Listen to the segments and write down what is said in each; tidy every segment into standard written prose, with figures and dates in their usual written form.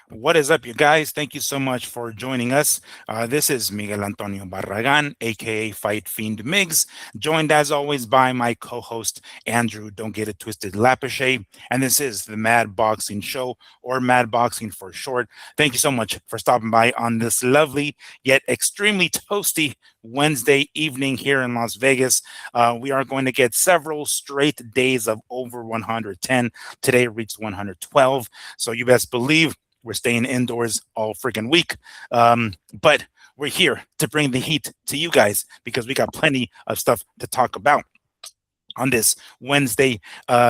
What is up, you guys? Thank you so much for joining us. This is Miguel Antonio Barragan, aka Fight Fiend Migs, joined as always by my co-host Andrew. Don't get it twisted, Lapache, and this is the Mad Boxing Show, or Mad Boxing for short. Thank you so much for stopping by on this lovely yet extremely toasty Wednesday evening here in Las Vegas. We are going to get several straight days of over 110. Today reached 112, so you best believe we're staying indoors all freaking week. But we're here to bring the heat to you guys because we got plenty of stuff to talk about on this Wednesday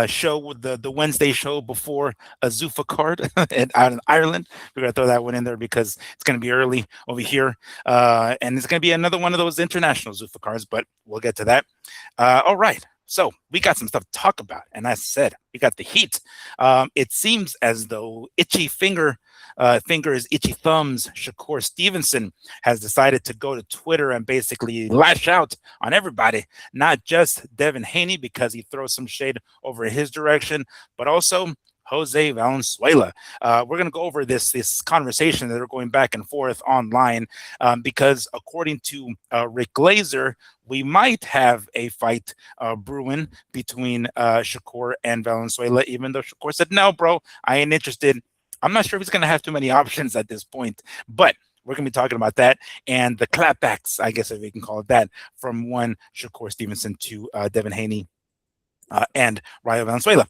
show, with the Wednesday show before a Zuffa card out in Ireland. We're gonna throw that one in there because it's gonna be early over here, and it's gonna be another one of those international Zuffa cards. But we'll get to that. All right. So we got some stuff to talk about, and as I said, we got the heat. It seems as though itchy fingers, itchy thumbs, Shakur Stevenson has decided to go to Twitter and basically lash out on everybody, not just Devin Haney because he throws some shade over his direction, but also Jose Valenzuela. We're going to go over this conversation that are going back and forth online because according to Rick Glazer, we might have a fight brewing between Shakur and Valenzuela, even though Shakur said, no, bro, I ain't interested. I'm not sure if he's going to have too many options at this point, but we're going to be talking about that and the clapbacks, I guess if we can call it that, from one Shakur Stevenson to Devin Haney and Rayo Valenzuela.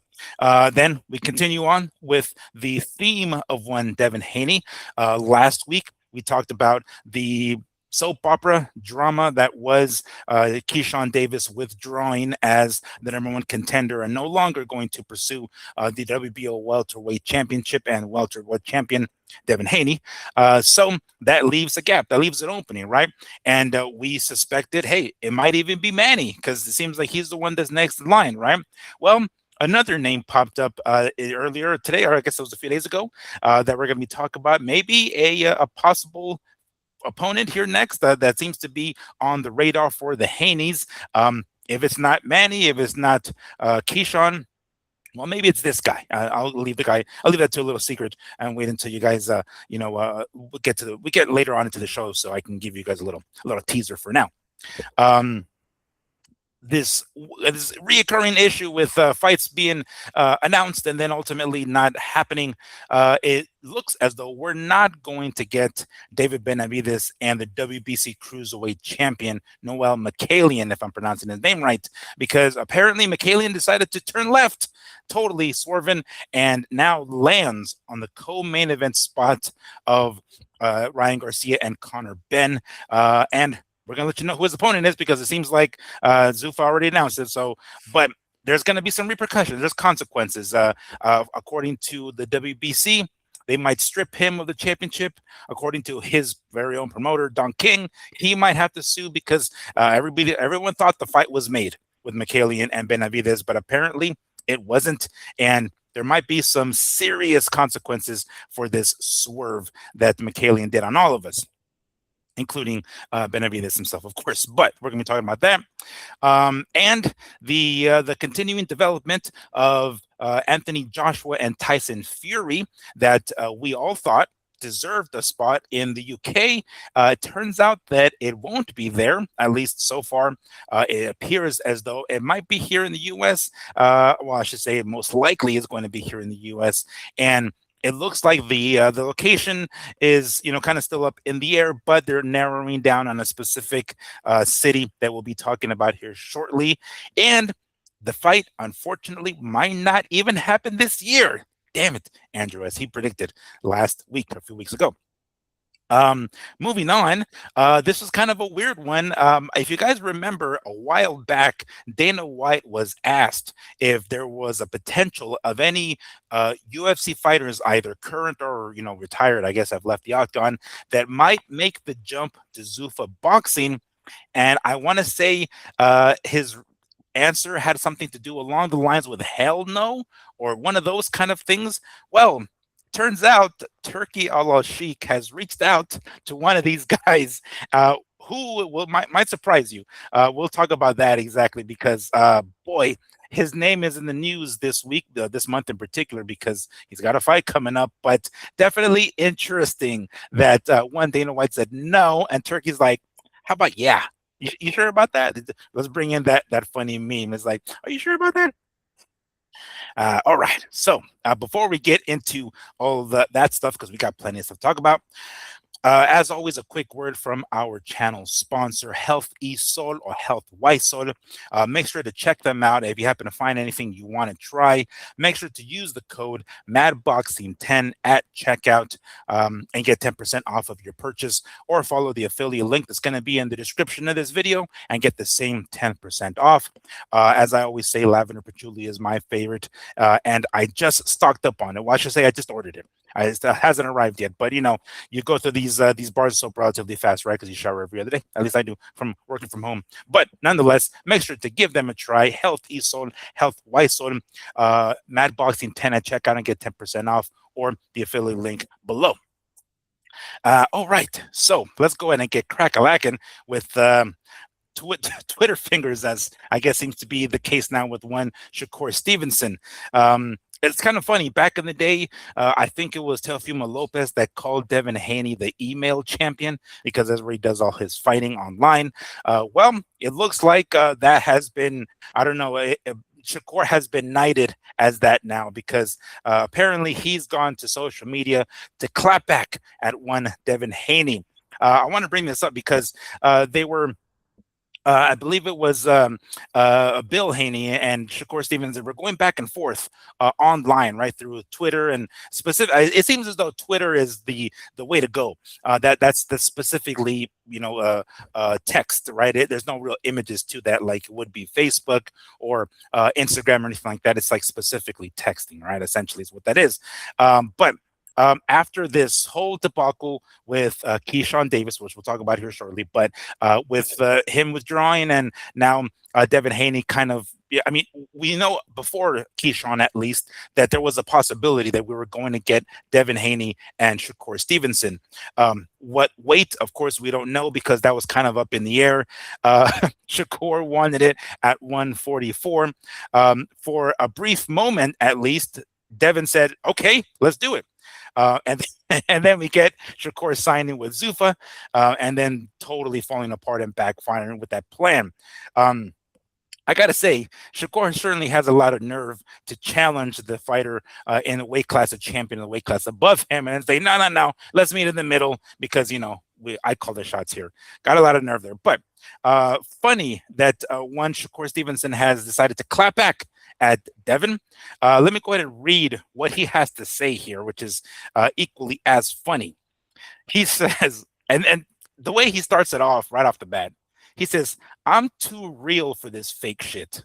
Then we continue on with the theme of one Devin Haney. Last week, we talked about the soap opera drama that was Keyshawn Davis withdrawing as the #1 contender and no longer going to pursue the WBO welterweight championship and welterweight champion Devin Haney. So that leaves a gap, that leaves an opening, right? And we suspected, hey, it might even be Manny because it seems like he's the one that's next in line, right? Well, another name popped up earlier today, or I guess it was a few days ago, that we're going to be talking about. Maybe a possible opponent here next that seems to be on the radar for the Haneys. If it's not Manny, if it's not Keyshawn, well, maybe it's this guy. I'll leave that to a little secret and wait until you guys, we get later on into the show, so I can give you guys a little teaser for now. This reoccurring issue with fights being announced and then ultimately not happening. It looks as though we're not going to get David Benavidez and the WBC Cruiserweight champion Noel Mikaelian, if I'm pronouncing his name right, because apparently Mikaelian decided to turn left, totally swerving, and now lands on the co-main event spot of Ryan Garcia and Conor Benn. And we're going to let you know who his opponent is because it seems like Zuffa already announced it. So, but there's going to be some repercussions. There's consequences. According to the WBC, they might strip him of the championship. According to his very own promoter, Don King, he might have to sue because everyone thought the fight was made with Mikaelian and Benavidez, but apparently it wasn't. And there might be some serious consequences for this swerve that Mikaelian did on all of us, including Benavidez himself, of course. But we're going to be talking about that, and the continuing development of Anthony Joshua and Tyson Fury that we all thought deserved a spot in the UK. It turns out that it won't be there, at least so far. It appears as though it might be here in the US. Well, I should say it most likely is going to be here in the US. And it looks like the location is, kind of still up in the air, but they're narrowing down on a specific city that we'll be talking about here shortly. And the fight, unfortunately, might not even happen this year. Damn it, Andrew, as he predicted last week, a few weeks ago. Moving on, this was kind of a weird one. If you guys remember, a while back, Dana White was asked if there was a potential of any UFC fighters, either current or retired, I guess I've left the octagon, that might make the jump to Zuffa Boxing. And I want to say his answer had something to do along the lines with hell no, or one of those kind of things. Well, turns out Turki Al Sheikh has reached out to one of these guys who will might surprise you. We'll talk about that exactly because boy, his name is in the news this week, this month in particular, because he's got a fight coming up. But definitely interesting that one Dana White said no, and Turkey's like, "How about yeah? You sure about that? Let's bring in that funny meme. It's like, are you sure about that? All right. So before we get into all that stuff, because we got plenty of stuff to talk about, as always, a quick word from our channel sponsor, Health E Sol or Health Y Sol. Make sure to check them out. If you happen to find anything you want to try, make sure to use the code MADBoxing10 at checkout and get 10% off of your purchase, or follow the affiliate link that's going to be in the description of this video and get the same 10% off. As I always say, lavender patchouli is my favorite, and I just stocked up on it. Well, I should say I just ordered it. It hasn't arrived yet, but you go through these bars of soap relatively fast, right? Because you shower every other day. At least I do from working from home. But nonetheless, make sure to give them a try. Health Isol, Health Ysol, MADBoxing10 at checkout and get 10% off, or the affiliate link below. All right, so let's go ahead and get crack-a-lacking with Twitter fingers, as I guess seems to be the case now with one Shakur Stevenson. It's kind of funny. Back in the day, I think it was Teofimo Lopez that called Devin Haney the email champion because that's where he does all his fighting online. Well, it looks like that has been, I don't know, Shakur has been knighted as that now because apparently he's gone to social media to clap back at one Devin Haney. I want to bring this up because they were I believe it was Bill Haney and Shakur Stevens that were going back and forth online, right, through Twitter and specific. It seems as though Twitter is the way to go. That's the specifically text, right? There's no real images to that like it would be Facebook or Instagram or anything like that. It's like specifically texting, right? Essentially, is what that is. But after this whole debacle with Keyshawn Davis, which we'll talk about here shortly, but with him withdrawing and now Devin Haney kind of, yeah, I mean, we know before Keyshawn at least that there was a possibility that we were going to get Devin Haney and Shakur Stevenson. What weight, of course, we don't know because that was kind of up in the air. Shakur wanted it at 144. For a brief moment, at least, Devin said, okay, let's do it. And and then we get Shakur signing with Zuffa, and then totally falling apart and backfiring with that plan. I gotta say, Shakur certainly has a lot of nerve to challenge the fighter in the weight class, a champion in the weight class above him, and say, no, let's meet in the middle because I call the shots here. Got a lot of nerve there, but funny that one Shakur Stevenson has decided to clap back at Devin. Let me go ahead and read what he has to say here, which is equally as funny. He says, and the way he starts it off right off the bat, he says, I'm too real for this fake shit.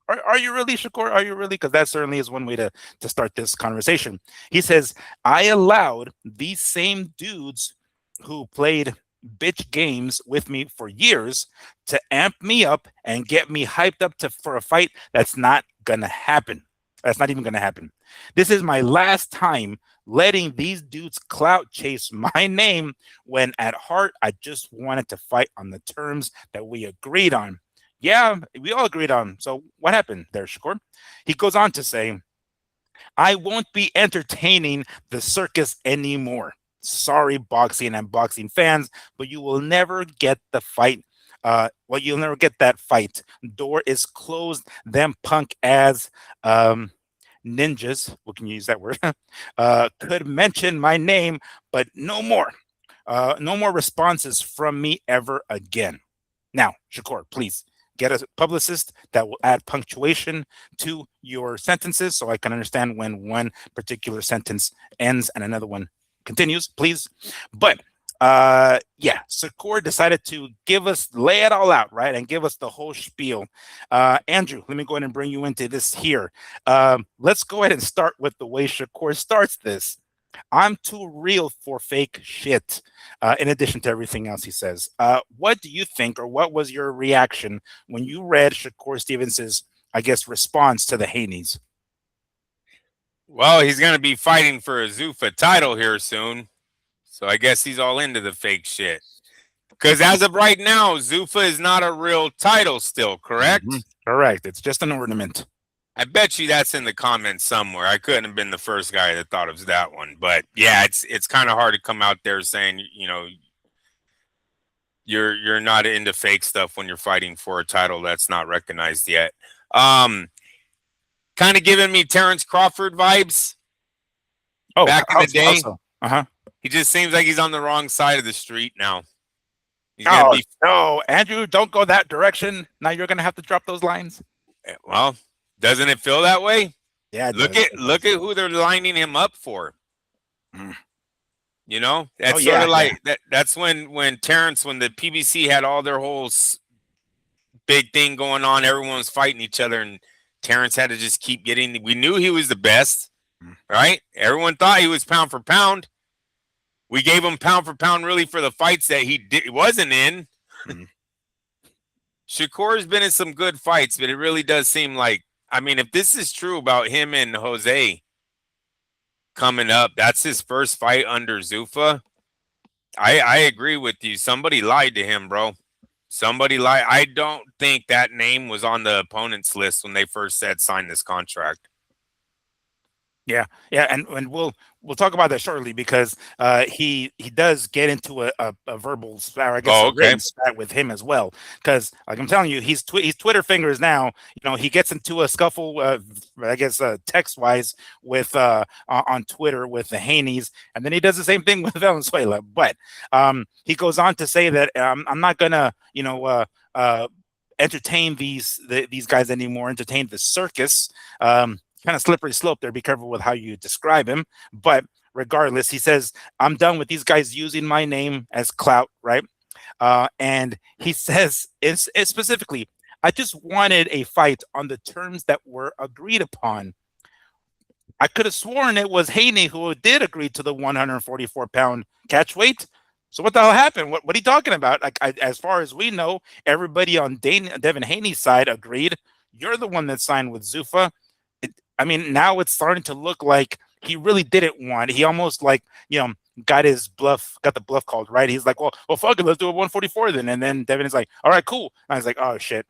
Are you really, Shakur? Are you really? Because that certainly is one way to start this conversation. He says, I allowed these same dudes who played bitch games with me for years to amp me up and get me hyped up for a fight that's not gonna happen. That's not even gonna happen. This is my last time letting these dudes clout chase my name when at heart I just wanted to fight on the terms that we agreed on. Yeah, we all agreed on. So what happened there, Shakur? He goes on to say, I won't be entertaining the circus anymore. Sorry, boxing and boxing fans, but you will never get the fight. You'll never get that fight. Door is closed. Them punk as ninjas, we can use that word, could mention my name, but no more. No more responses from me ever again. Now, Shakur, please get a publicist that will add punctuation to your sentences so I can understand when one particular sentence ends and another one continues, please. But yeah, Shakur decided to lay it all out, right, and give us the whole spiel. Andrew, let me go ahead and bring you into this here. Let's go ahead and start with the way Shakur starts this. I'm too real for fake shit. In addition to everything else he says, what do you think, or what was your reaction when you read Shakur Stevens's, I guess, response to the Haneys? Well, he's going to be fighting for a Zuffa title here soon, so I guess he's all into the fake shit. Because as of right now, Zuffa is not a real title still, correct? Correct. It's just an ornament. I bet you that's in the comments somewhere. I couldn't have been the first guy that thought of that one. But yeah, it's kind of hard to come out there saying, you're not into fake stuff when you're fighting for a title that's not recognized yet. Kind of giving me Terrence Crawford vibes Oh, back in the day. so? Uh-huh. He just seems like he's on the wrong side of the street now. He's gonna Oh, be no, Andrew, don't go that direction. Now you're going to have to drop those lines. well. Doesn't it feel that way? Yeah, look at who they're lining him up for. Mm. That's sort of like that. That's when Terrence, when the PBC had all their whole big thing going on, everyone was fighting each other, and Terrence had to just keep getting. We knew he was the best, right? Everyone thought he was pound for pound. We gave him pound for pound really for the fights that he wasn't in. Shakur's been in some good fights, but it really does seem like, I mean, if this is true about him and Jose coming up, that's his first fight under Zuffa. I agree with you. Somebody lied to him, bro. Somebody lied. I don't think that name was on the opponent's list when they first said sign this contract. Yeah, and we'll talk about that shortly because he does get into a verbal spat, or I guess a written spat with him as well. Because like I'm telling you, he's Twitter fingers now. He gets into a scuffle, I guess text wise with on Twitter with the Haneys, and then he does the same thing with Valenzuela. But he goes on to say that I'm not gonna entertain these guys anymore. Entertain the circus. Kind of slippery slope there. Be careful with how you describe him. But regardless, he says, I'm done with these guys using my name as clout, right? And he says, it's specifically, I just wanted a fight on the terms that were agreed upon. I could have sworn it was Haney who did agree to the 144-pound catch weight. So what the hell happened? What are you talking about? Like, as far as we know, everybody on Devin Haney's side agreed. You're the one that signed with Zuffa. I mean, now it's starting to look like he really didn't want it. He almost got the bluff called, right? He's like, well, fuck it, let's do a 144 then. And then Devin is like, all right, cool. And I was like, oh shit,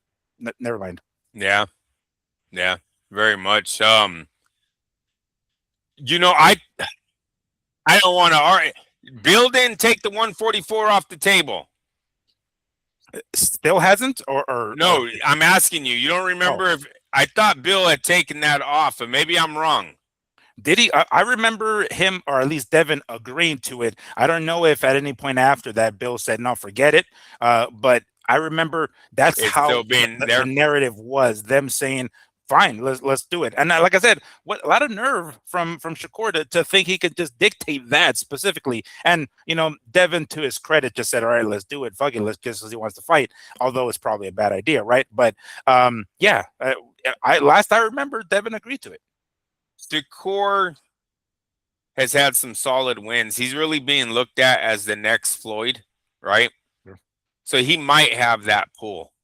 never mind. Yeah, very much. I don't want to argue. Bill didn't take the 144 off the table. Still hasn't, or no? I'm asking you. You don't remember if I thought Bill had taken that off, and maybe I'm wrong. Did he? I remember him, or at least Devin, agreeing to it. I don't know if at any point after that Bill said, no, forget it. But I remember that's how the narrative was, them saying, fine, let's do it. And like I said, a lot of nerve from Shakur to think he could just dictate that specifically. And Devin, to his credit, just said, all right, let's do it. Fuck it, let's just, as he wants to fight. Although it's probably a bad idea, right? But last I remember, Devin agreed to it. Shakur has had some solid wins. He's really being looked at as the next Floyd, right? Sure. So he might have that pull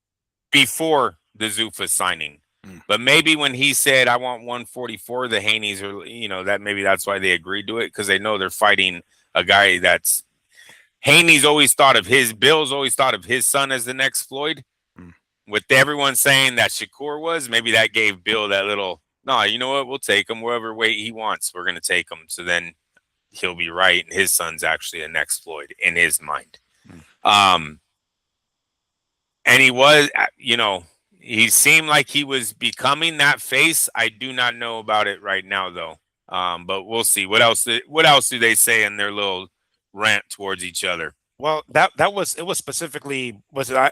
before the Zuffa signing. But maybe when he said, I want 144, the Haneys are, that's why they agreed to it, because they know they're fighting a guy that's Haney's always thought of Bill's always thought of his son as the next Floyd. With everyone saying that Shakur was, maybe that gave Bill that little, no, you know what? We'll take him wherever weight he wants. We're going to take him. So then he'll be right. And his son's actually the next Floyd in his mind. And he was, he seemed like he was becoming that face. I do not know about it right now, though. But we'll see. What else do they say in their little rant towards each other? Well, it was specifically,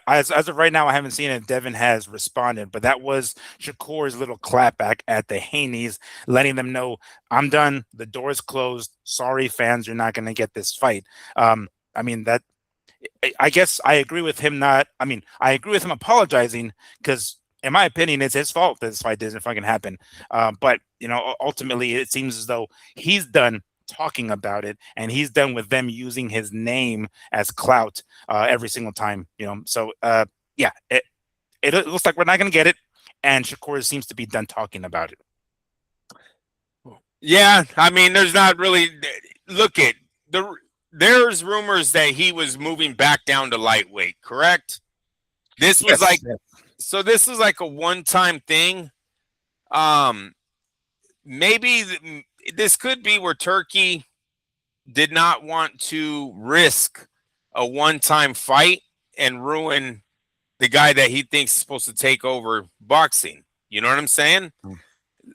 as of right now, I haven't seen it. Devin has responded, but that was Shakur's little clapback at the Haneys, letting them know, I'm done. The door's closed. Sorry, fans, you're not going to get this fight. I guess I agree with him I agree with him apologizing, because in my opinion, it's his fault that this fight doesn't fucking happen. But ultimately, it seems as though he's done talking about it, and he's done with them using his name as clout every single time. So it looks like we're not going to get it, and Shakur seems to be done talking about it. Yeah, I mean, there's not really. Look at the there's rumors that he was moving back down to lightweight, correct? This was Yes. like, so this is like a one-time thing. Maybe this could be where Turki did not want to risk a one-time fight and ruin the guy that he thinks is supposed to take over boxing. You know what I'm saying? Mm.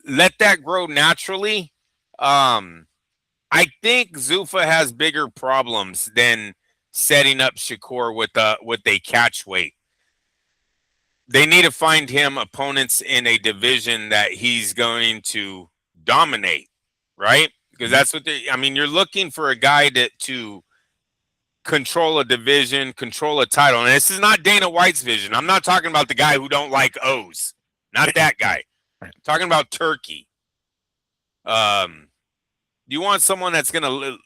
Let that grow naturally. I think Zuffa has bigger problems than setting up Shakur with a catch weight. They need to find him opponents in a division that he's going to dominate, right? Because that's what I mean, you're looking for a guy to control a division, control a title. And this is not Dana White's vision. I'm not talking about the guy who don't like O's. Not that guy. I'm talking about Turki. You want someone that's gonna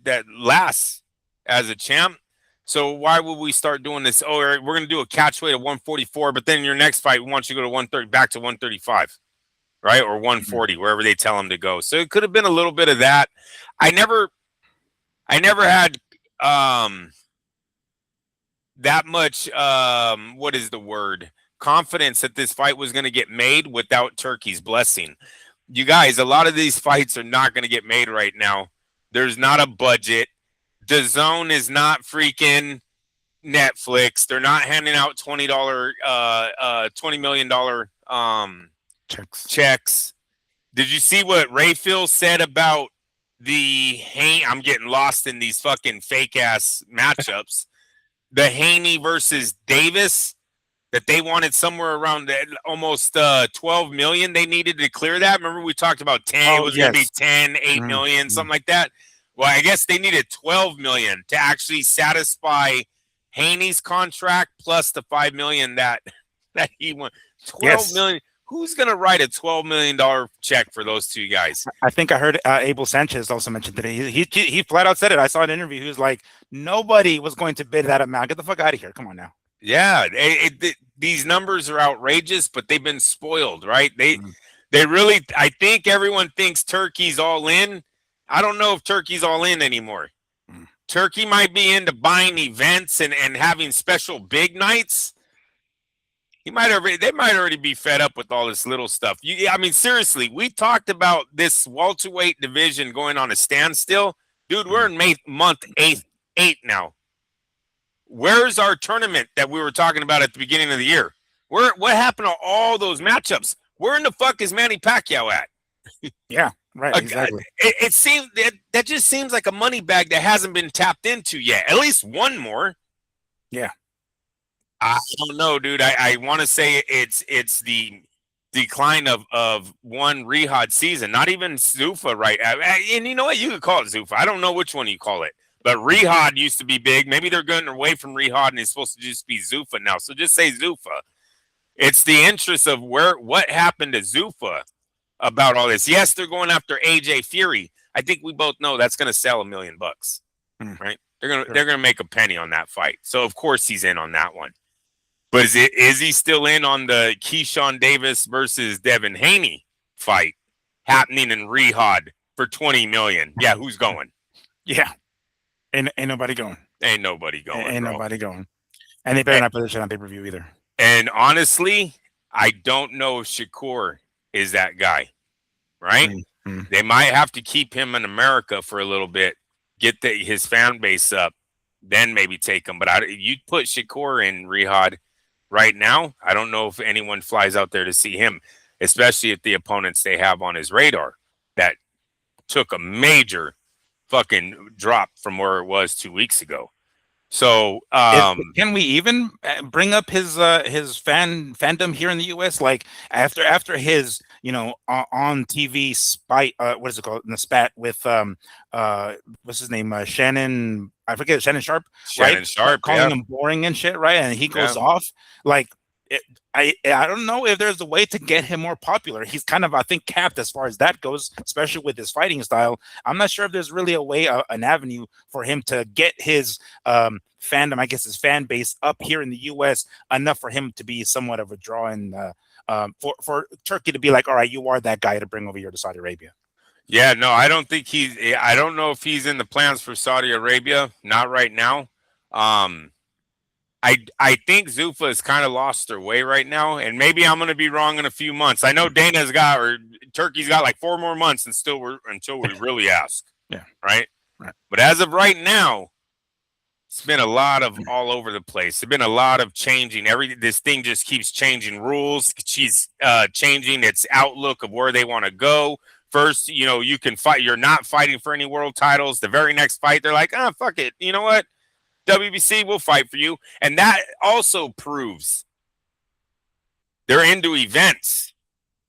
that lasts as a champ. So why would we start doing this? Oh, we're gonna do a catch weight of 144, but then your next fight we want you to go to 130, back to 135, right, or 140, wherever they tell him to go. So it could have been a little bit of that. I never had that much what is the word, confidence that this fight was going to get made without Turki's blessing. You guys, a lot of these fights are not going to get made right now. There's not a budget. DAZN is not freaking Netflix. They're not handing out $20 million checks. Did you see what Rayfield said about I'm getting lost in these fucking fake ass matchups. The Haney versus Davis, that they wanted somewhere around almost 12 million. They needed to clear that. Remember we talked about 10, it was going to be 10, 8 million, something like that. Well, I guess they needed 12 million to actually satisfy Haney's contract plus the 5 million that he won. 12 million. Who's going to write a $12 million check for those two guys? I think I heard Abel Sanchez also mentioned today. He flat out said it. I saw an interview. He was like, nobody was going to bid that amount. Get the fuck out of here. Come on now. Yeah, these numbers are outrageous, but they've been spoiled, right? They really, I think everyone thinks Turki's all in. I don't know if Turki's all in anymore. Turki might be into buying events and having special big nights. They might already be fed up with all this little stuff. I mean, seriously, we talked about this welterweight division going on a standstill. Dude, we're in month eight now. Where's our tournament that we were talking about at the beginning of the year? What happened to all those matchups? Where in the fuck is Manny Pacquiao at? Yeah, right, exactly. It seems that just seems like a money bag that hasn't been tapped into yet. At least one more. Yeah. I don't know, dude. I want to say it's the decline of one Riyadh season. Not even Zuffa, right? And you know what? You could call it Zuffa. I don't know which one you call it. But Riyadh used to be big. Maybe they're going away from Riyadh and it's supposed to just be Zuffa now. So just say Zuffa. It's the interest of what happened to Zuffa about all this. Yes, they're going after AJ Fury. I think we both know that's going to sell $1 million, right? They're gonna make a penny on that fight. So of course he's in on that one. But is he still in on the Keyshawn Davis versus Devin Haney fight happening in Riyadh for $20 million? Yeah, who's going? Yeah. Ain't nobody going. Ain't nobody going. Ain't nobody going. And they better not position on pay-per-view either. And honestly, I don't know if Shakur is that guy, right? They might have to keep him in America for a little bit, get his fan base up, then maybe take him. But you put Shakur in Riyadh right now, I don't know if anyone flies out there to see him, especially if the opponents they have on his radar that took a major fucking drop from where it was 2 weeks ago. So can we even bring up his fandom here in the US? Like after his on TV spite, what is it called, in the spat with what's his name, Shannon, I forget, Shannon Sharp, right? Calling him boring and shit, right? And he goes off like. I don't know if there's a way to get him more popular. He's kind of, I think, capped as far as that goes, especially with his fighting style. I'm not sure if there's really a way, an avenue for him to get his fandom, I guess his fan base up here in the U.S. enough for him to be somewhat of a draw, and for Turkey to be like, all right, you are that guy to bring over here to Saudi Arabia. Yeah, no, I don't think I don't know if he's in the plans for Saudi Arabia. Not right now. Um, I think Zuffa has kind of lost their way right now, and maybe I'm going to be wrong in a few months. I know Dana's got or Turkey's got like 4 more months, and still until we really ask, Yeah. right? Right. But as of right now, it's been a lot of all over the place. It's been a lot of changing. This thing just keeps changing rules. She's changing its outlook of where they want to go. First, you can fight. You're not fighting for any world titles. The very next fight, they're like, fuck it. You know what? WBC will fight for you. And that also proves they're into events.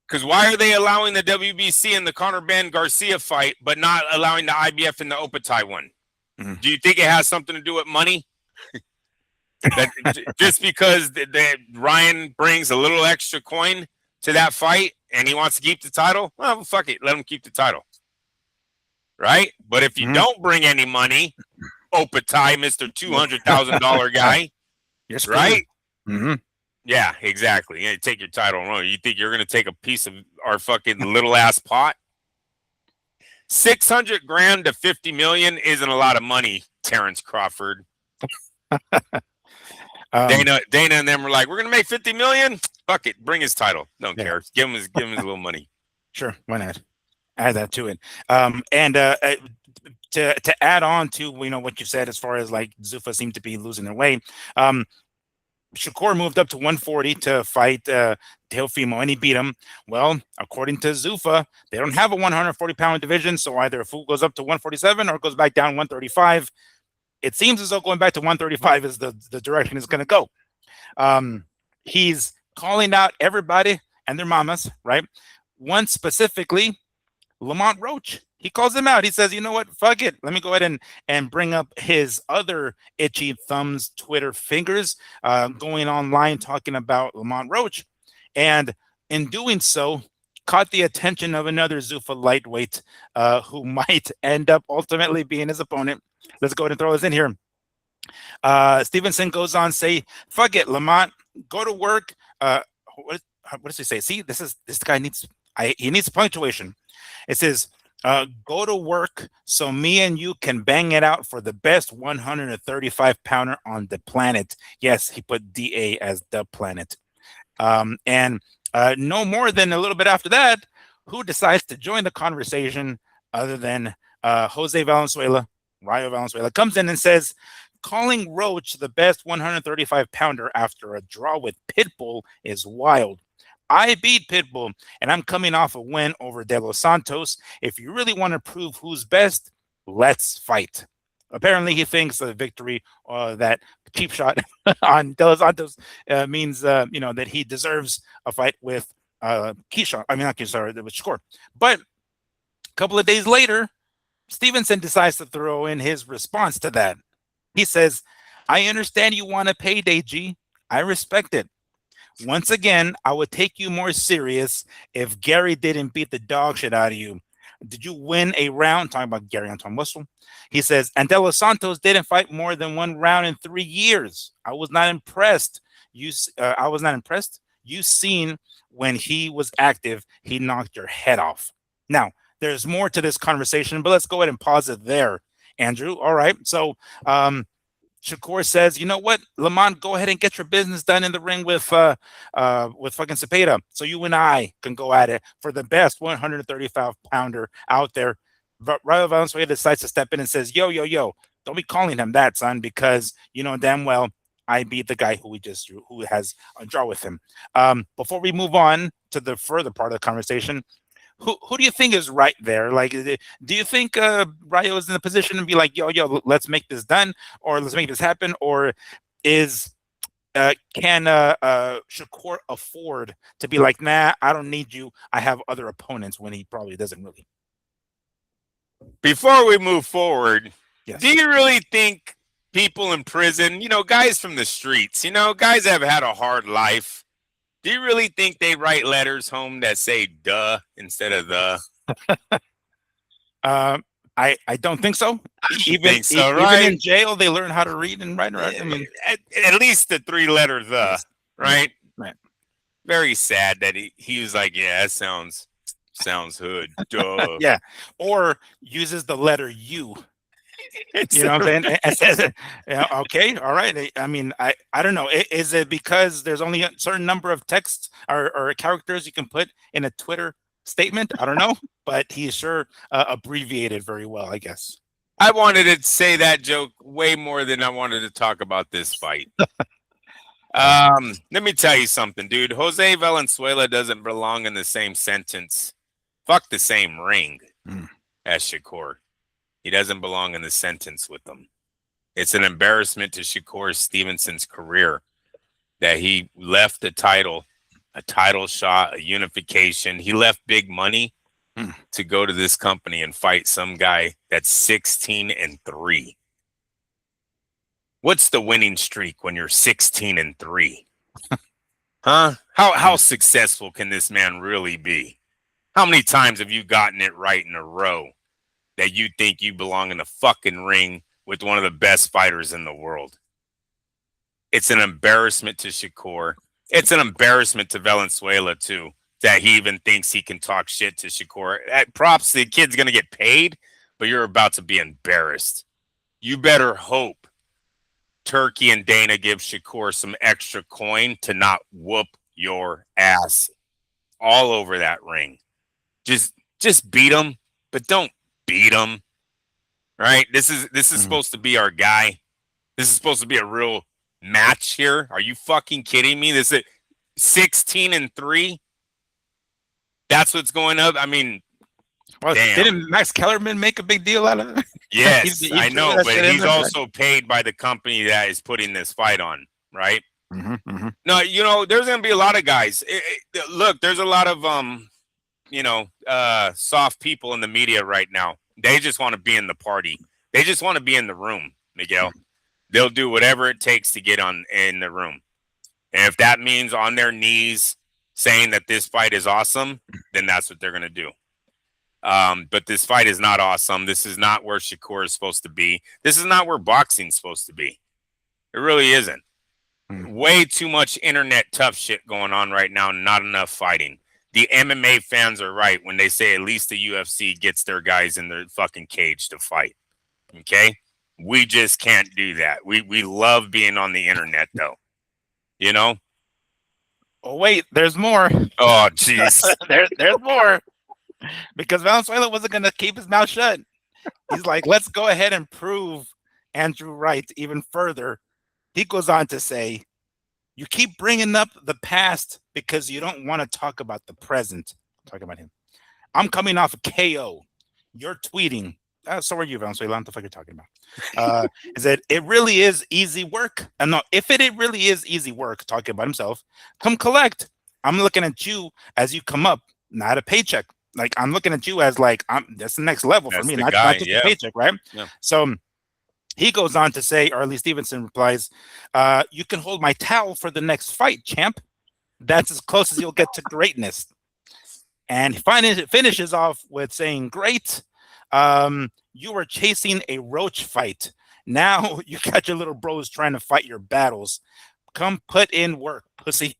Because why are they allowing the WBC and the Conor Ben Garcia fight, but not allowing the IBF and the Opetaia one? Mm-hmm. Do you think it has something to do with money? That just because Ryan brings a little extra coin to that fight and he wants to keep the title, well, fuck it, let him keep the title, right? But if you don't bring any money, Opetaia, Mr. $200,000 guy, yes, right? Mm-hmm. Yeah, exactly. You take your title and run. You think you're going to take a piece of our fucking little ass pot? 600 grand to 50 million isn't a lot of money, Terrence Crawford. Dana and them were like, we're gonna make 50 million. Fuck it, bring his title. Don't care. Give him his little money. Sure, why not? Add that to it. And to add on to what you said as far as like Zuffa seemed to be losing their way. Shakur moved up to 140 to fight Teofimo, and he beat him. Well, according to Zuffa, they don't have a 140-pound division, so either Fu goes up to 147 or goes back down 135. It seems as though going back to 135 is the direction it's going to go. He's calling out everybody and their mamas, right? One specifically, Lamont Roach. He calls him out. He says, you know what? Fuck it. Let me go ahead and bring up his other itchy thumbs, Twitter fingers, going online talking about Lamont Roach. And in doing so, caught the attention of another Zuffa lightweight who might end up ultimately being his opponent. Let's go ahead and throw this in here. Stevenson goes on say, fuck it, Lamont, go to work. What does he say? See, this guy needs he needs punctuation. It says, go to work so me and you can bang it out for the best 135-pounder on the planet. Yes, he put DA as the planet. And no more than a little bit after that, who decides to join the conversation other than Jose Valenzuela, Rayo Valenzuela, comes in and says, calling Roach the best 135-pounder after a draw with Pitbull is wild. I beat Pitbull, and I'm coming off a win over De Los Santos. If you really want to prove who's best, let's fight. Apparently, he thinks the victory, that cheap shot on De Los Santos, means that he deserves a fight with Keyshawn. I mean, not Keyshawn, with Shakur. But a couple of days later, Stevenson decides to throw in his response to that. He says, I understand you want a payday, G. I respect it. Once again, I would take you more serious if Gary didn't beat the dog shit out of you. Did you win a round? Talking about Gary Antoine Wessel. He says, and De Los Santos didn't fight more than one round in 3 years. I was not impressed. I was not impressed. You seen when he was active, he knocked your head off. Now, there's more to this conversation, but let's go ahead and pause it there, Andrew. All right. So, Shakur says, you know what, Lamont, go ahead and get your business done in the ring with fucking Cepeda, so you and I can go at it for the best 135-pounder out there. But Rayo Valenzuela decides to step in and says, yo, don't be calling him that, son, because you know damn well I beat the guy who has a draw with him. Before we move on to the further part of the conversation, who do you think is right there? Like, do you think Rayo is in a position to be like, yo, let's make this done, or let's make this happen, or can Shakur afford to be like, nah, I don't need you, I have other opponents, when he probably doesn't really? Before we move forward, yes. Do you really think people in prison, guys from the streets, guys that have had a hard life, do you really think they write letters home that say "duh" instead of "the"? I don't think so. Even in jail, they learn how to read and write. Right? I mean, at least the 3-letter "the," yes. right? Right. Very sad that he was like, yeah, that sounds Sounds hood. Duh. Yeah, or uses the letter U. It's You know what I'm saying? It says, yeah, okay, all right. I mean, I don't know. Is it because there's only a certain number of texts or characters you can put in a Twitter statement? I don't know, but he sure abbreviated very well, I guess. I wanted to say that joke way more than I wanted to talk about this fight. Uh, Let me tell you something, dude. Jose Valenzuela doesn't belong in the same sentence. Fuck the same ring mm, as Shakur. He doesn't belong in the sentence with them. It's an embarrassment to Shakur Stevenson's career that he left the title, a title shot, a unification. He left big money mm. to go to this company and fight some guy that's 16-3. What's the winning streak when you're 16-3? Huh? How successful can this man really be? How many times have you gotten it right in a row that you think you belong in the fucking ring with one of the best fighters in the world? It's an embarrassment to Shakur. It's an embarrassment to Valenzuela too, that he even thinks he can talk shit to Shakur. Props, the kid's gonna get paid, but you're about to be embarrassed. You better hope Turki and Dana give Shakur some extra coin to not whoop your ass all over that ring. Just beat him, but don't beat him. Right? This is supposed to be our guy. This is supposed to be a real match here. Are you fucking kidding me? This is 16-3. That's what's going up. I mean, Well, damn. didn't Max Kellerman make a big deal out of it? Yes, He I threw know, that but shit in he's there, right? also paid by the company that is putting this fight on, right? Mm-hmm. No, there's gonna be a lot of guys. Look, there's a lot of soft people in the media right now. They just want to be in the party. They just want to be in the room, Miguel. They'll do whatever it takes to get in the room. And if that means on their knees saying that this fight is awesome, then that's what they're gonna do. But this fight is not awesome. This is not where Shakur is supposed to be. This is not where boxing's supposed to be. It really isn't. Way too much internet tough shit going on right now, not enough fighting. The MMA fans are right when they say at least the UFC gets their guys in the fucking cage to fight. Okay? We just can't do that. We love being on the internet though. You know? Oh wait, there's more. Oh jeez. There's more. Because Valenzuela wasn't gonna keep his mouth shut. He's like, let's go ahead and prove Andrew right even further. He goes on to say, you keep bringing up the past because you don't want to talk about the present. Talk about him. I'm coming off a KO. You're tweeting. So are you, Valenzuela. What the fuck you're talking about? Is that it really is easy work? And no, if it really is easy work, talking about himself, come collect. I'm looking at you as you come up, not a paycheck. Like I'm looking at you as like that's the next level for That's me, the not guy, just yeah. a paycheck, right? Yeah. So he goes on to say, or at least Stevenson replies, you can hold my towel for the next fight, champ. That's as close as you'll get to greatness. And he finishes off with saying, great. You were chasing a roach fight. Now you got your little bros trying to fight your battles. Come put in work, pussy.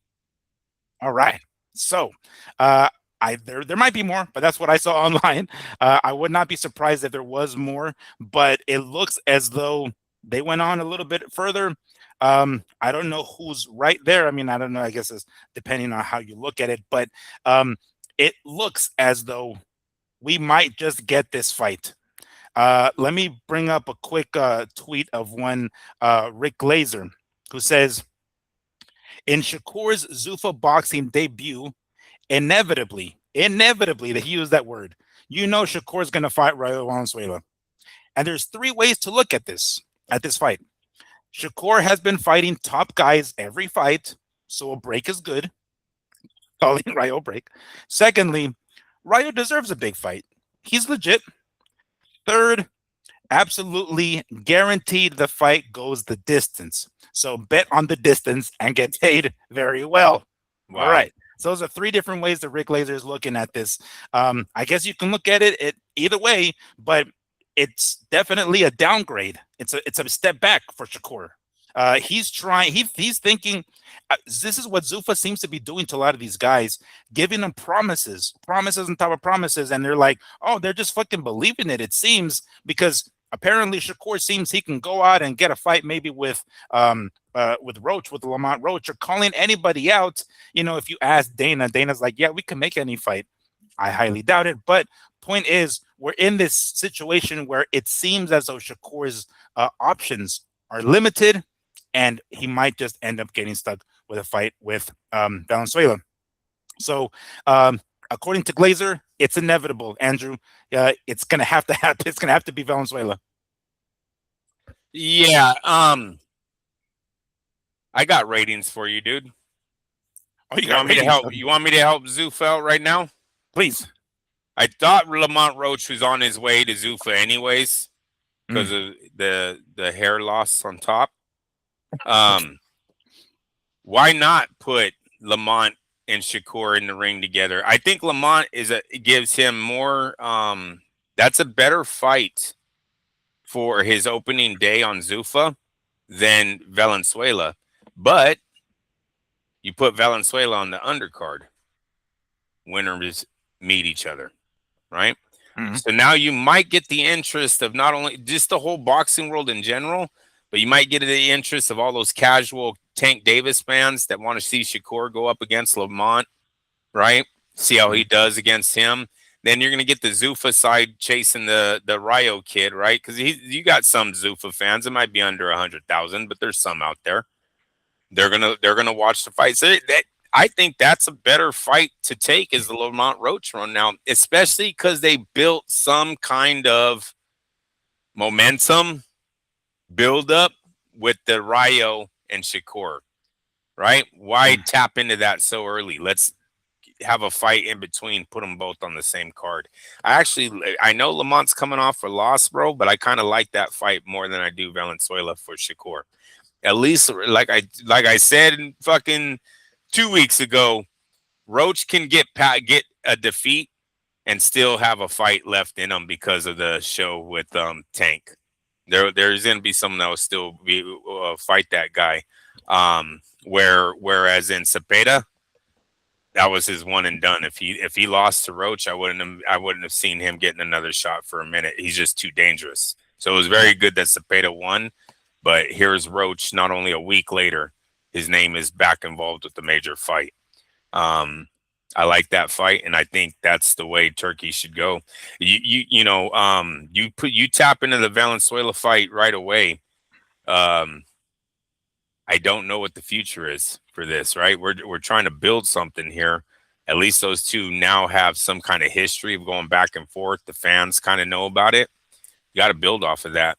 All right. So there might be more, but that's what I saw online. I would not be surprised if there was more, but it looks as though they went on a little bit further. I don't know who's right there. I mean, I don't know. I guess it's depending on how you look at it, but it looks as though we might just get this fight. Let me bring up a quick tweet of one Rick Glazer, who says, in Shakur's Zuffa Boxing debut, inevitably, that he used that word, Shakur's going to fight Rayo Valenzuela. And there's three ways to look at this fight. Shakur has been fighting top guys every fight, so a break is good. Calling Rayo a break. Secondly, Rayo deserves a big fight. He's legit. Third, absolutely guaranteed the fight goes the distance. So bet on the distance and get paid very well. Wow. All right. So those are three different ways that Rick Glazer is looking at this. I guess you can look at it either way, but it's definitely a downgrade. It's a step back for Shakur. He's trying. He's thinking. This is what Zuffa seems to be doing to a lot of these guys, giving them promises on top of promises, and they're like, oh, they're just fucking believing it. It seems because apparently Shakur seems he can go out and get a fight maybe with Roach, with Lamont Roach, or calling anybody out. If you ask Dana, Dana's like, yeah, we can make any fight. I highly doubt it. But point is, we're in this situation where it seems as though Shakur's options are limited, and he might just end up getting stuck with a fight with Valenzuela. So, according to Glazer, it's inevitable. Andrew, it's gonna have to happen. It's gonna have to be Valenzuela. Yeah. I got ratings for you, dude. Oh, you want me to help? You want me to help Zuffa out right now? Please. I thought Lamont Roach was on his way to Zuffa anyways because of the hair loss on top. Why not put Lamont and Shakur in the ring together? I think Lamont gives him more. That's a better fight for his opening day on Zuffa than Valenzuela. But you put Valenzuela on the undercard. Winners meet each other, right? So now you might get the interest of not only just the whole boxing world in general, but you might get the interest of all those casual Tank Davis fans that want to see Shakur go up against Lamont, right? See how he does against him. Then you're going to get the Zuffa side chasing the Rayo kid, right? Because you got some Zuffa fans. It might be under 100,000, but there's some out there. They're gonna watch the fight. So I think that's a better fight to take is the Lamont Roach run now, especially because they built some kind of momentum build up with the Rayo and Shakur, right? Why tap into that so early? Let's have a fight in between, put them both on the same card. I know Lamont's coming off a loss, bro, but I kind of like that fight more than I do Valenzuela for Shakur. At least, like I said, fucking 2 weeks ago, Roach can get a defeat and still have a fight left in him because of the show with Tank. There's gonna be someone that will still fight that guy. Whereas in Sepeta, that was his one and done. If he lost to Roach, I wouldn't have seen him getting another shot for a minute. He's just too dangerous. So it was very good that Sepeta won. But here's Roach. Not only a week later, his name is back involved with the major fight. I like that fight, and I think that's the way Turkey should go. You tap into the Valenzuela fight right away. I don't know what the future is for this, right? We're trying to build something here. At least those two now have some kind of history of going back and forth. The fans kind of know about it. You got to build off of that.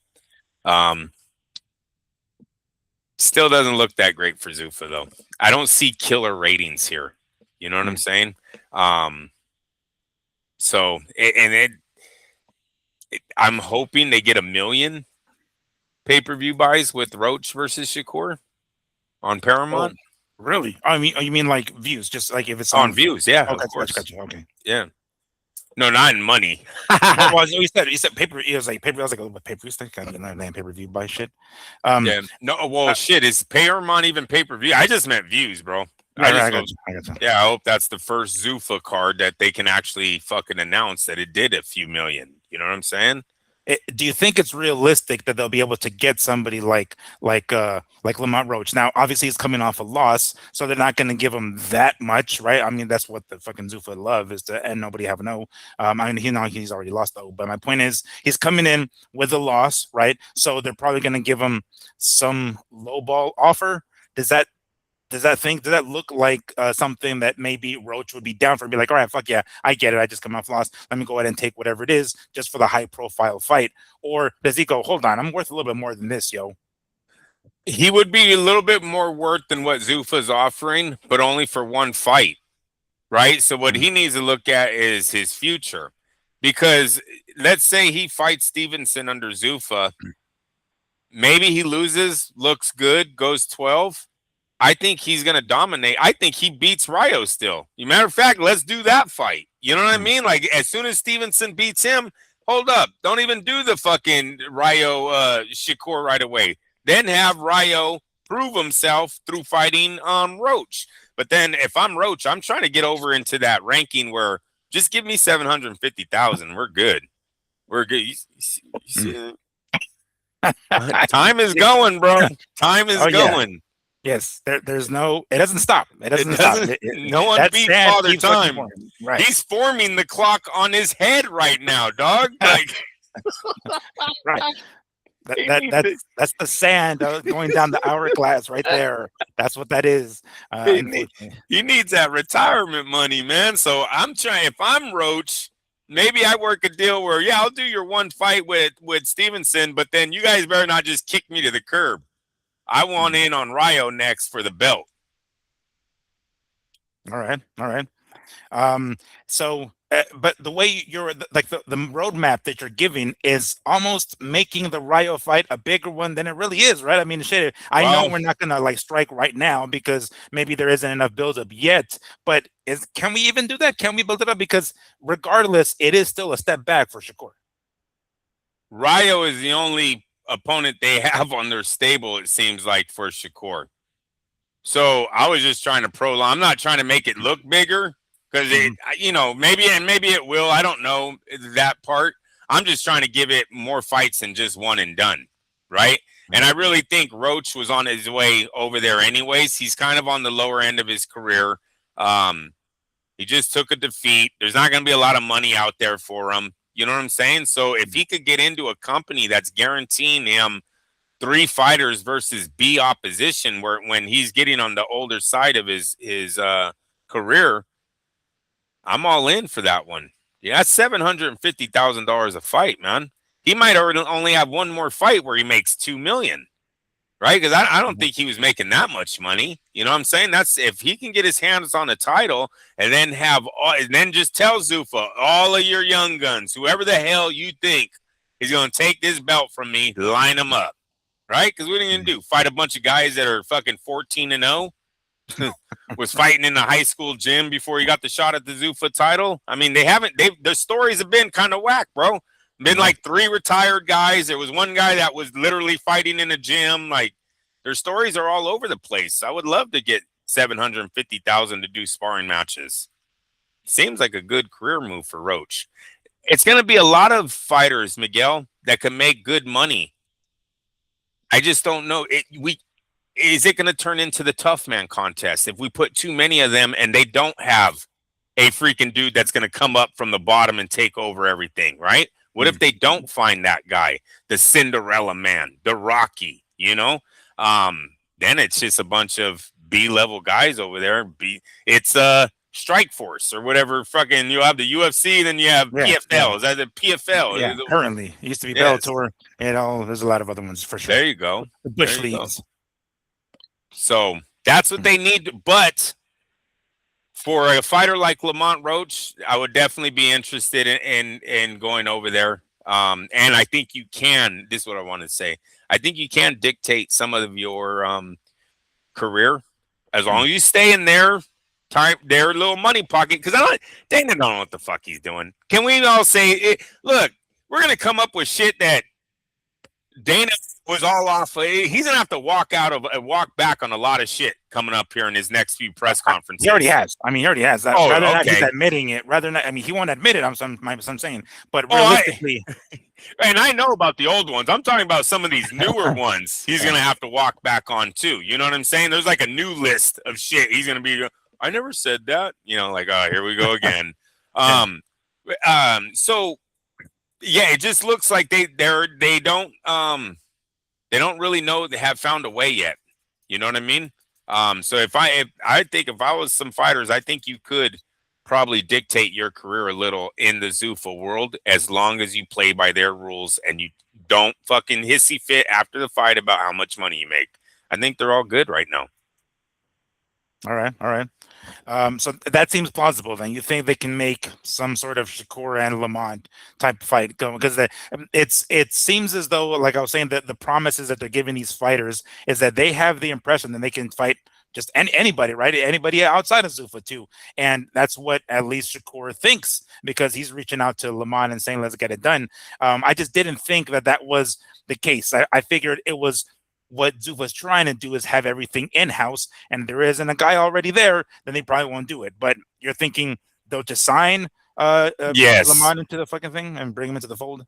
Still doesn't look that great for Zuffa, though. I don't see killer ratings here. You know what I'm saying? I'm hoping they get 1 million pay-per-view buys with Roach versus Shakur on Paramount. Oh, really? I mean, you mean like views? Just like if it's on views? Yeah, okay, of course. Gotcha. Okay. Yeah. No, not in money. Well, you said paper. It was like paper. I was like a little bit pay-per-view stuff. Kind of land pay-per-view buy shit. Yeah. No. Well, shit. Is Paramount even pay-per-view? I just meant views, bro. I got you. Yeah, I hope that's the first Zuffa card that they can actually fucking announce that it did a few million. You know what I'm saying? Do you think it's realistic that they'll be able to get somebody like Lamont Roach? Now, obviously, he's coming off a loss, so they're not going to give him that much, right? I mean, that's what the fucking Zuffa love is to end nobody have no. I mean, he's already lost though. But my point is, he's coming in with a loss, right? So they're probably going to give him some lowball offer. Does that look like something that maybe Roach would be down for? And be like, all right, fuck yeah, I get it. I just come off loss. Let me go ahead and take whatever it is just for the high profile fight. Or does he go, hold on, I'm worth a little bit more than this, yo? He would be a little bit more worth than what Zuffa's offering, but only for one fight, right? So what he needs to look at is his future. Because let's say he fights Stevenson under Zuffa. Maybe he loses, looks good, goes 12. I think he's going to dominate. I think he beats Rayo still. Matter of fact, let's do that fight. You know what I mean? Like, as soon as Stevenson beats him, hold up. Don't even do the fucking Rayo Shakur right away. Then have Rayo prove himself through fighting Roach. But then if I'm Roach, I'm trying to get over into that ranking where just give me 750,000. We're good. We're good. You see, time is going, bro. Time is Oh yeah. going. Yes. There's no. It doesn't stop. It It doesn't stop. doesn't. No one That beats sand Father keeps working Time. for him. Right. He's forming the clock on his head right now, dog. Like Right. he needs to, That's the sand going down the hourglass right there. That's what that is. he, need, Unfortunately. he needs that retirement money, man. So I'm trying. If I'm Roach, maybe I work a deal where I'll do your one fight with Stevenson, but then you guys better not just kick me to the curb. I want in on Rayo next for the belt. All right. All right. So, but the way you're like the roadmap that you're giving is almost making the Rayo fight a bigger one than it really is, right? I mean, shit, I know Well, we're not gonna like strike right now because maybe there isn't enough build up yet, but can we even do that? Can we build it up? Because regardless, it is still a step back for Shakur. Rayo is the only opponent they have on their stable, it seems like, for Shakur. So I was just trying to prolong. I'm not trying to make it look bigger because maybe it will. I don't know that part. I'm just trying to give it more fights than just one and done, right? And I really think Roach was on his way over there anyways. He's kind of on the lower end of his career. He just took a defeat. There's not going to be a lot of money out there for him. You know what I'm saying? So if he could get into a company that's guaranteeing him 3 fighters versus B opposition, where when he's getting on the older side of his career, I'm all in for that one. Yeah, that's $750,000 a fight, man. He might already only have one more fight where he makes $2 million, right? Because I don't think he was making that much money. You know what I'm saying? That's if he can get his hands on the title and then just tell Zuffa, all of your young guns, whoever the hell you think is going to take this belt from me, line them up. Right? Because what are you going to do? Fight a bunch of guys that are fucking 14-0? Was fighting in the high school gym before he got the shot at the Zuffa title? I mean, their stories have been kind of whack, bro. Been like 3 retired guys. There was one guy that was literally fighting in a gym. Like, their stories are all over the place. I would love to get $750,000 to do sparring matches. Seems like a good career move for Roach. It's going to be a lot of fighters, Miguel, that can make good money. I just don't know. Is it going to turn into the tough man contest if we put too many of them and they don't have a freaking dude that's going to come up from the bottom and take over everything, right? What if they don't find that guy, the Cinderella man, the Rocky, then it's just a bunch of B-level guys over there. It's Strike Force or whatever. Fucking, you have the UFC, then you have PFL. Is that the PFL? Yeah, currently it used to be Bellator. There's a lot of other ones for sure. There you go. The Bush leagues. So that's what they need. But for a fighter like Lamont Roach, I would definitely be interested in going over there. And I think you can. This is what I want to say. I think you can dictate some of your career as long as you stay in their little money pocket. Because Dana don't know what the fuck he's doing. Can we all say, look, we're gonna come up with shit that Dana was all off. He's gonna have to walk back on a lot of shit coming up here in his next few press conferences. He already has. I mean, he already has. Oh, rather okay. not he's admitting it. Rather not. I mean, he won't admit it. I'm saying, but realistically, and I know about the old ones. I'm talking about some of these newer ones. He's gonna have to walk back on too. You know what I'm saying? There's like a new list of shit. He's gonna be. I never said that. Like, oh, here we go again. So yeah, it just looks like they don't really know they have found a way yet. You know what I mean? So I think if I was some fighters, I think you could probably dictate your career a little in the Zuffa world as long as you play by their rules and you don't fucking hissy fit after the fight about how much money you make. I think they're all good right now. All right. So that seems plausible. Then you think they can make some sort of Shakur and Lamont type fight going? Because it seems as though, like I was saying, that the promises that they're giving these fighters is that they have the impression that they can fight just anybody, right? Anybody outside of Zuffa too, and that's what at least Shakur thinks because he's reaching out to Lamont and saying, "Let's get it done." I just didn't think that was the case. I figured it was what Zuffa's trying to do is have everything in-house, and there isn't a guy already there, then they probably won't do it. But you're thinking they'll just sign Yes. Lamont into the fucking thing and bring him into the fold?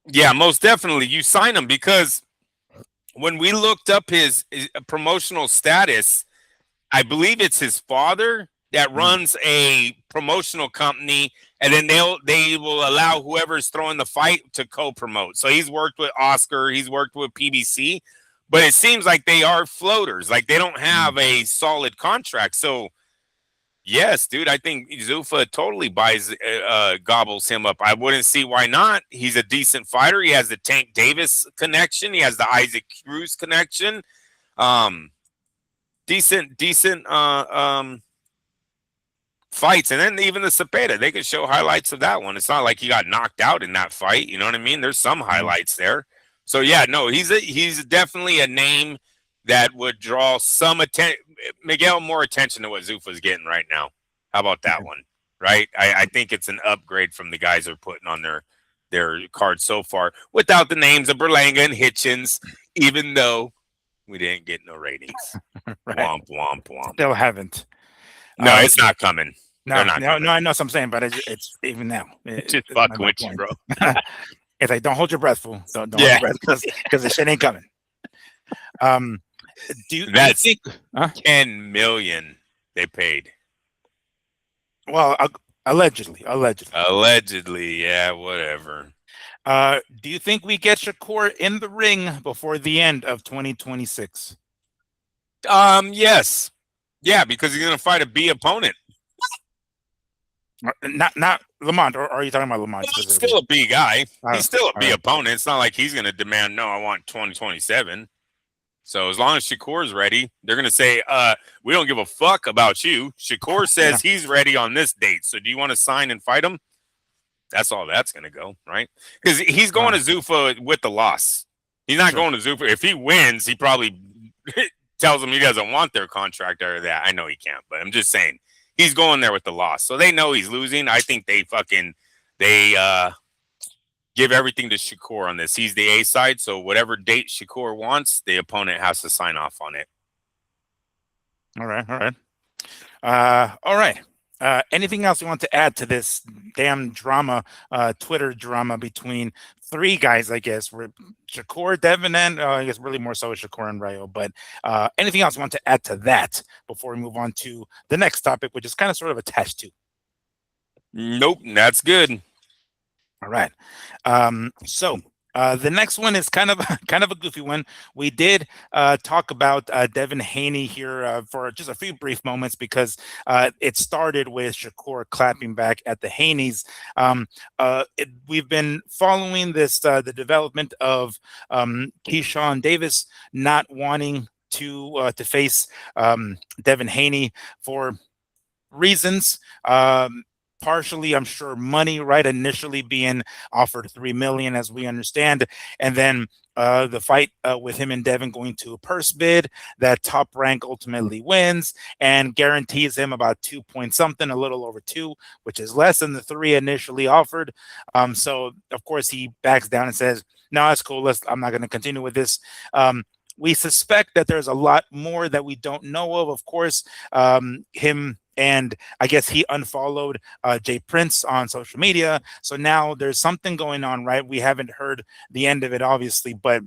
Yeah, most definitely. You sign him because when we looked up his promotional status, I believe it's his father that Mm. runs a promotional company, and then they will allow whoever's throwing the fight to co-promote. So he's worked with Oscar, he's worked with PBC, but it seems like they are floaters, like they don't have a solid contract. So yes, dude, I think Zuffa totally gobbles him up. I wouldn't see why not. He's a decent fighter. He has the Tank Davis connection. He has the Isaac Cruz connection. Um, decent fights, and then even the Cepeda, they could show highlights of that one. It's not like he got knocked out in that fight. You know what I mean? There's some highlights there. So yeah, no, he's definitely a name that would draw some attention. Miguel, more attention to what Zuffa's getting right now. How about that one? Right? I think it's an upgrade from the guys they're putting on their cards so far, without the names of Berlanga and Hitchens, even though we didn't get no ratings. Right. Womp womp womp. Still haven't. No, it's not coming. No, They're not no, coming. no. I know what I'm saying, but it's even now. Just fucking with you, bro. It's like, don't hold your breath, fool. Don't Yeah. hold your breath because the shit ain't coming. Do you That's think? 10 million they paid. Well, allegedly. Allegedly, yeah, whatever. Do you think we get Shakur in the ring before the end of 2026? Yes. Yeah, because he's gonna fight a B opponent. Not Lamont, or are you talking about Lamont? He's still a B guy. He's still a B right. opponent. It's not like he's gonna demand, no, I want 2027. So as long as Shakur's ready, they're gonna say, we don't give a fuck about you. Shakur says he's ready on this date. So do you want to sign and fight him? That's all that's gonna go, right? Because he's going to Zuffa with the loss. He's not going to Zuffa. If he wins, he probably tells them he doesn't want their contract or that. I know he can't, but I'm just saying he's going there with the loss. So they know he's losing. I think they give everything to Shakur on this. He's the A side, so whatever date Shakur wants, the opponent has to sign off on it. All right. All right. Anything else you want to add to this damn drama, Twitter drama between three guys, I guess, Shakur, Devin, and I guess really more so Shakur and Rayo. But anything else you want to add to that before we move on to the next topic, which is kind of sort of attached to? Nope, that's good. All right. So the next one is kind of a goofy one. We did talk about Devin Haney here for just a few brief moments because it started with Shakur clapping back at the Haneys. We've been following this the development of Keyshawn Davis not wanting to face Devin Haney for reasons. Partially, I'm sure, money, right? Initially being offered $3 million, as we understand, and then the fight with him and Devin going to a purse bid that Top Rank ultimately wins and guarantees him about 2 point something, a little over 2, which is less than the 3 initially offered. So of course he backs down and says, "No, that's cool. I'm not going to continue with this." We suspect that there's a lot more that we don't know of. Of course, him. And I guess he unfollowed Jay Prince on social media. So now there's something going on, right? We haven't heard the end of it, obviously, but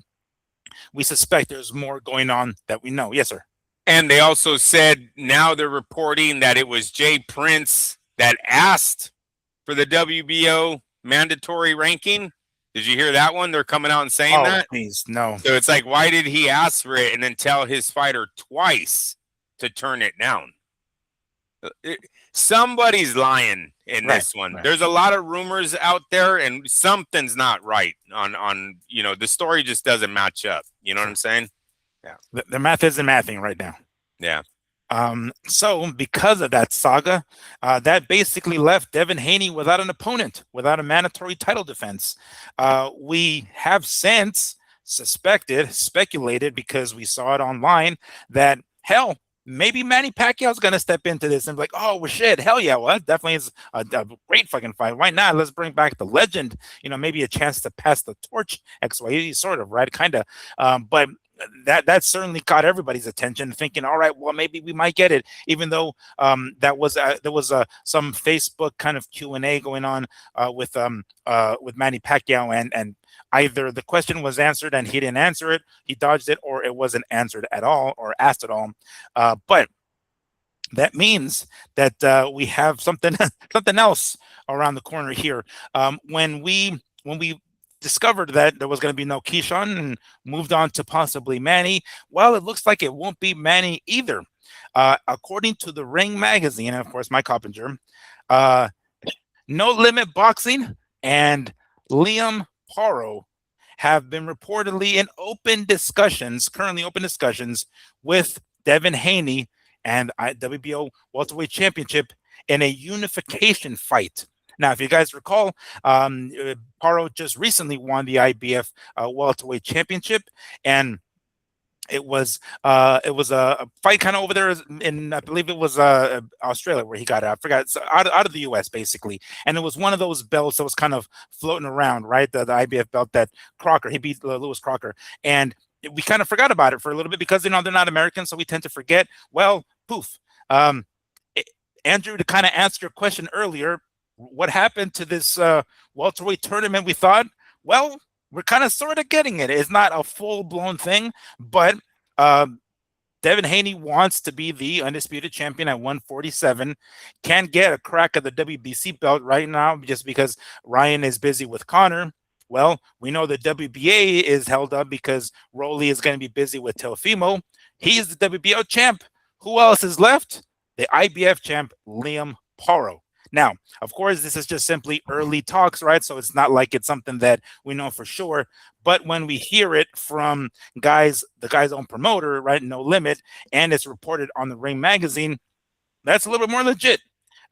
we suspect there's more going on that we know. Yes, sir. And they also said now they're reporting that it was Jay Prince that asked for the WBO mandatory ranking. Did you hear that one? They're coming out and saying that? Please, no. So it's like, why did he ask for it and then tell his fighter twice to turn it down? Somebody's lying in this one. There's a lot of rumors out there and something's not right on the story just doesn't match up. You know what I'm saying? Yeah. The math isn't mathing right now. Yeah. So because of that saga, that basically left Devin Haney without an opponent, without a mandatory title defense. We have since speculated because we saw it online that hell, maybe Manny Pacquiao's going to step into this and be like, oh, well, shit, hell yeah. Well, that definitely is a great fucking fight. Why not? Let's bring back the legend, maybe a chance to pass the torch XYZ, sort of, right? Kind of. But that certainly caught everybody's attention, thinking, all right, well, maybe we might get it, even though there was some Facebook kind of Q&A going on with Manny Pacquiao, and either the question was answered and he didn't answer it, he dodged it, or it wasn't answered at all or asked at all. But that means that we have something something else around the corner here. When we discovered that there was going to be no Keyshawn and moved on to possibly Manny, well, it looks like it won't be Manny either. According to the Ring magazine, and of course Mike Coppinger, uh, No Limit Boxing and Liam Paro have been reportedly in currently open discussions with Devin Haney and WBO Welterweight Championship in a unification fight. Now, if you guys recall, Paro just recently won the IBF Welterweight Championship, and it was a fight kind of over there in, I believe it was Australia where he got it. I forgot. It's out of the US basically, and it was one of those belts that was kind of floating around, right? The IBF belt that Crocker, he beat Lewis Crocker, and we kind of forgot about it for a little bit because they're not American, so we tend to forget. Well, poof. Andrew, to kind of answer your question earlier, what happened to this welterweight tournament? We thought, well, we're kind of sort of getting it. It's not a full-blown thing, but Devin Haney wants to be the undisputed champion at 147. Can't get a crack at the WBC belt right now just because Ryan is busy with Connor. Well, we know the WBA is held up because Rolly is going to be busy with Teofimo. He's the WBO champ. Who else is left? The IBF champ, Liam Paro. Now, of course, this is just simply early talks, right? So it's not like it's something that we know for sure. But when we hear it from the guy's own promoter, right, No Limit, and it's reported on the Ring magazine, that's a little bit more legit.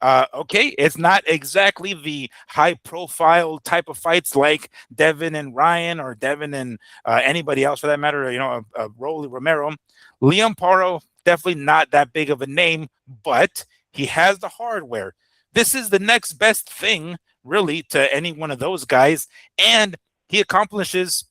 Okay, it's not exactly the high-profile type of fights like Devin and Ryan or Devin and anybody else for that matter, Rolly Romero. Liam Paro, definitely not that big of a name, but he has the hardware. This is the next best thing, really, to any one of those guys. And he accomplishes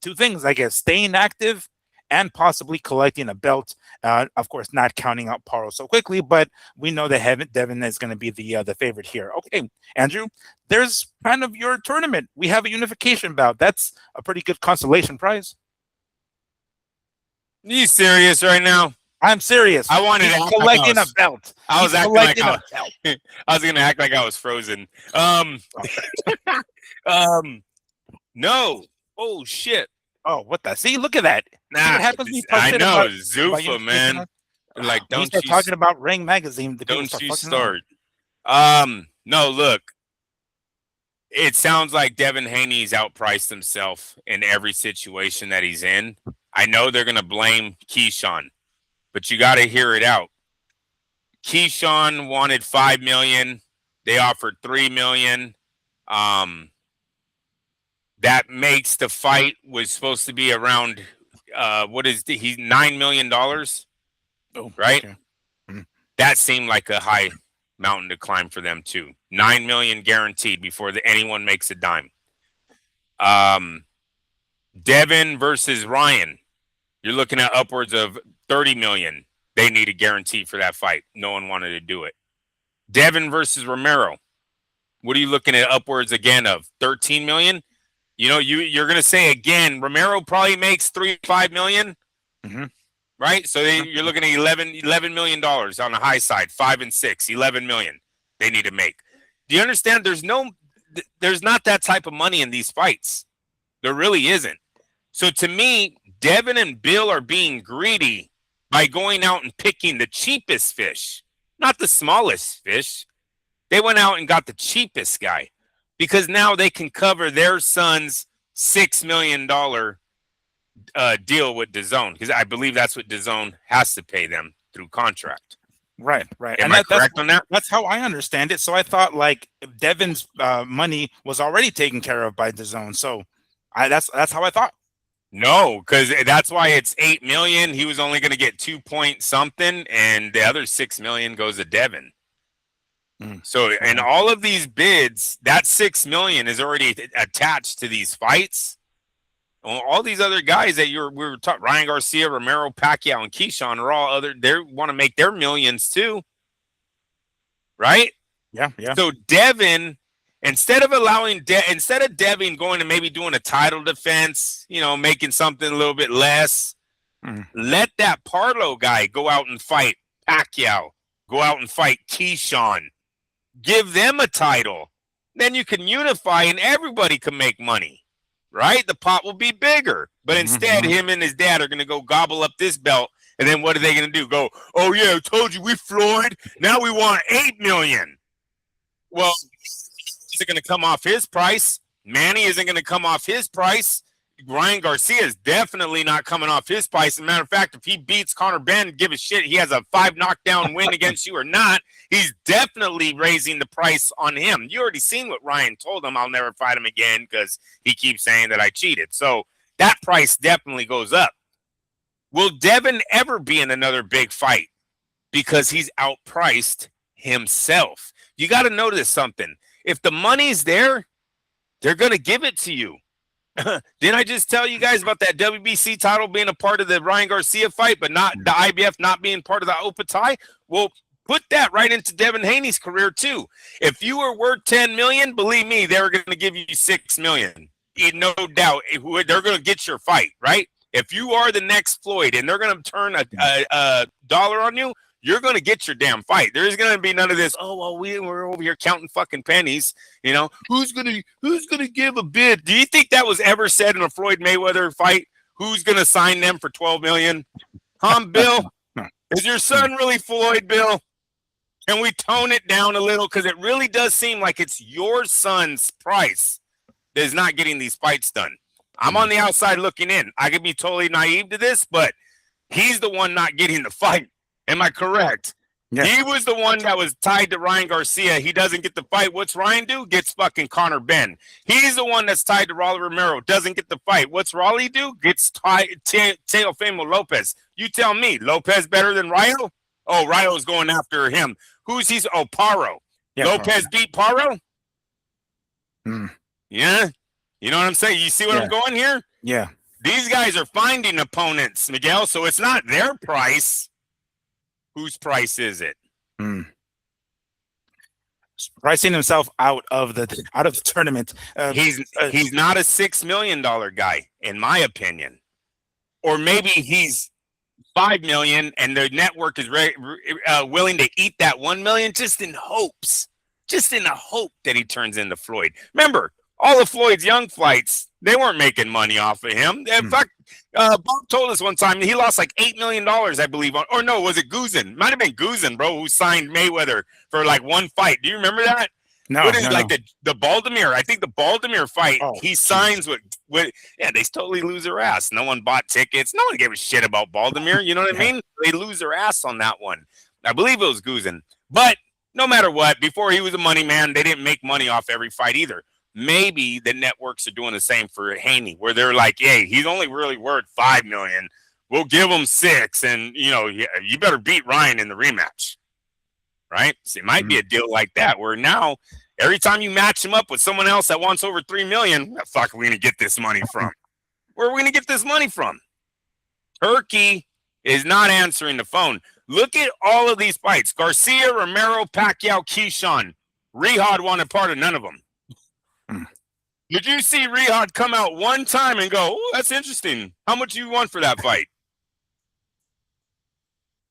two things, I guess, staying active and possibly collecting a belt. Of course, not counting out Paro so quickly, but we know that Devin is going to be the favorite here. Okay, Andrew, there's kind of your tournament. We have a unification bout. That's a pretty good consolation prize. Are you serious right now? I'm serious. I wanted to collecting a belt. I was acting like I was going to act like I was frozen. No. Oh shit. Oh, what the? See, look at that. Nah, see what happens I know, Zuffa, man. Like, don't you talking about Ring magazine? Don't you start. No, look. It sounds like Devin Haney's outpriced himself in every situation that he's in. I know they're going to blame Keyshawn, but you got to hear it out. Keyshawn wanted $5 million. They offered $3 million. That makes the fight was supposed to be around he's $9 million. Oh, right? Okay. Mm-hmm. That seemed like a high mountain to climb for them too. $9 million guaranteed before anyone makes a dime. Devin versus Ryan, you're looking at upwards of $30 million. They need a guarantee for that fight. No one wanted to do it. Devin versus Romero, what are you looking at? Upwards again of $13 million. You know, you're going to say again, Romero probably makes $3-5 million, right? So you're looking at $11 million on the high side, 5 and 6, $11 million they need to make. Do you understand? There's not that type of money in these fights. There really isn't. So to me, Devin and Bill are being greedy by going out and picking the cheapest fish, not the smallest fish. They went out and got the cheapest guy because now they can cover their son's $6 million deal with DAZN, because I believe that's what DAZN has to pay them through contract. Right. Am I correct on that? That's how I understand it. So I thought like Devin's money was already taken care of by DAZN. So that's how I thought. No, because that's why it's $8 million. He was only going to get 2 point something, and the other $6 million goes to Devin. So in all of these bids, that $6 million is already attached to these fights. All these other guys that we were talking, Ryan Garcia, Romero, Pacquiao, and Keyshawn are all other. They want to make their millions too, right? Yeah. So Devin, instead of Devin going to maybe doing a title defense, making something a little bit less, let that Paro guy go out and fight Pacquiao, go out and fight Keyshawn, give them a title. Then you can unify and everybody can make money. Right? The pot will be bigger. But instead, him and his dad are going to go gobble up this belt. And then what are they going to do? Go, oh, yeah, I told you we Floyd. Now we want $8 million. Well, is it going to come off his price? Manny isn't going to come off his price. Ryan Garcia is definitely not coming off his price. As a matter of fact, if he beats Conor Ben, give a shit, he has a 5 knockdown win against you or not, he's definitely raising the price on him. You already seen what Ryan told him. I'll never fight him again because he keeps saying that I cheated. So that price definitely goes up. Will Devin ever be in another big fight? Because he's outpriced himself. You got to notice something. If the money's there, they're going to give it to you. Didn't I just tell you guys about that WBC title being a part of the Ryan Garcia fight, but not the IBF not being part of the Opetaia? Well, put that right into Devin Haney's career too. If you were worth $10 million, believe me, they were going to give you $6 million. No doubt, they're going to get your fight, right? If you are the next Floyd and they're going to turn a dollar on you, you're going to get your damn fight. There's going to be none of this. Oh, well, we're over here counting fucking pennies. Who's going to give a bid? Do you think that was ever said in a Floyd Mayweather fight? Who's going to sign them for $12 million? Bill? Is your son really Floyd, Bill? Can we tone it down a little? Because it really does seem like it's your son's price that is not getting these fights done. I'm on the outside looking in. I could be totally naive to this, but he's the one not getting the fight. Am I correct? Yeah. He was the one that was tied to Ryan Garcia. He doesn't get the fight. What's Ryan do? Gets fucking Conor Ben. He's the one that's tied to Rolly Romero. Doesn't get the fight. What's Rolly do? Gets tied Teofimo Lopez. You tell me, Lopez better than Rayo? Oh, Rayo's going after him. Who's he? Oh, Paro. Yeah, Lopez beat Paro? Yeah. You know what I'm saying? You see what I'm going here? Yeah. These guys are finding opponents, Miguel, so it's not their price. Whose price is it? Pricing himself out of the tournament. He's not a $6 million guy, in my opinion. Or maybe he's $5 million, and the network is willing to eat that $1 million just in hopes, that he turns into Floyd. Remember, all of Floyd's young fights, they weren't making money off of him. In fact, Bob told us one time he lost like $8 million, I believe. Or no, was it Guzin? Might have been Guzin, bro, who signed Mayweather for like one fight. Do you remember that? No. What is like the Baltimore? I think the Baltimore fight, he signs with they totally lose their ass. No one bought tickets. No one gave a shit about Baltimore. You know what I mean? They lose their ass on that one. I believe it was Guzin. But no matter what, before he was a money man, they didn't make money off every fight either. Maybe the networks are doing the same for Haney, where they're like, hey, he's only really worth $5 million. We'll give him $6 million, and you better beat Ryan in the rematch. Right? So it might be a deal like that, where now every time you match him up with someone else that wants over $3 million, where the fuck are we gonna get this money from? Where are we gonna get this money from? Turki is not answering the phone. Look at all of these fights. Garcia, Romero, Pacquiao, Keyshawn. Rihad wanted part of none of them. Did you see Rihad come out one time and go, oh, that's interesting. How much do you want for that fight?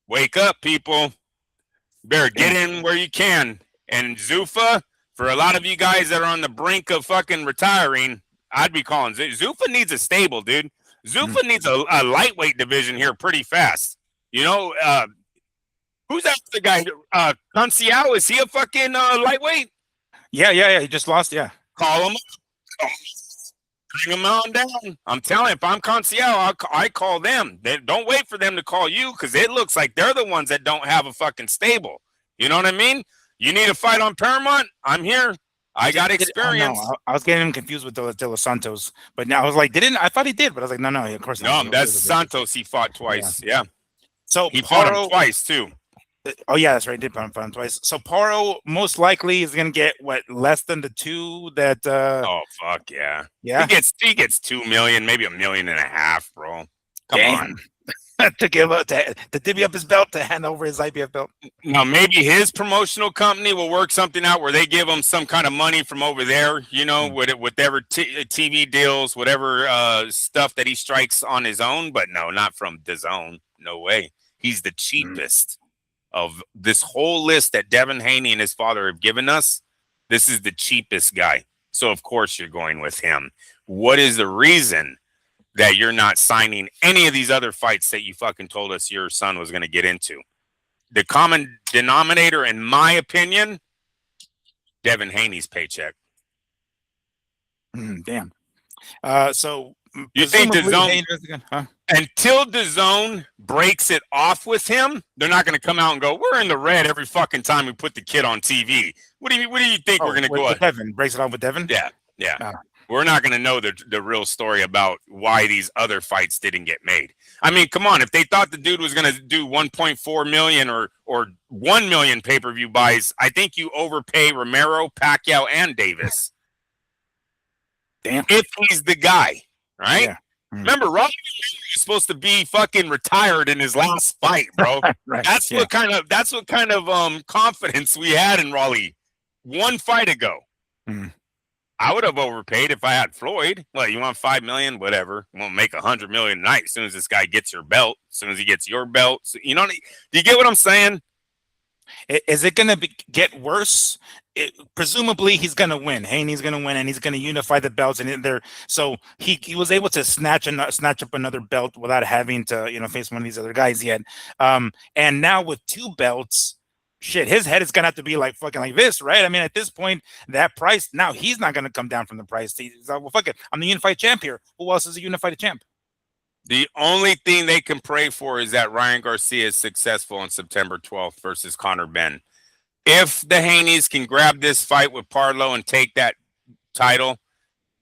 Wake up, people. Better get in where you can. And Zuffa, for a lot of you guys that are on the brink of fucking retiring, I'd be calling. Zuffa needs a stable, dude. Zuffa needs a lightweight division here pretty fast. Who's that the guy? Conciao, is he a fucking lightweight? Yeah. He just lost, yeah. Call him. Bring him on down. I'm telling you, if I'm Conciao, I call them. Don't wait for them to call you, because it looks like they're the ones that don't have a fucking stable. You know what I mean? You need a fight on Paramount? I'm here. I got experience. No, I was getting him confused with De Los Santos, but now I was like, I thought he did, but I was like, no, of course not. No, that's Santos. He fought twice. Yeah. So he fought him twice too. Oh yeah, that's right. Did pound pound twice. So Paro most likely is gonna get what, less than the two that Oh fuck yeah. He yeah. gets 2 million, maybe 1.5 million, bro. Come on. Damn. To give up to divvy up his belt to hand over his IBF belt. Now maybe his promotional company will work something out where they give him some kind of money from over there, you know, Mm. with whatever TV deals, whatever stuff that he strikes on his own. But no, not from DAZN. No way. He's the Mm. cheapest of this whole list that Devin Haney and his father have given us. This is the cheapest guy. So of course you're going with him. What is the reason that you're not signing any of these other fights that you fucking told us your son was going to get into? The common denominator, in my opinion, Devin Haney's paycheck. Damn. So You think presumably, DAZN, huh? until DAZN breaks it off with him, they're not going to come out and go, "We're in the red every fucking time we put the kid on TV." What do you think we're Oh, going to go? with Devin breaks it off with Devin. Yeah, yeah. Oh. We're not going to know the real story about why these other fights didn't get made. I mean, come on. If they thought the dude was going to do 1.4 million or 1 million pay-per-view buys, I think you overpay Romero, Pacquiao, and Davis. Damn. If he's the guy, right? Yeah. Remember, Robbie was supposed to be fucking retired in his last fight, bro. Right. That's Yeah. what kind of confidence we had in Raleigh one fight ago. Mm. I would have overpaid if I had Floyd. Well, you want 5 million, whatever. We'll make 100 million a night as soon as this guy gets your belt. As soon as he gets your belt, so, you know. Do you get what I'm saying? Is it going to get worse? Presumably, he's going to win. Haney's going to win, and he's going to unify the belts. And there, so he was able to snatch up another belt without having to face one of these other guys yet. And now with two belts, shit, his head is going to have to be like fucking like this, right? I mean, at this point, that price now he's not going to come down from the price. He's like, well, fuck it, I'm the unified champ here. Who else is a unified champ? The only thing they can pray for is that Ryan Garcia is successful on September 12th versus Conor Benn. If the Haneys can grab this fight with Parlo and take that title,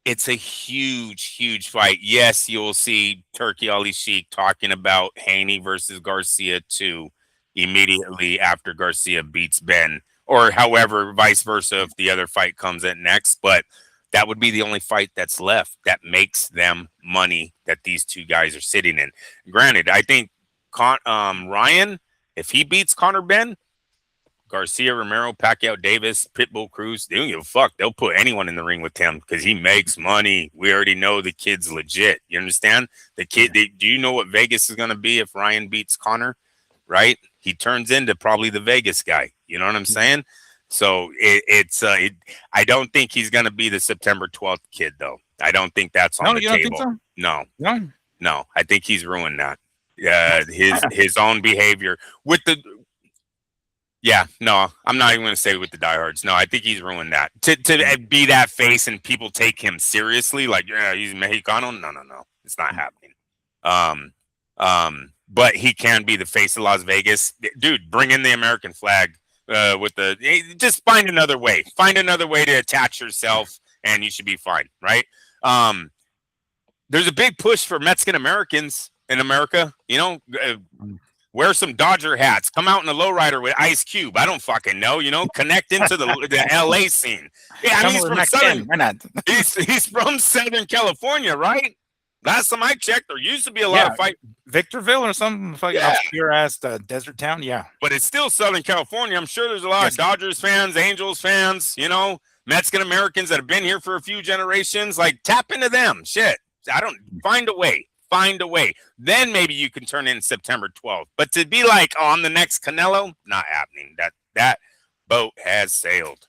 it's a huge, huge fight. Yes, you'll see Turki Ali Sheik talking about Haney versus Garcia too immediately after Garcia beats Ben, or however, vice versa if the other fight comes in next. But that would be the only fight that's left that makes them money that these two guys are sitting in. Granted, I think Ryan, if he beats Conor Benn, Garcia, Romero, Pacquiao, Davis, Pitbull, Cruz, they don't give a fuck. They'll put anyone in the ring with him because he makes money. We already know the kid's legit. You understand? The kid, do you know what Vegas is going to be if Ryan beats Conor? Right? He turns into probably the Vegas guy. You know what I'm saying? So I don't think he's going to be the September 12th kid, though. I don't think that's on the you table. Don't think so? No. I think he's ruined that. His own behavior with the. Yeah, no, I'm not even going to say with the diehards. No, I think he's ruined that. To be that face and people take him seriously, like, yeah, he's Mexicano. No, it's not happening. But he can be the face of Las Vegas, dude. Bring in the American flag. Just find another way. Find another way to attach yourself, and you should be fine, right? There's a big push for Mexican Americans in America. You know, wear some Dodger hats. Come out in a lowrider with Ice Cube. I don't fucking know. You know, connect into the LA scene. Yeah, I mean, he's from Southern. Why not? He's from Southern California, right? Last time I checked, there used to be a lot of fight. Victorville or something, fucking obscure ass desert town. Yeah, but it's still Southern California. I'm sure there's a lot of Dodgers fans, Angels fans, you know, Mexican Americans that have been here for a few generations. Like, tap into them. Shit, find a way. Find a way. Then maybe you can turn in September 12th. But to be like, oh, I'm the next Canelo, not happening. That boat has sailed.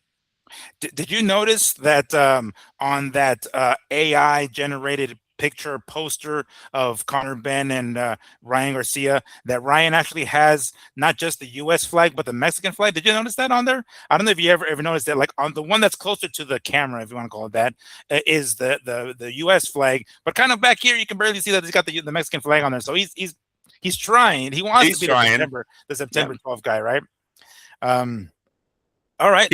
Did you notice that on that AI generated picture poster of Conor Benn and Ryan Garcia, that Ryan actually has not just the U.S. flag but the Mexican flag? Did you notice that on there? I don't know if you ever noticed that. Like on the one that's closer to the camera, if you want to call it that, is the U.S. flag, but kind of back here you can barely see that he's got the Mexican flag on there. So he's trying. He wants to be the September 12th guy, right? All right.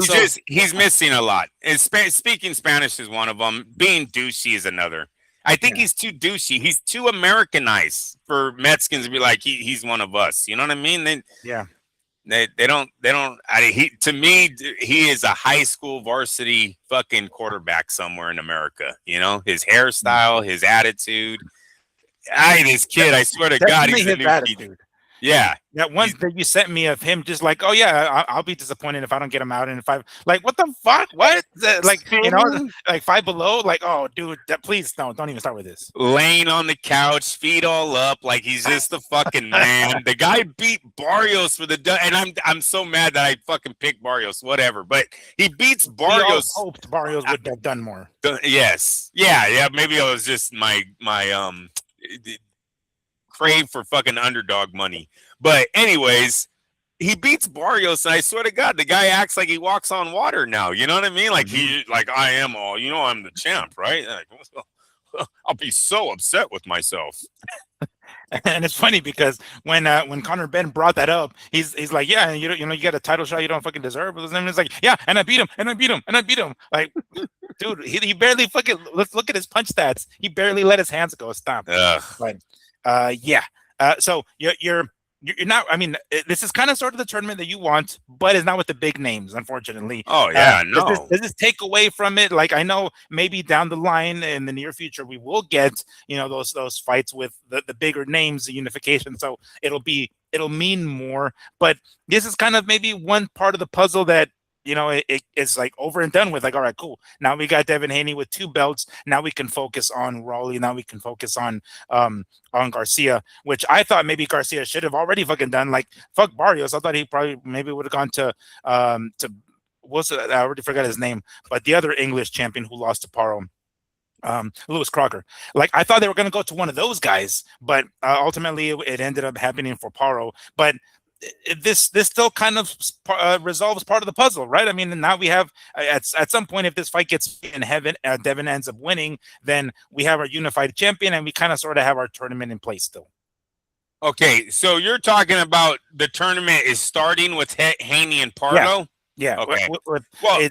He's missing a lot. Speaking Spanish is one of them. Being douchey is another. I think he's too douchey. He's too Americanized for Mexicans to be like he's one of us. You know what I mean? They don't he to me he is a high school varsity fucking quarterback somewhere in America. You know, his hairstyle, his attitude. This kid, I swear to God, Definitely he's a his new kid. attitude. Yeah, That one he's that you sent me of him, just like, oh yeah, I'll be disappointed if I don't get him out. And if I like, what the fuck? What? Like, sitting, like Five Below. Like, oh, dude, please don't even start with this. laying on the couch, feet all up, like he's just a fucking man. The guy beat Barrios for the and I'm so mad that I fucking picked Barrios, whatever. But he beats We all Barrios. hoped Barrios would have done more. Yes, yeah. Maybe it was just my crave for fucking underdog money. But anyways, he beats Barrios, and I swear to God, the guy acts like he walks on water now. You know what I mean? Like like I am all. You know, I'm the champ, right? Like, I'll be so upset with myself. And it's funny because when Conor Ben brought that up, he's like, yeah, you get a title shot you don't fucking deserve. And it's like, yeah, and I beat him, and I beat him, and I beat him. Like, dude, he barely fucking. Let's look at his punch stats. He barely let his hands go. Stop. But yeah. So you're not. I mean, this is kind of sort of the tournament that you want, but it's not with the big names, unfortunately. Oh yeah, no. Does this take away from it? Like, I know maybe down the line in the near future we will get those fights with the bigger names, the unification. So it'll mean more. But this is kind of maybe one part of the puzzle that it's like over and done with. Like, all right, cool. Now we got Devin Haney with 2 belts. Now we can focus on Raleigh. Now we can focus on Garcia, which I thought maybe Garcia should have already fucking done. Like, fuck Barrios. I thought he probably maybe would have gone to what's it? I already forgot his name, but the other English champion who lost to Paro. Lewis Crocker. Like, I thought they were going to go to one of those guys, but ultimately it ended up happening for Paro. But this still kind of resolves part of the puzzle, right? I mean, now we have at some point, if this fight gets in heaven, Devin ends up winning, then we have our unified champion, and we kind of sort of have our tournament in place still. Okay, so you're talking about the tournament is starting with Haney and Paro. Yeah. Okay.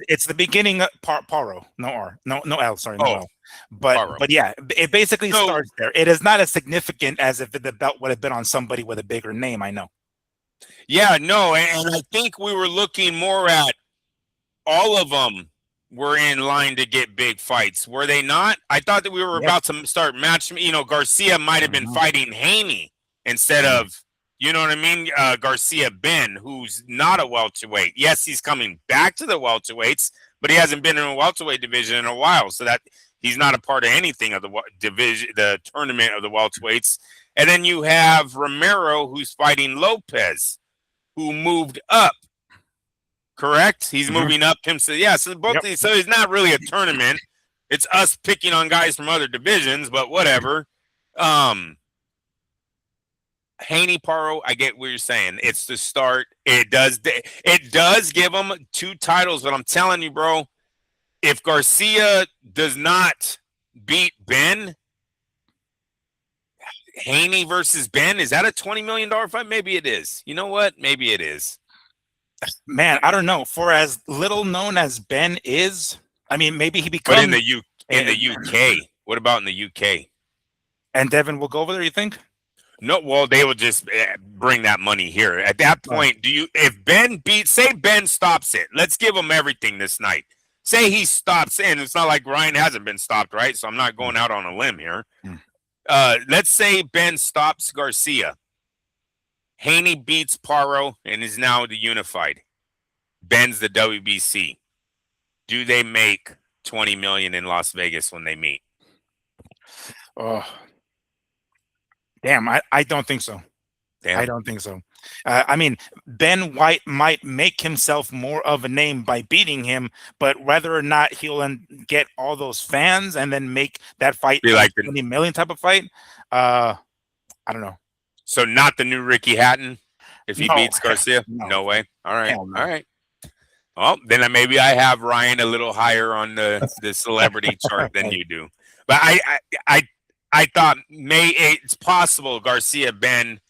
It's the beginning of Paro. No R. No L. Sorry. No L. Paro. But yeah, it basically starts there. It is not as significant as if the belt would have been on somebody with a bigger name. I know. Yeah, no, and I think we were looking more at all of them were in line to get big fights. Were they not? I thought that we were about to start matching. Garcia might have been fighting Haney instead of, you know what I mean? Garcia Ben, who's not a welterweight. Yes, he's coming back to the welterweights, but he hasn't been in a welterweight division in a while, so that he's not a part of anything of the division, the tournament of the welterweights. And then you have Romero, who's fighting Lopez, who moved up. Correct? He's moving up himself. Yeah, so so it's not really a tournament. It's us picking on guys from other divisions, but whatever. Haney Paro, I get what you're saying. It's the start. It does give them 2 titles, but I'm telling you, bro, if Garcia does not beat Ben, Haney versus Ben, is that a $20 million fight? Maybe it is. You know what? Maybe it is. Man, I don't know. For as little known as Ben is, I mean, maybe he becomes. But in the UK, what about in the UK? And Devin will go over there, you think? No, well, they will just bring that money here. At that point, if Ben say Ben stops it, let's give him everything this night. Say he stops in. It's not like Ryan hasn't been stopped, right? So I'm not going out on a limb here. Let's say Ben stops Garcia. Haney beats Paro and is now the unified. Ben's the WBC. Do they make $20 million in Las Vegas when they meet? Oh, damn! I don't think so. Damn. I don't think so. I mean, Ben White might make himself more of a name by beating him, but whether or not he'll get all those fans and then make that fight like a 20 million type of fight, I don't know. So not the new Ricky Hatton if he beats Garcia? No way. All right. All right. Well, then maybe I have Ryan a little higher on the celebrity chart than you do. But I thought it's possible Garcia Ben,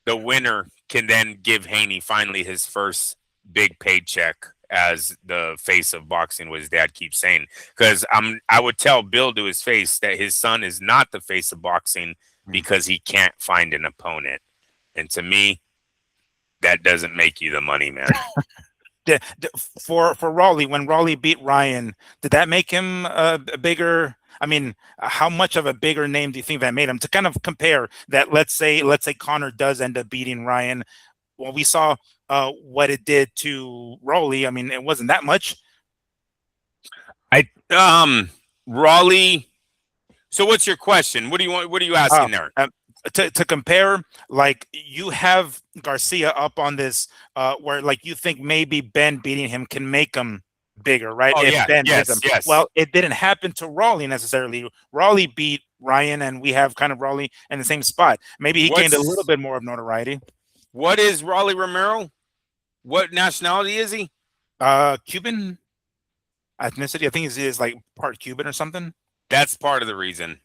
the winner, can then give Haney finally his first big paycheck as the face of boxing, what his dad keeps saying. Because I would tell Bill to his face that his son is not the face of boxing because he can't find an opponent. And to me, that doesn't make you the money man. For Raleigh, when Raleigh beat Ryan, did that make him a bigger? I mean, how much of a bigger name do you think that made him? To kind of compare that, let's say Connor does end up beating Ryan. Well, we saw what it did to Raleigh. I mean, it wasn't that much. Raleigh. So what's your question? What do you want? What are you asking there? To compare, like you have Garcia up on this, where like you think maybe Ben beating him can make him bigger, right? Oh If yeah, Ben hits yes, him. yes. Well, it didn't happen to Raleigh necessarily. Raleigh beat Ryan, and we have kind of Raleigh in the same spot. Maybe he gained a little bit more of notoriety. What is Raleigh Romero? What nationality is he? Cuban ethnicity. I think he is like part Cuban or something. That's part of the reason.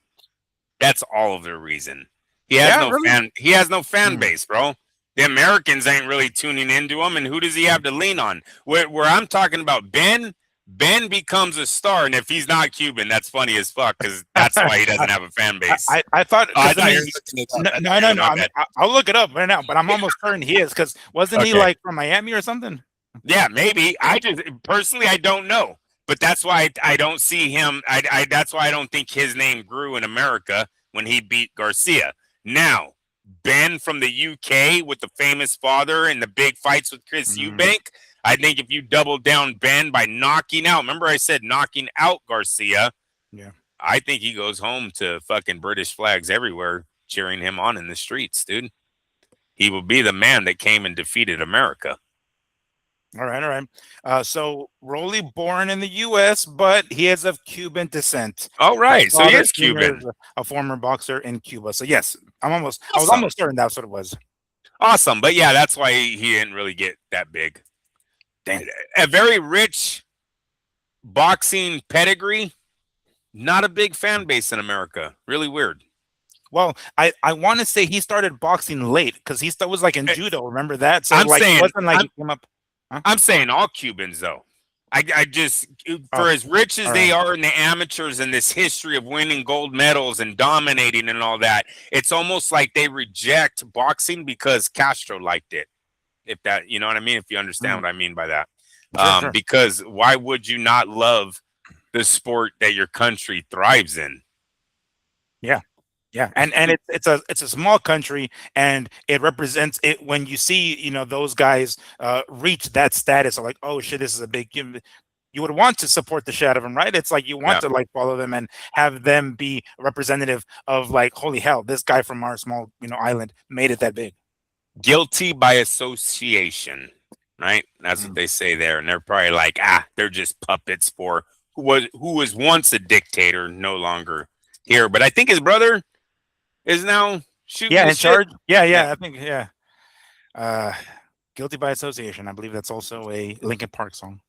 That's all of the reason. He has Yeah, no really? fan. He has no fan base, bro. The Americans ain't really tuning into him, and who does he have to lean on? Where I'm talking about Ben, Ben becomes a star, and if he's not Cuban, that's funny as fuck because that's why he doesn't have a fan base. I thought. I I thought you mean, were looking it up. no. I mean, I'll look it up right now, but I'm almost certain he is because wasn't he Okay. like from Miami or something? Yeah, maybe. I just personally I don't know, but that's why I don't see him. That's why I don't think his name grew in America when he beat Garcia. Now, Ben from the UK with the famous father and the big fights with Chris Eubank. I think if you double down Ben by knocking out, remember I said knocking out Garcia. Yeah. I think he goes home to fucking British flags everywhere cheering him on in the streets, dude. He will be the man that came and defeated America. All right. So Rolly born in the U.S., but he is of Cuban descent. All right, so he is Junior Cuban. is a former boxer in Cuba. So yes, I was Awesome. almost certain that's what it was. Awesome, but yeah, that's why he didn't really get that big. Dang. A very rich boxing pedigree, not a big fan base in America. Really weird. Well, I want to say he started boxing late because he still was like in judo. Remember that? So I'm like saying- it wasn't like he came up. Huh? I'm saying all Cubans though. I just for as rich as they are in the amateurs and this history of winning gold medals and dominating and all that, it's almost like they reject boxing because Castro liked it. If that, you know what I mean? If you understand what I mean by that. Sure. Because why would you not love the sport that your country thrives in? Yeah, and it's a small country, and it represents it when you see those guys reach that status of like, oh shit, this is a big. You would want to support the shit out of them, right? It's like you want to like follow them and have them be representative of like, holy hell, this guy from our small island made it that big. Guilty by association, right? That's what they say there, and they're probably like, they're just puppets for who was once a dictator, no longer here. But I think his brother is now shooting in shit. charge. Yeah. I think guilty by association. I believe that's also a Linkin Park song.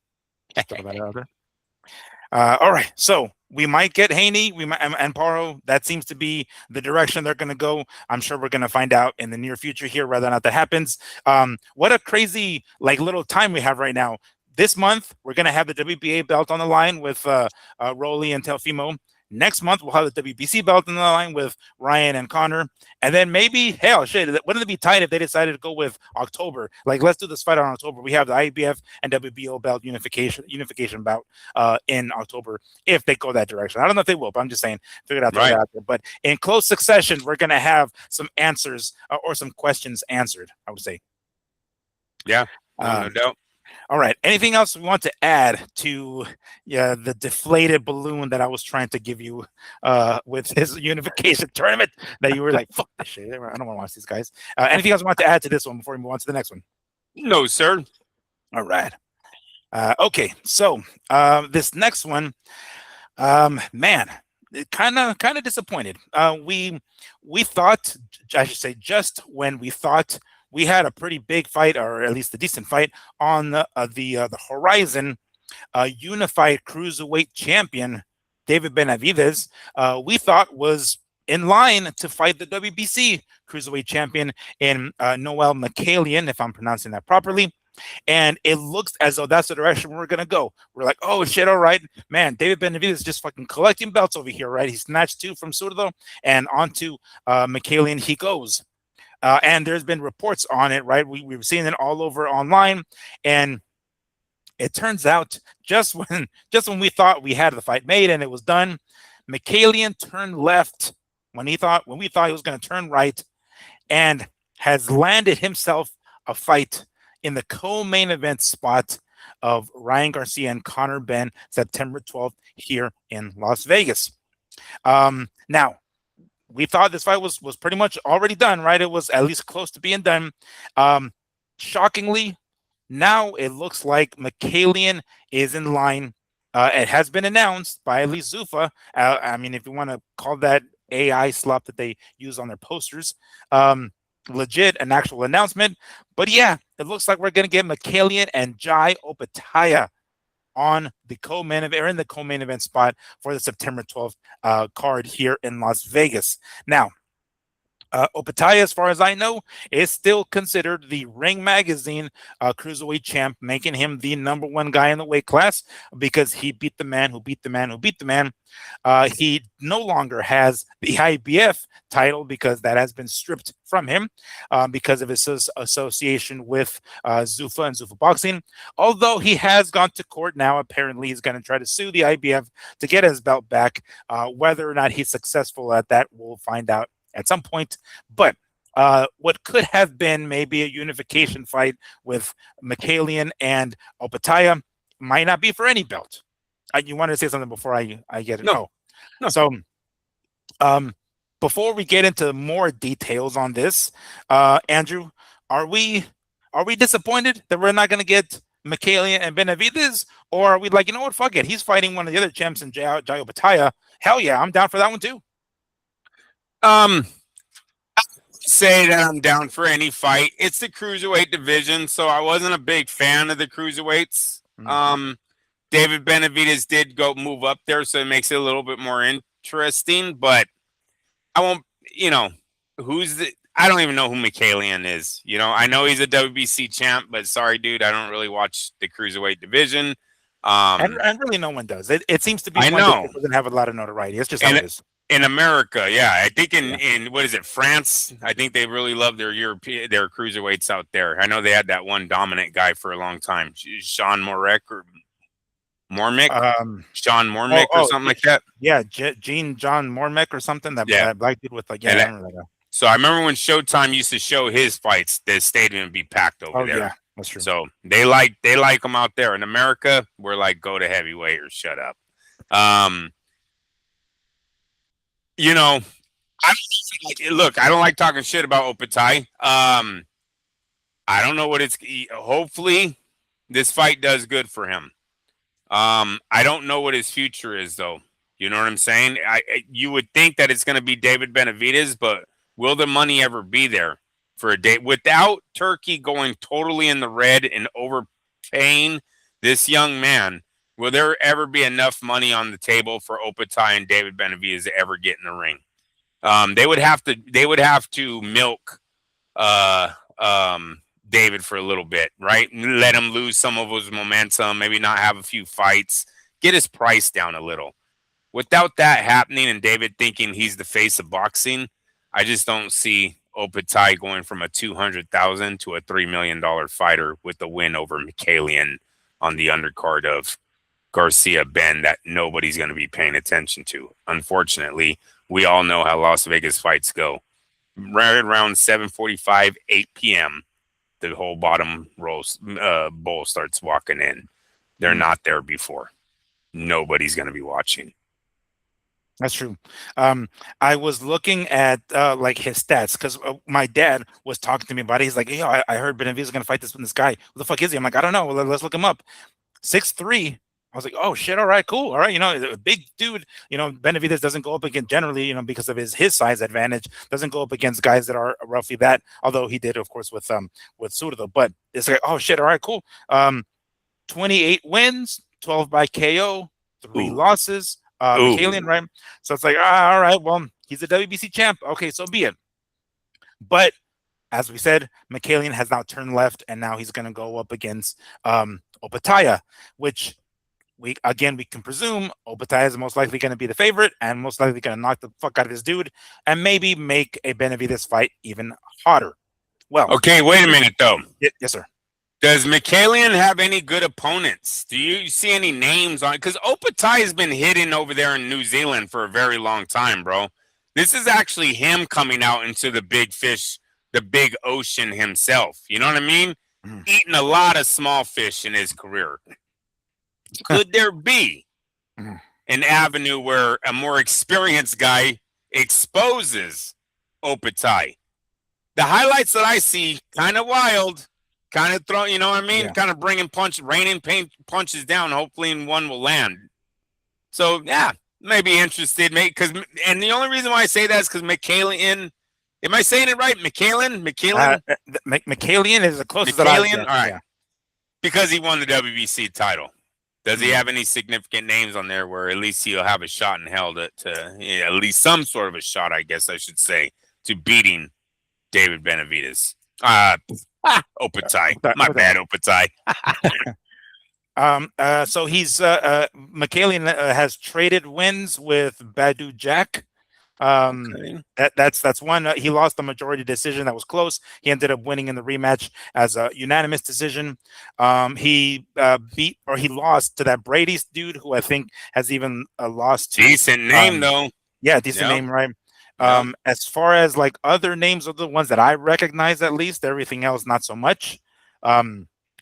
All right, so we might get Haney, we might and Paro. That seems to be the direction they're going to go. I'm sure we're going to find out in the near future here whether or not that happens. What a crazy like little time we have right now. This month we're going to have the WBA belt on the line with Rolly and Teofimo. Next month, we'll have the WBC belt in the line with Ryan and Connor. And then maybe, hell, shit, wouldn't it be tight if they decided to go with October? Like, let's do this fight on October. We have the IBF and WBO belt unification bout in October if they go that direction. I don't know if they will, but I'm just saying, figure it out there. But in close succession, we're going to have some answers or some questions answered, I would say. Yeah, no doubt. All right. Anything else we want to add to the deflated balloon that I was trying to give you with his unification tournament that you were like, fuck this shit. I don't want to watch these guys. Anything else you want to add to this one before we move on to the next one? No, sir. All right. Okay. So this next one, man, kind of disappointed. We thought, I should say, just when we thought we had a pretty big fight, or at least a decent fight, on the horizon. Unified cruiserweight champion David Benavidez, we thought was in line to fight the WBC cruiserweight champion in Noel Mikaelian, if I'm pronouncing that properly. And it looks as though that's the direction we're going to go. We're like, oh, shit, all right. Man, David Benavidez is just fucking collecting belts over here, right? He snatched 2 from Zurdo, and onto Mikaelian he goes. and there's been reports on it, right? We've seen it all over online, and it turns out just when we thought we had the fight made and it was done, Mikaelian turned left when we thought he was going to turn right, and has landed himself a fight in the co-main event spot of Ryan Garcia and Conor Benn, September 12th here in Las Vegas. Now, we thought this fight was pretty much already done, right? It was at least close to being done. Shockingly, now it looks like Mikaelian is in line. It has been announced by at least Zuffa. I mean, if you want to call that AI slop that they use on their posters, legit an actual announcement. But yeah, it looks like we're gonna get Mikaelian and Jai Opetaia on the co-main event spot for the September 12th card here in Las Vegas. Now, Opetaia, as far as I know, is still considered the Ring Magazine cruiserweight champ, making him the number one guy in the weight class because he beat the man who beat the man who beat the man. He no longer has the IBF title because that has been stripped from him because of his association with Zuffa and Zuffa Boxing. Although he has gone to court now, apparently he's going to try to sue the IBF to get his belt back. Whether or not he's successful at that, we'll find out at some point. But what could have been maybe a unification fight with Mikaelian and Opetaia might not be for any belt. You wanted to say something before I get it? No. No. So before we get into more details on this, Andrew, are we disappointed that we're not going to get Mikaelian and Benavidez, or are we like, you know what, fuck it, he's fighting one of the other champs in Jai Opetaia? Hell yeah, I'm down for that one too. Say that I'm down for any fight. It's the cruiserweight division, so I wasn't a big fan of the cruiserweights. David Benavidez did move up there, so it makes it a little bit more interesting. But I won't, I don't even know who Mikaelian is. I know he's a WBC champ, but sorry, dude, I don't really watch the cruiserweight division. And really, no one does. It seems to be. I know it doesn't have a lot of notoriety. It's just how it is. In America, yeah, I think in what is it, France? I think they really love their cruiserweights out there. I know they had that one dominant guy for a long time, Sean Morek or Sean Mormick or something like that. Yeah, John Mormick or something. That black dude with I remember that. So I remember when Showtime used to show his fights, the stadium would be packed over there. Yeah, that's true. So they like them out there. In America, we're like, go to heavyweight or shut up. I don't like talking shit about Opetaia. I don't know what hopefully this fight does good for him. I don't know what his future is though. You know what I'm saying? You would think that it's going to be David Benavidez, but will the money ever be there for a day without Turki going totally in the red and overpaying this young man? Will there ever be enough money on the table for Opetaia and David Benavidez to ever get in the ring? They would have to milk David for a little bit, right? Let him lose some of his momentum, maybe not have a few fights, get his price down a little. Without that happening and David thinking he's the face of boxing, I just don't see Opetaia going from a $200,000 to a $3 million fighter with the win over Mikaelian on the undercard of Garcia Ben that nobody's going to be paying attention to. Unfortunately, we all know how Las Vegas fights go. Right around 7:45, 8 p.m., the whole bottom bowl starts walking in. They're not there before. Nobody's going to be watching. That's true. I was looking at like his stats because my dad was talking to me about it. He's like, I heard Benavidez is going to fight this guy. Who the fuck is he? I'm like, I don't know. Well, let's look him up. 6'3". I was like, oh shit, all right, cool, all right, a big dude. Benavidez doesn't go up against generally, because of his size advantage, doesn't go up against guys that are roughly that. Although he did, of course, with Soto. But it's like, oh shit, all right, cool. 28 wins, 12 by KO, 3 losses. Mikaelian, right? So it's like, all right, well, he's a WBC champ. Okay, so be it. But as we said, Mikaelian has now turned left, and now he's going to go up against Opetaia, which we can presume Opetaia is most likely going to be the favorite and most likely going to knock the fuck out of this dude and maybe make a Benavidez fight even hotter. Well, Okay, wait a minute though. Yes, sir. Does Mikaelian have any good opponents? Do you see any names on? Because Opetaia has been hidden over there in New Zealand for a very long time, bro. This is actually him coming out into the big fish, the big ocean himself. You know what I mean? Eating a lot of small fish in his career. Could there be an avenue where a more experienced guy exposes Opetaia? The highlights that I see, kind of wild, kind of throw, you know what I mean? Yeah. Kind of raining punches down. Hopefully, one will land. So yeah, maybe interested, and the only reason why I say that is because Mikaelian. Am I saying it right? Mikaelian is the closest that Mikaelian? All right. Yeah. Because he won the WBC title. Does he have any significant names on there where at least he'll have a shot in hell to at least some sort of a shot, I guess I should say, to beating David Benavidez? Opetaia. My bad, Opetaia. So he's Mikaelian has traded wins with Badu Jack. Okay. That's one. He lost the majority decision that was close. He ended up winning in the rematch as a unanimous decision. He lost to that Brady's dude who I think has even lost to. Decent name though. Yeah, decent name, right? As far as like other names of the ones that I recognize, at least everything else not so much.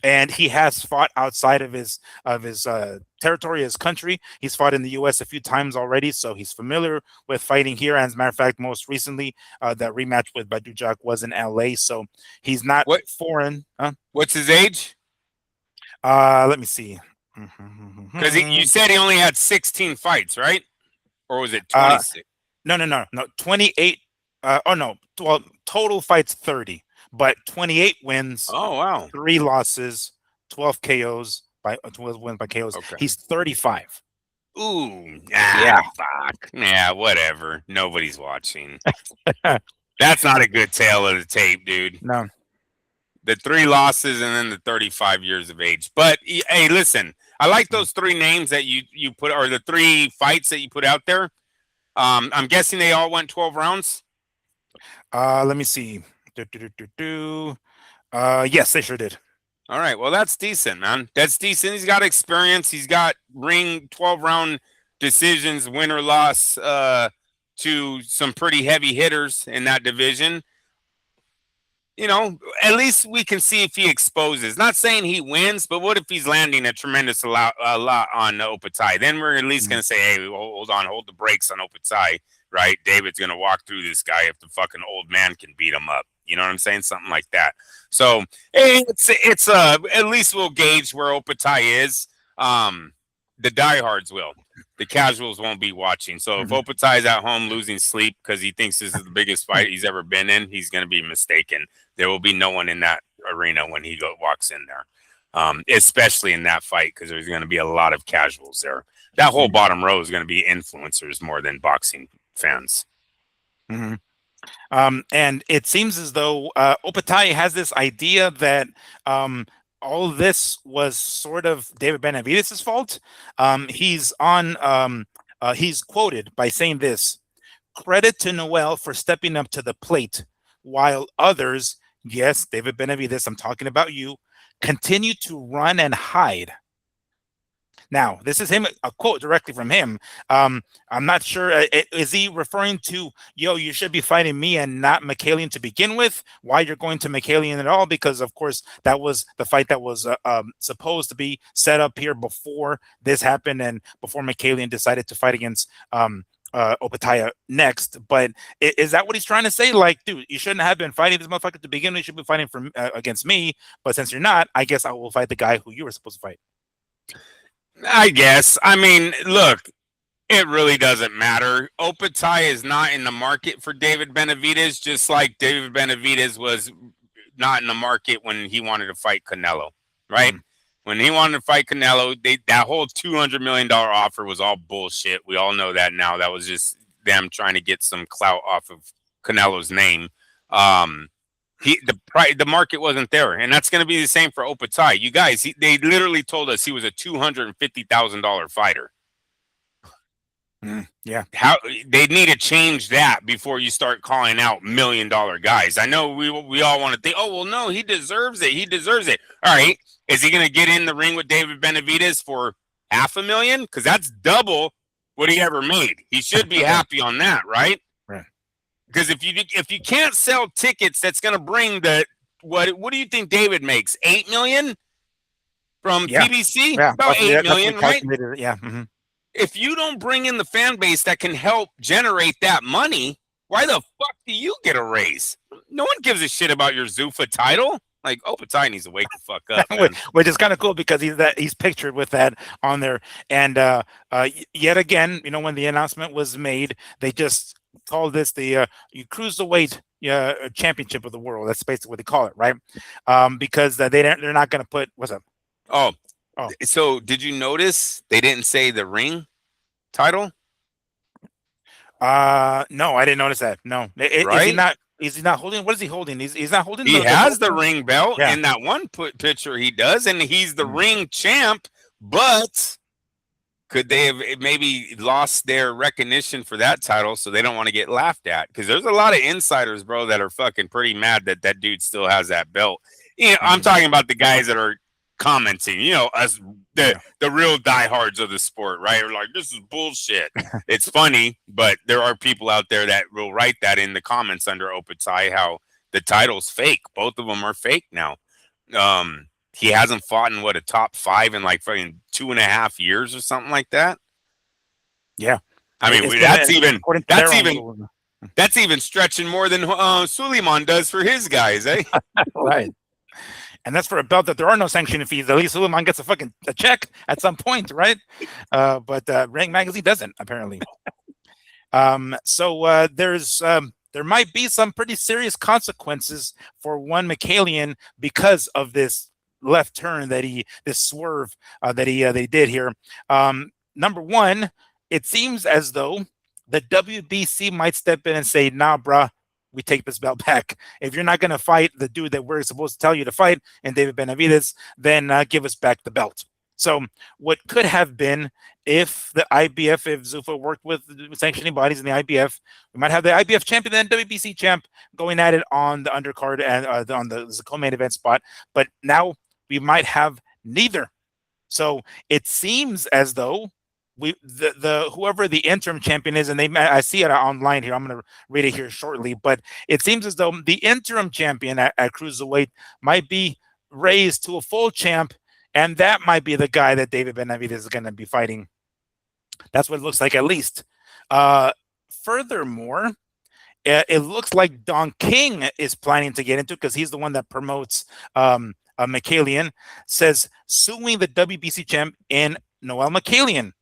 And he has fought outside of his territory, his country. He's fought in the U.S. a few times already, so he's familiar with fighting here. And as a matter of fact, most recently, that rematch with Badujak was in L.A., so he's not foreign. What's his age? Let me see. Because you said he only had 16 fights, right? Or was it 26? No. 28. Well, total fights 30. But 28 wins. Oh wow! 3 losses, 12 KOs by 12 wins by KOs. Okay. He's 35. Ooh, yeah, fuck. Yeah, whatever. Nobody's watching. That's not a good tale of the tape, dude. No. The 3 losses and then the 35 years of age. But hey, listen, I like those 3 names that you put, or the 3 fights that you put out there. I'm guessing they all went 12 rounds. Let me see. Yes, they sure did. All right. Well, that's decent, man. That's decent. He's got experience. He's got 12-round decisions, win or loss, to some pretty heavy hitters in that division. You know, at least we can see if he exposes. Not saying he wins, but what if he's landing a tremendous lot on Opetaia? Then we're at least going to say, hey, hold on, hold the brakes on Opetaia, right? David's going to walk through this guy if the fucking old man can beat him up. You know what I'm saying? Something like that. So it's at least we'll gauge where Opetaia is. The diehards will. The casuals won't be watching. So if Opetaia's at home losing sleep because he thinks this is the biggest fight he's ever been in, he's going to be mistaken. There will be no one in that arena when he walks in there, especially in that fight because there's going to be a lot of casuals there. That whole bottom row is going to be influencers more than boxing fans. And it seems as though Opetaia has this idea that all this was sort of David Benavidez' fault. He's quoted by saying this: "Credit to Noel for stepping up to the plate, while others, yes, David Benavidez, I'm talking about you, continue to run and hide." Now, this is him, a quote directly from him. I'm not sure. Is he referring to, yo, you should be fighting me and not Mikaelian to begin with? Why you're going to Mikaelian at all? Because, of course, that was the fight that was supposed to be set up here before this happened and before Mikaelian decided to fight against Opetaia next. But is that what he's trying to say? Like, dude, you shouldn't have been fighting this motherfucker to begin with. You should be fighting against me. But since you're not, I guess I will fight the guy who you were supposed to fight. I guess. I mean, look, it really doesn't matter. Opetaia is not in the market for David Benavidez, just like David Benavidez was not in the market when he wanted to fight Canelo, right? When he wanted to fight Canelo, that whole $200 million offer was all bullshit. We all know that now. That was just them trying to get some clout off of Canelo's name. The market wasn't there, and that's going to be the same for Opetaia. You guys, they literally told us he was a $250,000 fighter. Yeah. How they need to change that before you start calling out $1 million guys. I know we all want to think, oh well, no, he deserves it. He deserves it. All right, is he going to get in the ring with David Benavidez for $500,000? Because that's double what he ever made. He should be happy on that, right? Right. Because if you can't sell tickets, that's going to bring the what do you think David makes? $8 million from PBC? Yeah, About $8 million, right? Yeah. If you don't bring in the fan base that can help generate that money, why the fuck do you get a raise? No one gives a shit about your Zuffa title. Like, Opetaia needs to wake the fuck up, man. Which is kind of cool because he's pictured with that on there. And yet again, when the announcement was made, they just called this the cruiserweight championship of the world. That's basically what they call it, right? Because they're not going to put what's up. Oh, so did you notice they didn't say the ring title? No, I didn't notice that. No, right? Is he not holding? What is he holding? He's not holding. He has the ring belt in that one picture. He does, and he's the ring champ. But could they have maybe lost their recognition for that title, so they don't want to get laughed at? Because there's a lot of insiders, bro, that are fucking pretty mad that dude still has that belt. I'm talking about the guys that are commenting, us the real diehards of the sport, right? We're like, this is bullshit. It's funny, but there are people out there that will write that in the comments under Opetaia, how the title's fake. Both of them are fake now. He hasn't fought in a top 5 in like fucking 2.5 years or something like that. Yeah, I mean that's even stretching more than Suleiman does for his guys, eh? Right. And that's for a belt that there are no sanctioning fees. At least Suleiman gets a check at some point, right? But Ring Magazine doesn't, apparently. So there might be some pretty serious consequences for one Mikaelian because of this left turn this swerve that they did here. Number one, it seems as though the WBC might step in and say, nah, bruh, we take this belt back. If you're not going to fight the dude that we're supposed to tell you to fight, and David Benavidez, then give us back the belt. So what could have been if the IBF, if Zuffa worked with sanctioning bodies in the IBF, we might have the IBF champion and WBC champ going at it on the undercard and on the co-main event spot. But now we might have neither. So it seems as though whoever the interim champion is, and I see it online here. I'm going to read it here shortly, but it seems as though the interim champion at cruiserweight might be raised to a full champ, and that might be the guy that David Benavidez is going to be fighting. That's what it looks like, at least. Furthermore, it looks like Don King is planning to get into, because he's the one that promotes Mikaelian, says suing the WBC champ in Noel Mikaelian.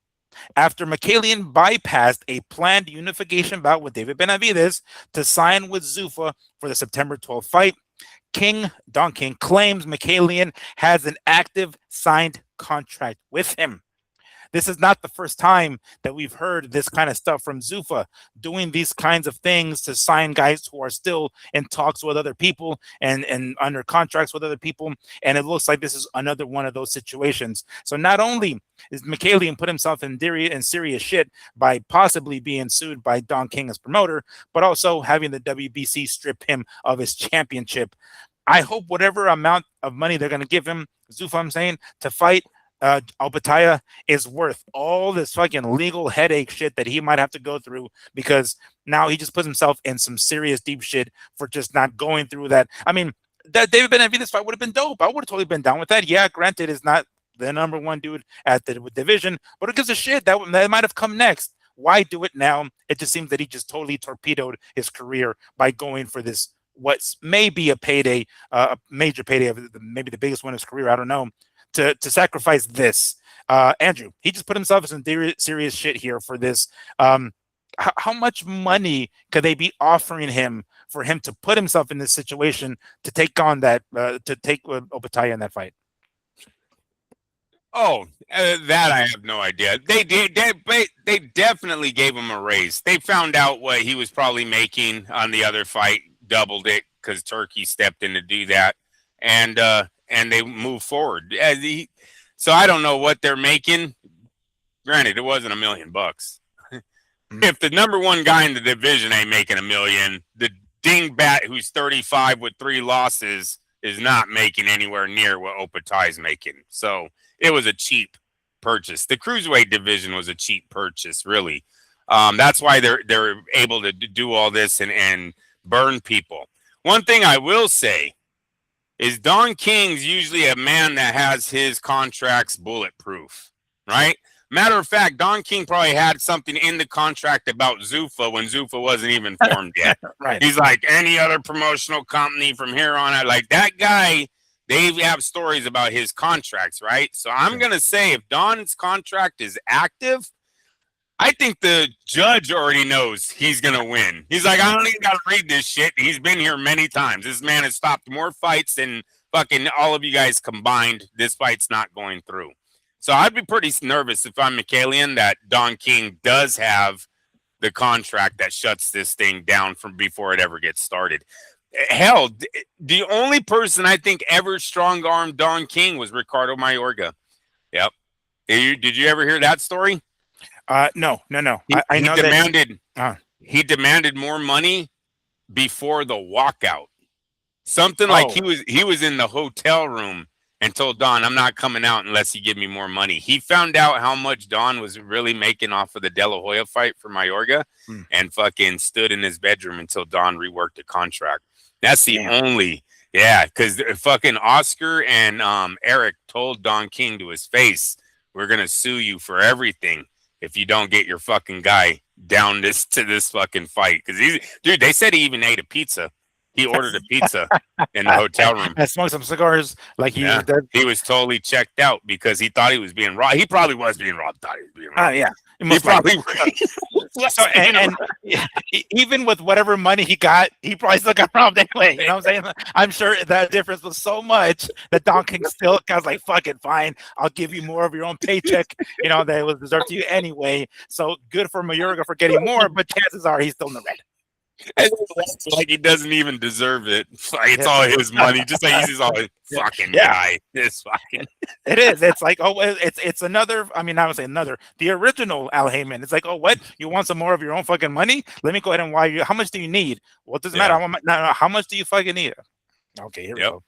After Mikaelian bypassed a planned unification bout with David Benavidez to sign with Zuffa for the September 12th fight, Don King claims Mikaelian has an active signed contract with him. This is not the first time that we've heard this kind of stuff from Zuffa, doing these kinds of things to sign guys who are still in talks with other people and under contracts with other people. And it looks like this is another one of those situations. So not only is Mikaelian put himself in serious shit by possibly being sued by Don King as promoter, but also having the WBC strip him of his championship. I hope whatever amount of money they're going to give him, Zuffa, I'm saying, to fight Opetaia is worth all this fucking legal headache shit that he might have to go through, because now he just puts himself in some serious deep shit for just not going through that. I mean, that David Benavidez fight would have been dope. I would have totally been down with that. Yeah, granted, it's not the number one dude at the division, but who gives a shit? That might have come next. Why do it now? It just seems that he just totally torpedoed his career by going for this, what may be a payday, a major payday, of maybe the biggest one of his career. I don't know. To sacrifice this. Andrew, he just put himself in some serious shit here for this. How much money could they be offering him for him to put himself in this situation to take on that, to take Opetaia in that fight? Oh, that I have no idea. They definitely gave him a raise. They found out what he was probably making on the other fight, doubled it, because Turki stepped in to do that, and they move forward. So I don't know what they're making. Granted, it wasn't $1 million. If the number one guy in the division ain't making $1 million, the dingbat who's 35 with 3 losses is not making anywhere near what Opetaia is making. So it was a cheap purchase. The cruiserweight division was a cheap purchase, really. That's why they're able to do all this and burn people. One thing I will say is Don King's usually a man that has his contracts bulletproof, right? Matter of fact, Don King probably had something in the contract about Zuffa when Zuffa wasn't even formed yet. Right. He's like, any other promotional company from here on out, like that guy, they have stories about his contracts, right? So I'm going to say if Don's contract is active, I think the judge already knows he's going to win. He's like, I don't even got to read this shit. He's been here many times. This man has stopped more fights than fucking all of you guys combined. This fight's not going through. So I'd be pretty nervous if I'm Mikaelian that Don King does have the contract that shuts this thing down from before it ever gets started. Hell, the only person I think ever strong-armed Don King was Ricardo Mayorga. Yep. Did you ever hear that story? No. I know he demanded more money before the walkout. Something like he was in the hotel room and told Don, I'm not coming out unless you give me more money. He found out how much Don was really making off of the De La Hoya fight for Mayorga and fucking stood in his bedroom until Don reworked the contract. That's the only, because fucking Oscar and Eric told Don King to his face, we're going to sue you for everything if you don't get your fucking guy down to this fucking fight. Because dude, they said he even ate a pizza. He ordered a pizza in the hotel room. I smoked some cigars. Like he was totally checked out because he thought he was being robbed. He probably was being robbed. Thought he was being robbed. Yeah. He probably. So and even with whatever money he got, he probably still got robbed anyway. You know what I'm saying? I'm sure that difference was so much that Don King still was like, "Fuck it, fine. I'll give you more of your own paycheck." You know, that was deserved to you anyway. So good for Mayorga for getting more, but chances are he's still in the red. Like he doesn't even deserve it. Like it's all his money. Just like he's all fucking guy. It's fucking. It is. It's like it's another. I mean, I would say another. The original Al Heyman. It's like, oh, what? You want some more of your own fucking money? Let me go ahead and wire you. How much do you need? Well, it doesn't matter. How much do you fucking need? Okay, here we go.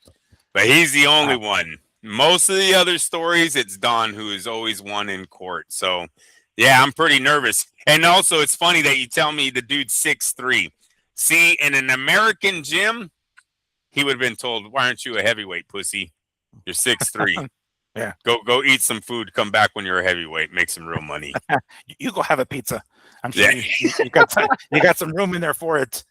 But he's the only one. Most of the other stories, it's Don who is always won in court. So yeah, I'm pretty nervous. And also, it's funny that you tell me the dude's 6'3". See, in an American gym, he would have been told, "Why aren't you a heavyweight, pussy? You're 6'3". Yeah. Go eat some food. Come back when you're a heavyweight. Make some real money. You go have a pizza. I'm sure you got some room in there for it.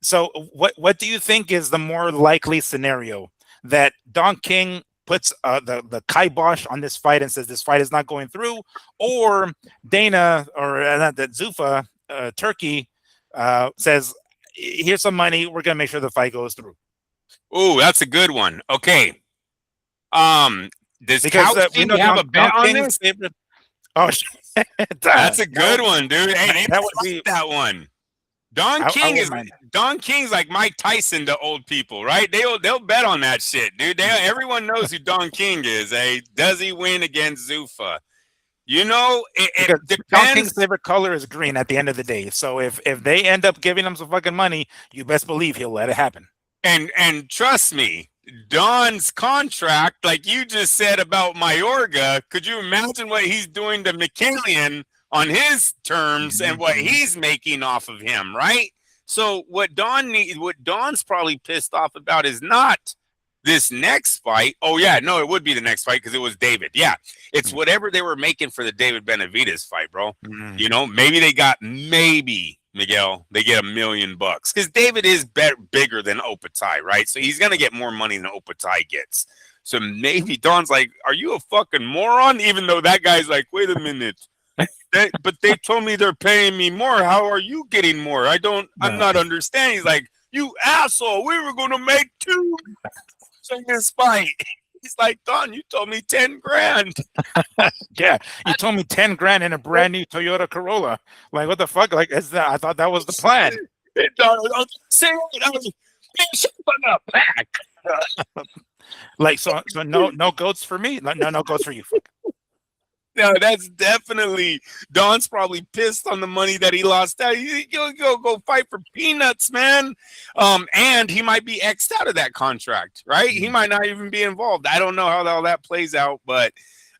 So what do you think is the more likely scenario? That Don King puts the kibosh on this fight and says this fight is not going through, or Dana or that Zuffa Turki says, here's some money, we're gonna make sure the fight goes through. Oh, that's a good one. Okay. Does Couch King have a bet on this? Oh, that's a good one, dude. Hey, that would be that one. Don King's like Mike Tyson to old people, right? They'll bet on that shit, dude. Everyone knows who Don King is. Does he win against Zuffa? You know, it depends. Don King's favorite color is green at the end of the day. So if they end up giving him some fucking money, you best believe he'll let it happen. And trust me, Don's contract, like you just said about Mayorga, could you imagine what he's doing to Mikaelian on his terms and what he's making off of him, right? So what Don's probably pissed off about is not this next fight. Oh yeah, no, it would be the next fight because it was David. Yeah, it's whatever they were making for the David Benavidez fight, bro. You know, maybe Miguel, they get $1 million because David is bigger than Opetaia, right? So he's gonna get more money than Opetaia gets. So maybe Don's like, "Are you a fucking moron?" Even though that guy's like, "Wait a minute." But they told me they're paying me more. How are you getting more? I'm not understanding. He's like, "You asshole, we were going to make $2 in this fight." He's like, "Don, you told me 10 grand. Yeah, you told me 10 grand in a brand new Toyota Corolla. Like, what the fuck? Like, I thought that was the plan. Say the back. Like so no goats for me. No goats for you. Fuck. No, that's definitely Don's probably pissed on the money that he lost out. Go fight for peanuts, man. And he might be X'd out of that contract, right? He might not even be involved. I don't know how all that plays out, but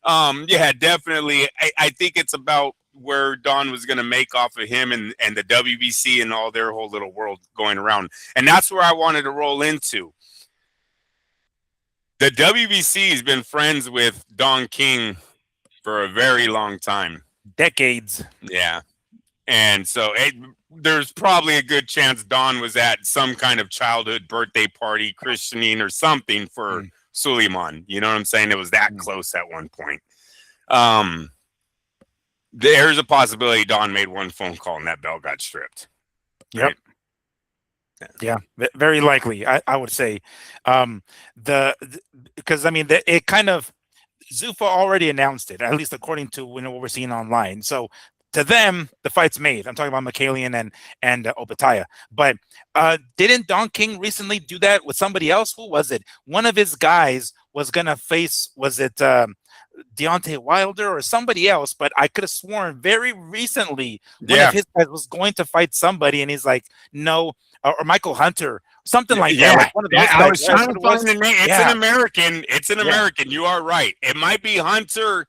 yeah, definitely. I think it's about where Don was going to make off of him and the WBC and all their whole little world going around. And that's where I wanted to roll into. The WBC has been friends with Don King for a very long time. Decades. Yeah. And so there's probably a good chance Don was at some kind of childhood birthday party, christening or something for Suleiman. You know what I'm saying? It was that close at one point. There's a possibility Don made one phone call and that belt got stripped. Right? Yep. Yeah, very likely. I would say, because I mean, it kind of Zuffa already announced it, at least according to what we're seeing online. So to them, the fight's made. I'm talking about Mikaelian and Opetaia. But didn't Don King recently do that with somebody else? Who was it? One of his guys was gonna face. Was it Deontay Wilder or somebody else? But I could have sworn very recently one of his guys was going to fight somebody, and he's like, no. Or Michael Hunter, something like that. Like one of those guys. I was trying to find the name. It's an American. It's an American. You are right. It might be Hunter.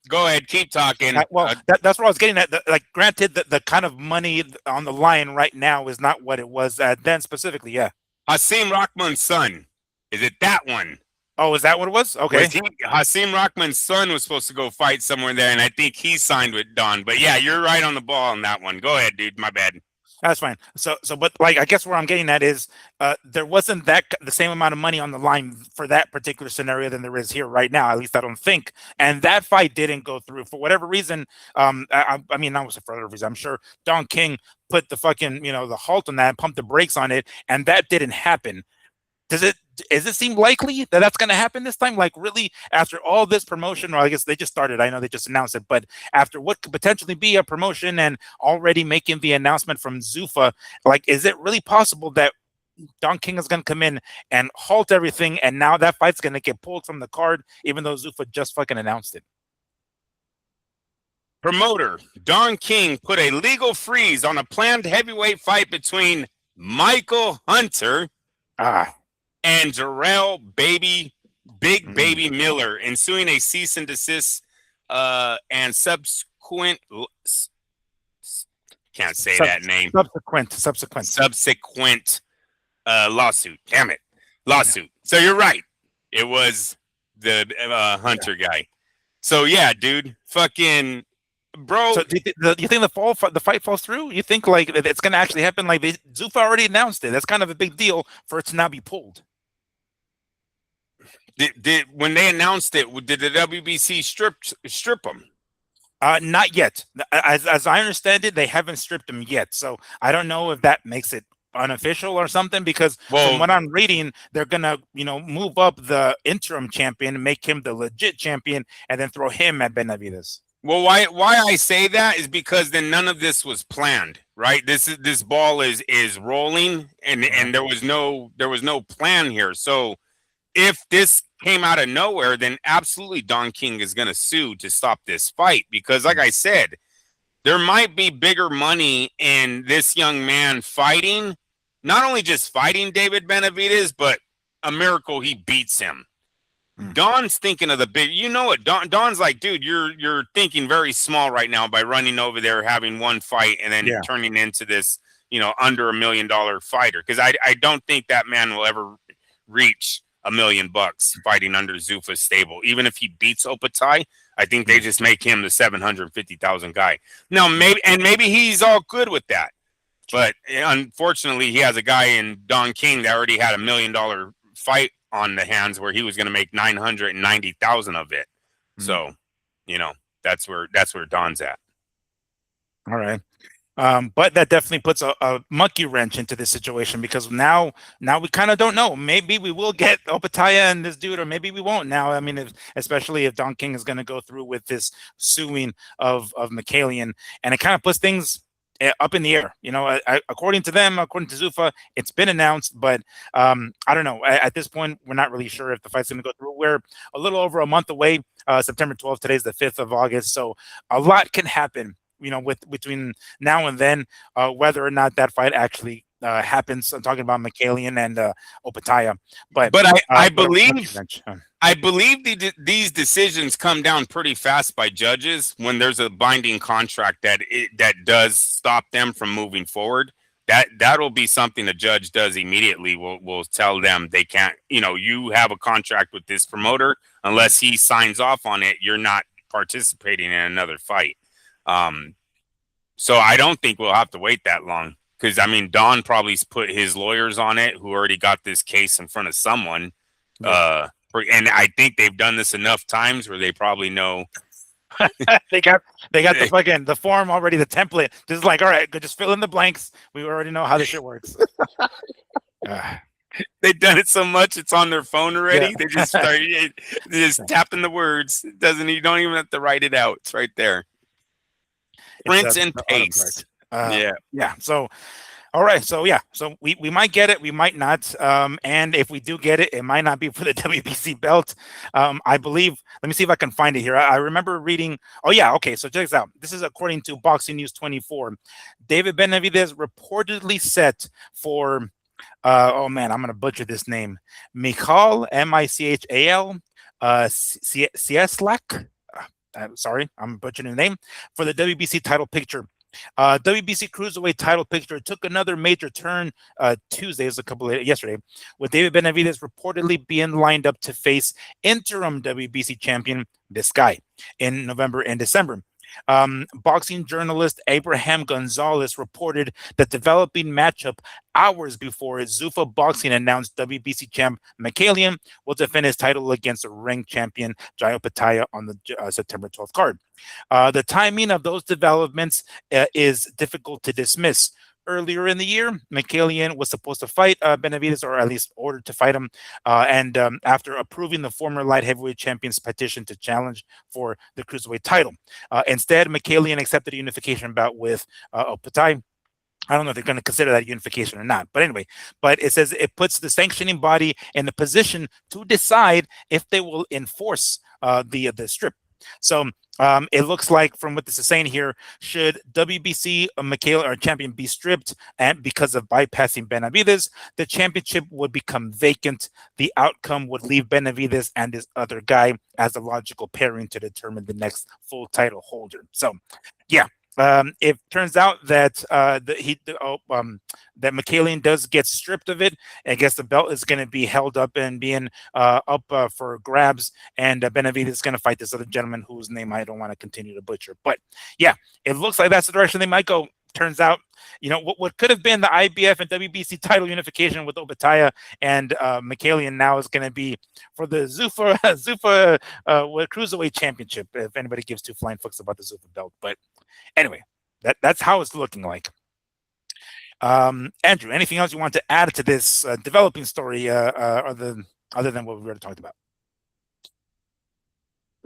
Go ahead, keep talking. Well, that's what I was getting at. Like, granted, the kind of money on the line right now is not what it was then specifically. Yeah. Hasim Rahman's son. Is it that one? Oh, is that what it was? Okay. Hasim Rahman's son was supposed to go fight somewhere there, and I think he signed with Don. But yeah, you're right on the ball on that one. Go ahead, dude. My bad. That's fine. So, but like, I guess where I'm getting at is, there wasn't the same amount of money on the line for that particular scenario than there is here right now. At least I don't think. And that fight didn't go through for whatever reason. I mean, not for whatever reason. I'm sure Don King put the fucking, the halt on that, pumped the brakes on it, and that didn't happen. Does it seem likely that that's going to happen this time? Like, really, after all this promotion, or I guess they just started. I know they just announced it, but after what could potentially be a promotion and already making the announcement from Zuffa, like, is it really possible that Don King is going to come in and halt everything, and now that fight's going to get pulled from the card, even though Zuffa just fucking announced it? Promoter Don King put a legal freeze on a planned heavyweight fight between Michael Hunter and Jarrell Big Baby Miller, ensuing a cease and desist and subsequent can't say that name. Subsequent lawsuit. Damn it. Lawsuit. So you're right. It was the Hunter guy. So yeah, dude. Fucking bro. So do you think the fight falls through? You think like it's gonna actually happen? Like Zuffa already announced it. That's kind of a big deal for it to not be pulled. Did when they announced it, did the WBC strip them? Not yet. As I understand it, they haven't stripped him yet. So I don't know if that makes it unofficial or something, because from what I'm reading, they're gonna, move up the interim champion and make him the legit champion, and then throw him at Benavides. Well, why I say that is because then none of this was planned, right? This ball is rolling, and there was no plan here. So if this came out of nowhere, then absolutely Don King is going to sue to stop this fight, because like I said, there might be bigger money in this young man fighting, not only just fighting David Benavides, but a miracle he beats him. Don's thinking of the big, what Don's like, dude, you're thinking very small right now by running over there, having one fight, and then turning into this, under $1 million fighter. Because I don't think that man will ever reach $1 million fighting under Zuffa's stable. Even if he beats Opetaia, I think they just make him the 750,000 guy. Now maybe he's all good with that, but unfortunately he has a guy in Don King that already had $1 million fight on the hands where he was going to make 990,000 of it. So, that's where Don's at. All right. But that definitely puts a monkey wrench into this situation, because now we kind of don't know. Maybe we will get Opetaia and this dude, or maybe we won't now. I mean, especially if Don King is going to go through with this suing of Mikaelian, and it kind of puts things up in the air. According to them, according to Zuffa, it's been announced, but I don't know. At this point, we're not really sure if the fight's going to go through. We're a little over a month away. September 12th. Today's the 5th of August, so a lot can happen. With between now and then, whether or not that fight actually happens. I'm talking about Mikaelian and Opetaia, but I but believe I believe these decisions come down pretty fast by judges when there's a binding contract that does stop them from moving forward. That'll be something a judge does immediately. Will tell them they can't. You have a contract with this promoter. Unless he signs off on it, you're not participating in another fight. So I don't think we'll have to wait that long, because I mean Don probably put his lawyers on it, who already got this case in front of someone. Yeah. And I think they've done this enough times where they probably know. they got the form already, the template. Just like, all right, just fill in the blanks. We already know how this shit works. They've done it so much, it's on their phone already. Yeah. They just start just tapping the words. You don't even have to write it out. It's right there. Rinse and paste. Yeah. So, all right. So we might get it. We might not. And if we do get it, it might not be for the WBC belt. I believe. Let me see if I can find it here. I remember reading. Oh yeah. Okay. So check this out. This is according to Boxing News 24. David Benavidez reportedly set for. Oh man, I'm gonna butcher this name. Michal, Michal, Cieslak. Sorry, I'm butchering the name, for the WBC title picture. WBC Cruiserweight title picture took another major turn Tuesday, yesterday, with David Benavidez reportedly being lined up to face interim WBC champion, this guy, in November and December. Boxing journalist Abraham Gonzalez reported the developing matchup hours before Zuffa Boxing announced WBC champ Mikaelian will defend his title against the ring champion Jai Opetaia on the September 12th card. The timing of those developments is difficult to dismiss. Earlier in the year, Mikaelian was supposed to fight Benavidez, or at least ordered to fight him. And after approving the former light heavyweight champion's petition to challenge for the cruiserweight title, instead, Mikaelian accepted a unification bout with Opetaia. I don't know if they're going to consider that unification or not. But anyway, it says it puts the sanctioning body in the position to decide if they will enforce the strip. So it looks like, from what this is saying here, should WBC Mikaelian or champion be stripped and because of bypassing Benavidez, the championship would become vacant. The outcome would leave Benavidez and this other guy as a logical pairing to determine the next full title holder. So, yeah. If it turns out that that Mikaelian does get stripped of it, I guess the belt is going to be held up and being up for grabs, and Benavidez is going to fight this other gentleman whose name I don't want to continue to butcher. But yeah, it looks like that's the direction they might go. Turns out, what could have been the IBF and WBC title unification with Opetaia and Mikaelian now is going to be for the Zuffa Cruiserweight Championship, if anybody gives two flying fucks about the Zuffa belt. But anyway, that's how it's looking like. Andrew, anything else you want to add to this developing story other than what we already talked about?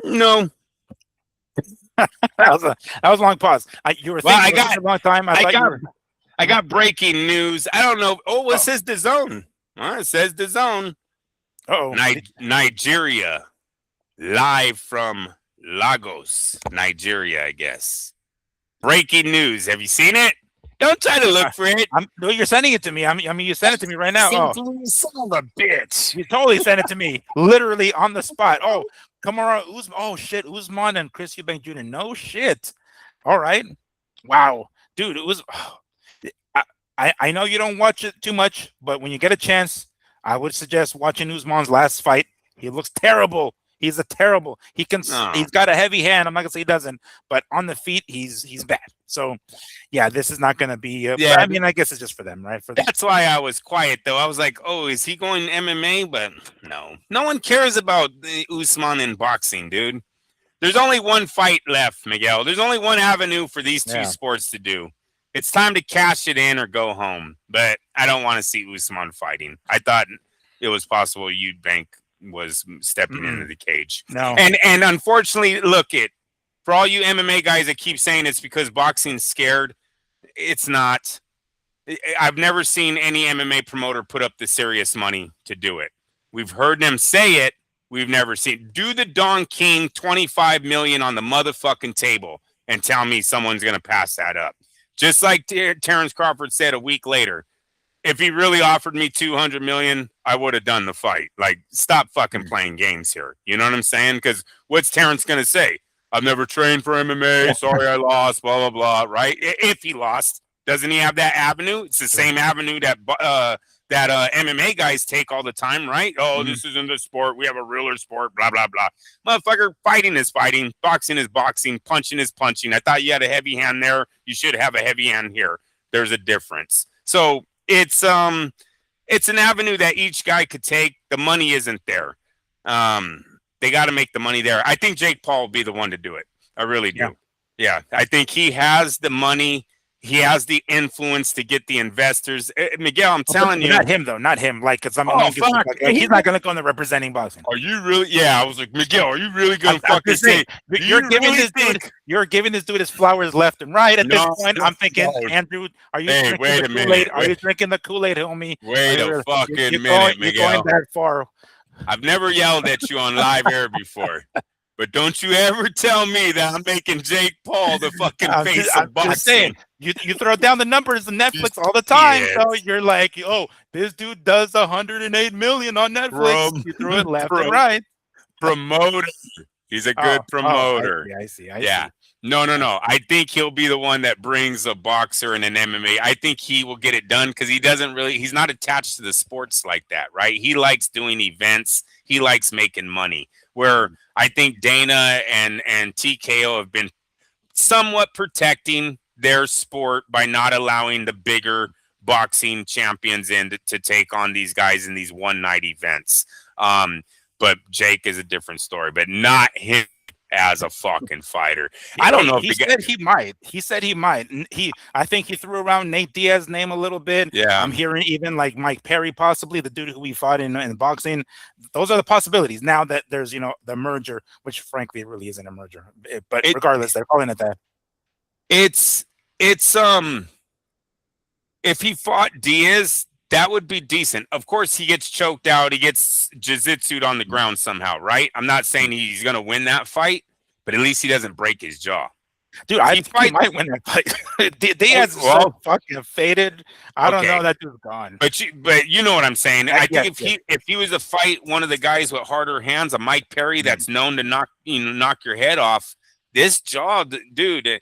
No. that was a long pause. You were thinking a long time. I got breaking news. I don't know. Oh, it says DAZN. It says DAZN. Oh, Nigeria, live from Lagos, Nigeria, I guess. Breaking news. Have you seen it? Don't try to look for it. No, you're sending it to me. I mean, you sent it to me right now. Son of a bitch. You totally sent it to me, literally on the spot. Oh, Kamaru Usman. Oh shit, Usman and Chris Eubank Jr. No shit. All right. Wow, dude, it was. I know you don't watch it too much, but when you get a chance, I would suggest watching Usman's last fight. He looks terrible. He's terrible. He can. He's got a heavy hand. I'm not gonna say he doesn't, but on the feet, he's bad. So, yeah, this is not gonna be. I mean, I guess it's just for them, right? That's why I was quiet, though. I was like, "Oh, is he going MMA?" But no one cares about Usman in boxing, dude. There's only one fight left, Miguel. There's only one avenue for these two sports to do. It's time to cash it in or go home. But I don't want to see Usman fighting. I thought it was possible Eubank was stepping into the cage. No. And unfortunately, look, for all you MMA guys that keep saying it's because boxing's scared, It's not. I've never seen any MMA promoter put up the serious money to do it. We've heard them say it. We've never seen. Do the Don King 25 million on the motherfucking table and tell me someone's going to pass that up. Just like Terrence Crawford said a week later, if he really offered me 200 million, I would have done the fight. Like, stop fucking playing games here. You know what I'm saying? Because what's Terrence going to say? I've never trained for MMA. Sorry, I lost, blah, blah, blah. Right? If he lost, doesn't he have that avenue? It's the same avenue that MMA guys take all the time, right? Oh, this isn't the sport. We have a realer sport, blah, blah, blah. Motherfucker, fighting is fighting. Boxing is boxing. Punching is punching. I thought you had a heavy hand there. You should have a heavy hand here. There's a difference. So it's an avenue that each guy could take. The money isn't there. They got to make the money there. I think Jake Paul will be the one to do it. I really do. Yeah. I think he has the money. He has the influence to get the investors. Miguel, I'm telling you. Not him, though. Not him. Like, because I mean, he's not going to go into representing boxing. Are you really? Yeah, I was like, Miguel, are you really going to fucking say? You're giving this dude his flowers left and right at this point. I'm thinking, Andrew, are you drinking the Kool-Aid? Are you drinking the Kool-Aid, homie? Wait a fucking minute, Miguel. You're going that far. I've never yelled at you on live air before. But don't you ever tell me that I'm making Jake Paul the fucking face of boxing. Just saying, you throw down the numbers on Netflix all the time. So you're like, oh, this dude does 108 million on Netflix. You threw it left and right. Promoter. He's a good promoter. I see. No. I think he'll be the one that brings a boxer and an MMA. I think he will get it done because he's not attached to the sports like that, right? He likes doing events. He likes making money. Where I think Dana and TKO have been somewhat protecting their sport by not allowing the bigger boxing champions in to take on these guys in these one-night events. But Jake is a different story, but not him as a fucking fighter. I don't know if he said he might. He said he might. I think he threw around Nate Diaz's name a little bit. Yeah, I'm hearing even like Mike Perry, possibly the dude who we fought in boxing. Those are the possibilities. Now that there's the merger, which frankly it really isn't a merger, but regardless, they're calling it that. It's if he fought Diaz, that would be decent. Of course, he gets choked out. He gets jiu-jitsu'd on the ground somehow, right? I'm not saying he's going to win that fight, but at least he doesn't break his jaw. Dude, he might win that fight. Diaz is so fucking faded. I don't know. That dude's gone. But you know what I'm saying. I think if he was to fight one of the guys with harder hands, a Mike Perry that's known to knock your head off, this jaw, dude.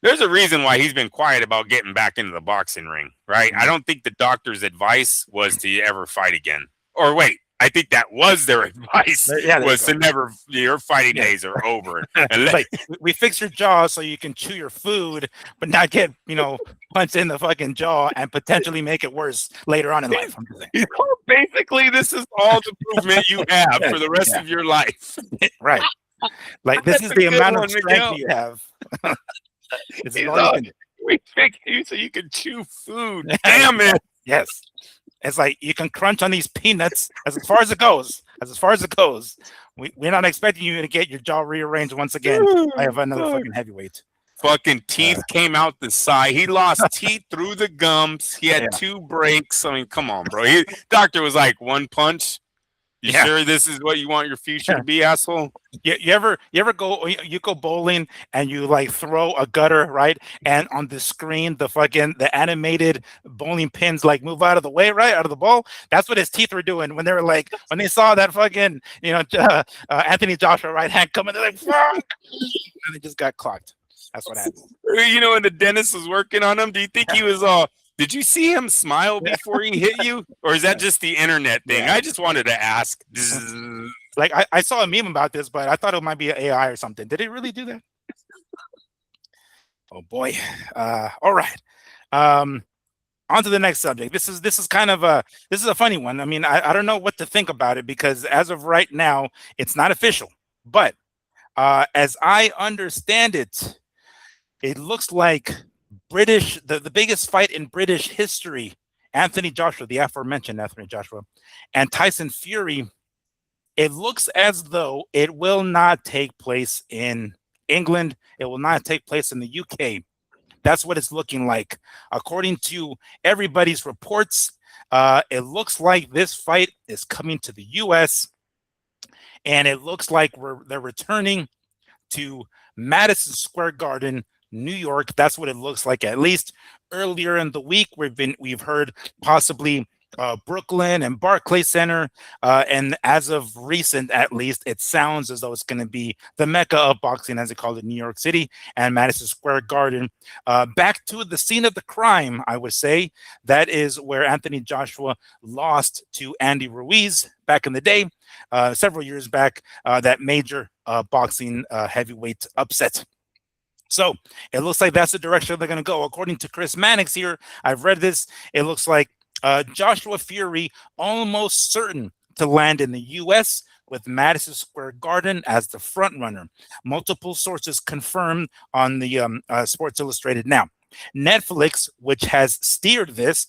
There's a reason why he's been quiet about getting back into the boxing ring, right? I don't think the doctor's advice was to ever fight again. Or wait, I think that was their advice, was to never, your fighting days are over. Like, we fix your jaw so you can chew your food, but not get, punched in the fucking jaw and potentially make it worse later on in life. Basically, this is all the improvement you have for the rest of your life. Right. Like, this is the amount of strength you have. We fix you so you can chew food. Damn it. Yes. It's like you can crunch on these peanuts as far as it goes. We're not expecting you to get your jaw rearranged once again. I have another fucking heavyweight. Fucking teeth came out the side. He lost teeth through the gums. He had 2 breaks. I mean, come on, bro. Doctor was like, 1 punch. You sure this is what you want your future to be, asshole? You ever go bowling and you like throw a gutter, right? And on the screen, the animated bowling pins like move out of the way, right? Out of the ball. That's what his teeth were doing when they saw that fucking, Anthony Joshua right hand coming, they're like, fuck. And they just got clocked. That's what happened. When the dentist was working on him, do you think he was did you see him smile before he hit you? Or is that just the internet thing? I just wanted to ask. Like, I saw a meme about this, but I thought it might be an AI or something. Did it really do that? Oh, boy. All right. On to the next subject. This is kind of a funny one. I mean, I don't know what to think about it because as of right now, it's not official. But as I understand it, it looks like the biggest fight in British history, Anthony Joshua, the aforementioned Anthony Joshua, and Tyson Fury, it looks as though it will not take place in England. It will not take place in the UK. That's what it's looking like. According to everybody's reports, it looks like this fight is coming to the U.S., and it looks like they're returning to Madison Square Garden, New York. That's what it looks like. At least earlier in the week, we've heard possibly Brooklyn and Barclays Center, and as of recent, at least, it sounds as though it's going to be the mecca of boxing, as they call it, New York City and Madison Square Garden. Back to the scene of the crime, I would say. That is where Anthony Joshua lost to Andy Ruiz back in the day, several years back, that major boxing heavyweight upset. So it looks like that's the direction they're going to go. According to Chris Mannix here, I've read this. It looks like Joshua Fury almost certain to land in the U.S. with Madison Square Garden as the front runner. Multiple sources confirmed on the Sports Illustrated. Now, Netflix, which has steered this,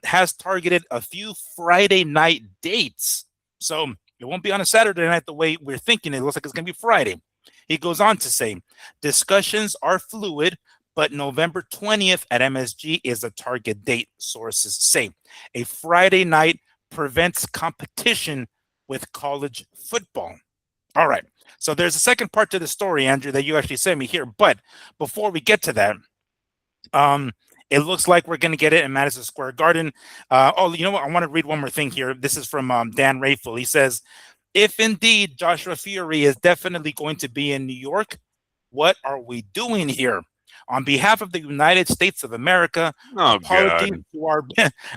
has targeted a few Friday night dates. So it won't be on a Saturday night the way we're thinking. It looks like it's going to be Friday. He goes on to say, discussions are fluid, but November 20th at MSG is a target date, sources say. A Friday night prevents competition with college football. All right. So there's a second part to the story, Andrew, that you actually sent me here. But before we get to that, it looks like we're going to get it in Madison Square Garden. Oh, you know what? I want to read one more thing here. This is from Dan Rayfield. He says, if indeed Joshua Fury is definitely going to be in New York, what are we doing here? On behalf of the United States of America,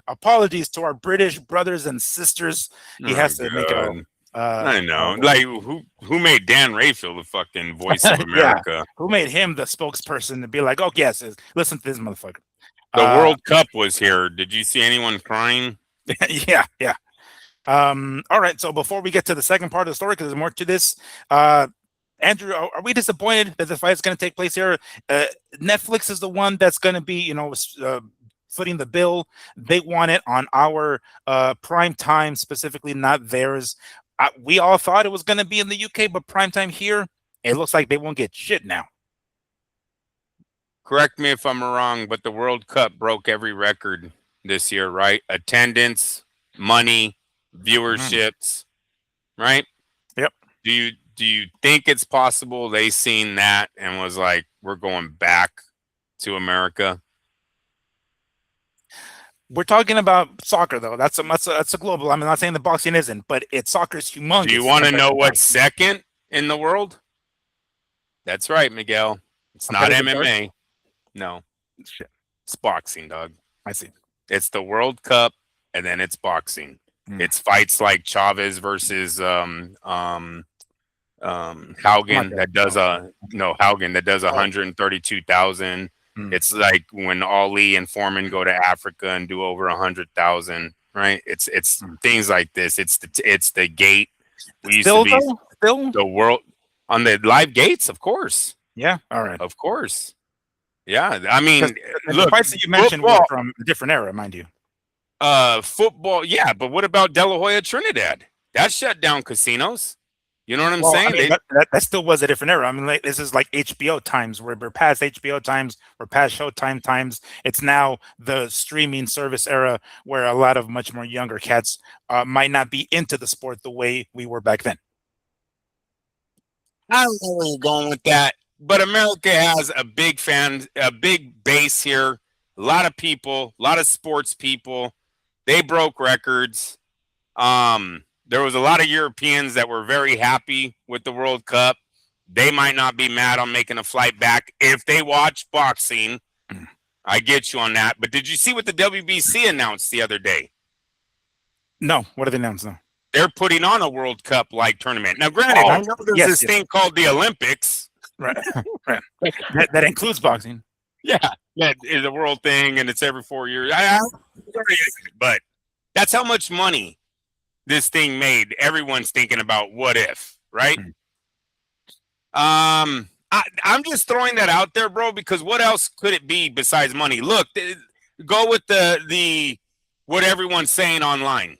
apologies to our British brothers and sisters. He has to make it. I know. Like who made Dan Rayfield the fucking voice of America? Yeah. Who made him the spokesperson to be like, oh yes, listen to this motherfucker. The World Cup was here. Did you see anyone crying? Yeah. All right. So before we get to the second part of the story, because there's more to this, Andrew, are we disappointed that the fight is going to take place here? Netflix is the one that's going to be, footing the bill. They want it on our prime time, specifically, not theirs. We all thought it was going to be in the UK, but prime time here, it looks like they won't get shit now. Correct me if I'm wrong, but the World Cup broke every record this year, right? Attendance, money, viewerships, right? Yep. Do you think it's possible they seen that and was like, we're going back to America? We're talking about soccer, though. That's a global. I'm not saying the boxing isn't, but soccer's humongous. Do you want to know what's second in the world? That's right, Miguel. It's not MMA. No. Shit. It's boxing, dog. I see. It's the World Cup, and then it's boxing. It's fights like Chavez versus Haugen that does Haugen that does 132,000. It's like when Ali and Foreman go to Africa and do over 100,000, right? It's things like this. It's the gate. We used to be the world on the live gates, of course. Yeah. All right. Of course. Yeah. I mean, look, the fights that you mentioned were from a different era, mind you. Football, yeah, but what about De La Hoya Trinidad? That shut down casinos. You know what I'm saying? I mean, that still was a different era. I mean, like, this is like HBO times. We're past HBO times. We're past Showtime times. It's now the streaming service era where a lot of much more younger cats might not be into the sport the way we were back then. I don't know where you're going with that, but America has a big base here. A lot of people, a lot of sports people. They broke records. There was a lot of Europeans that were very happy with the World Cup. They might not be mad on making a flight back if they watch boxing. I get you on that. But did you see what the WBC announced the other day? No. What did they announce now? They're putting on a World Cup-like tournament. Now, granted, I know there's this thing called the Olympics. Right. That includes boxing. Yeah, that is a world thing, and it's every 4 years. But that's how much money this thing made. Everyone's thinking about what if, right? I'm just throwing that out there, bro, because what else could it be besides money? Look, go with the what everyone's saying online.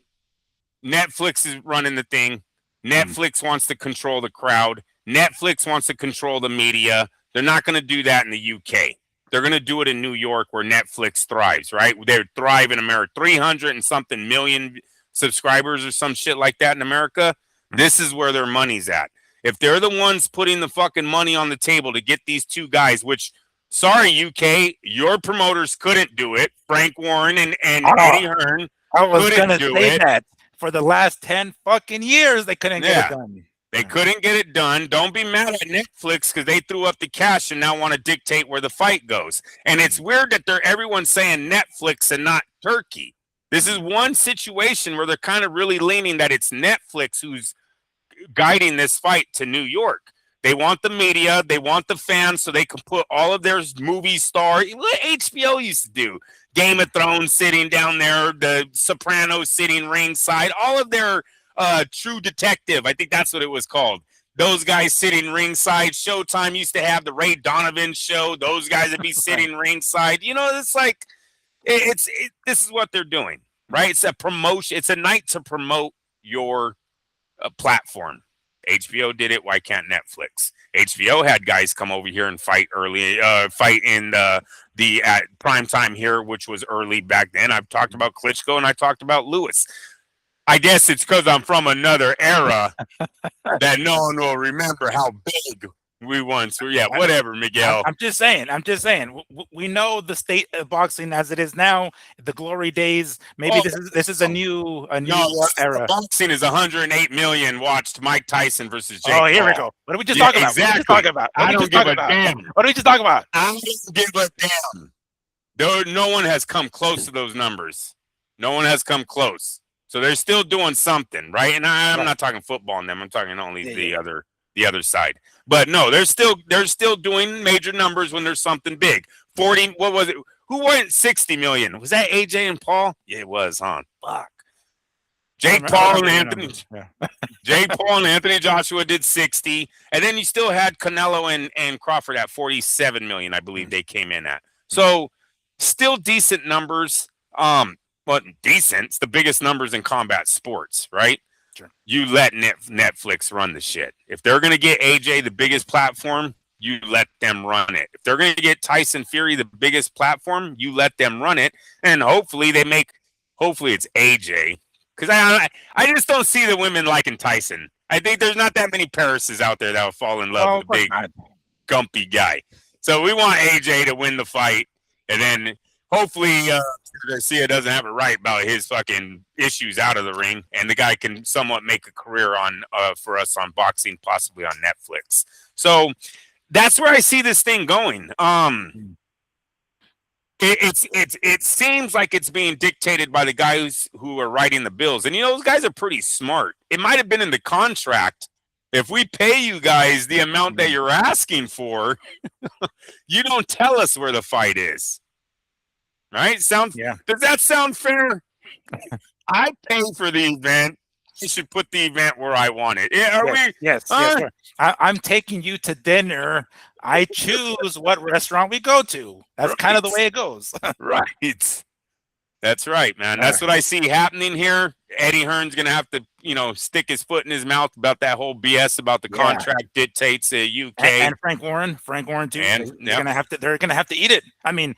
Netflix is running the thing. Netflix wants to control the crowd. Netflix wants to control the media. They're not going to do that in the UK. they're going to do it in New York where Netflix thrives, right? They thrive in America. 300 and something million subscribers or some shit like that in America. This is where their money's at. If they're the ones putting the fucking money on the table to get these two guys, which, sorry, UK, your promoters couldn't do it. Frank Warren and Eddie Hearn I was couldn't gonna do say it. that for the last 10 fucking years they couldn't get it done. They couldn't get it done. Don't be mad at Netflix because they threw up the cash and now want to dictate where the fight goes. And it's weird that everyone's saying Netflix and not Turkey. This is one situation where they're kind of really leaning that it's Netflix who's guiding this fight to New York. They want the media, they want the fans, so they can put all of their movie stars. What HBO used to do, Game of Thrones sitting down there, The Sopranos sitting ringside, all of their True Detective, I think that's what it was called. Those guys sitting ringside. Showtime used to have the Ray Donovan show. Those guys would be sitting ringside. You know, it's like this is what they're doing, right? It's a promotion. It's a night to promote your platform. HBO did it. Why can't Netflix? HBO had guys come over here and fight early, fight in the at prime time here, which was early back then. I've talked about Klitschko and I talked about Lewis. I guess it's because I'm from another era that no one will remember how big we once were. Yeah, whatever, Miguel. I'm just saying. We know the state of boxing as it is now. The glory days. Maybe this is a new era. Boxing is 108 million watched Mike Tyson versus Jake Paul. Here we go. What did we just talk about? Exactly. I don't give a damn. What did we just talk about? I don't give a damn. No one has come close to those numbers. No one has come close. So they're still doing something, right? And I'm not talking football on them. I'm talking only the other side. But no, they're still doing major numbers when there's something big. 40, what was it? Who went 60 million? Was that AJ and Paul? Yeah, it was, huh? Fuck. Jake Paul and Anthony Joshua did 60. And then you still had Canelo and Crawford at 47 million, I believe they came in at. So still decent numbers. But decent. It's the biggest numbers in combat sports, right? Sure. You let Netflix run the shit. If they're going to get AJ the biggest platform, you let them run it. If they're going to get Tyson Fury the biggest platform, you let them run it. And hopefully it's AJ. Because I just don't see the women liking Tyson. I think there's not that many Parises out there that will fall in love with the big, gumpy guy. So we want AJ to win the fight. And then hopefully Garcia doesn't have it right about his fucking issues out of the ring, and the guy can somewhat make a career on for us on boxing, possibly on Netflix. So that's where I see this thing going. It seems like it's being dictated by the guys who are writing the bills, and those guys are pretty smart. It might have been in the contract. If we pay you guys the amount that you're asking for, you don't tell us where the fight is. Right? Does that sound fair? I pay for the event. You should put the event where I want it. Yes. I'm taking you to dinner. I choose what restaurant we go to. That's kind of the way it goes. Right. That's right, man. That's what I see happening here. Eddie Hearn's going to have to, stick his foot in his mouth about that whole BS about the contract dictates the UK. And Frank Warren too. They're going to have to eat it. I mean,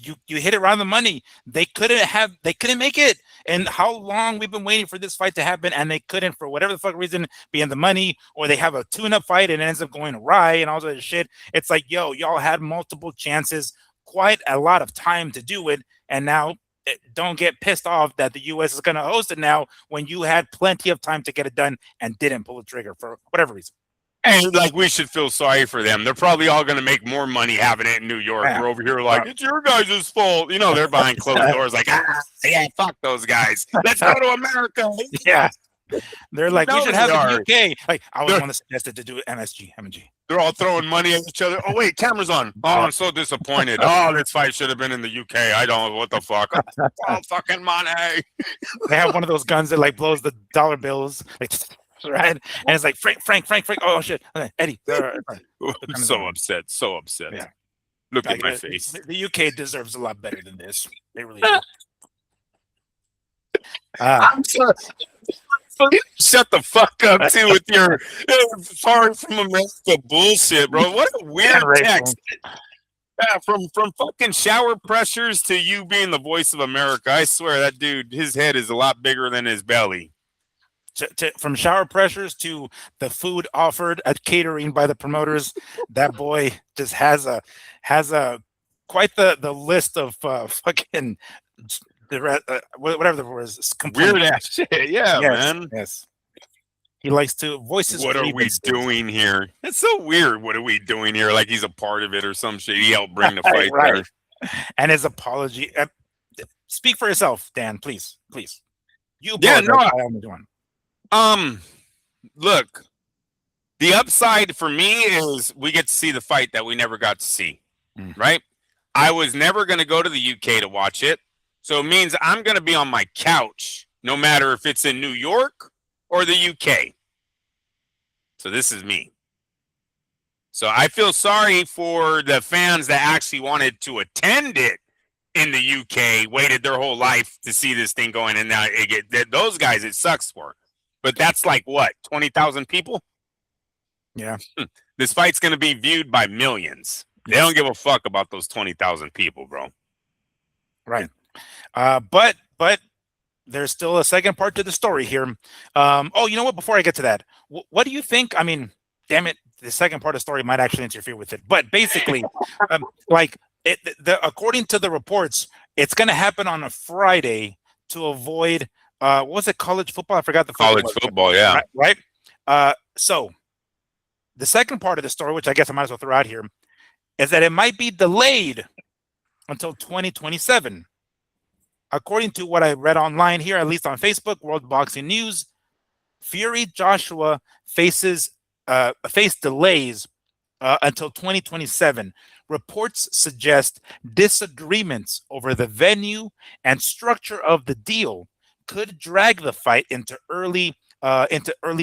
you hit it right on the money. They couldn't make it. And how long we've been waiting for this fight to happen, and they couldn't for whatever the fuck reason, be in the money, or they have a tune-up fight and it ends up going awry and all that shit. It's like, y'all had multiple chances, quite a lot of time to do it, and now don't get pissed off that the U.S. is going to host it now when you had plenty of time to get it done and didn't pull the trigger for whatever reason. And we should feel sorry for them. They're probably all going to make more money having it in New York. We're over here it's your guys' fault. They're behind closed doors fuck those guys. Let's go to America. Yeah. They're like, we should have the UK. Like, I was one that suggested to do MG. They're all throwing money at each other. Oh, wait, camera's on. Oh, I'm so disappointed. Oh, this fight should have been in the UK. I don't know what the fuck. Oh, fucking money. They have one of those guns that blows the dollar bills. Right? And it's like, Frank. Oh, shit. Okay, Eddie. I'm so upset. Yeah. Look at my face. The UK deserves a lot better than this. They really do. I'm sorry. Shut the fuck up too with your far from America bullshit, bro. What a weird text. Yeah, from fucking shower pressures to you being the voice of America. I swear that dude, his head is a lot bigger than his belly. From shower pressures to the food offered at catering by the promoters, that boy just has a quite the list of fucking whatever the word is, Weird complaints. ass shit. Yeah, Yes, man. yes. He likes to voice his What are we grievances. doing here? It's so weird. What are we doing here? Like he's a part of it or some shit. He helped bring the fight Right. there. And his apology. Speak for yourself, Dan, please, please. You Yeah, apologize. no. I am doing. Look, the upside for me is we get to see the fight that we never got to see. Right? I was never going to go to the UK to watch it. So it means I'm going to be on my couch, no matter if it's in New York or the UK. So this is me. So I feel sorry for the fans that actually wanted to attend it in the UK, waited their whole life to see this thing going, and now those guys it sucks for. But that's like what, 20,000 people? Yeah. This fight's going to be viewed by millions. They don't give a fuck about those 20,000 people, bro. Right. But there's still a second part to the story here. Oh, you know what? Before I get to that, what do you think? I mean, damn it, the second part of the story might actually interfere with it. But basically, according to the reports, it's going to happen on a Friday to avoid what was it, college football? I forgot the college football, yeah. Right. So the second part of the story, which I guess I might as well throw out here, is that it might be delayed until 2027. According to what I read online here, at least on Facebook, World Boxing News, Fury Joshua face delays until 2027. Reports suggest disagreements over the venue and structure of the deal could drag the fight into early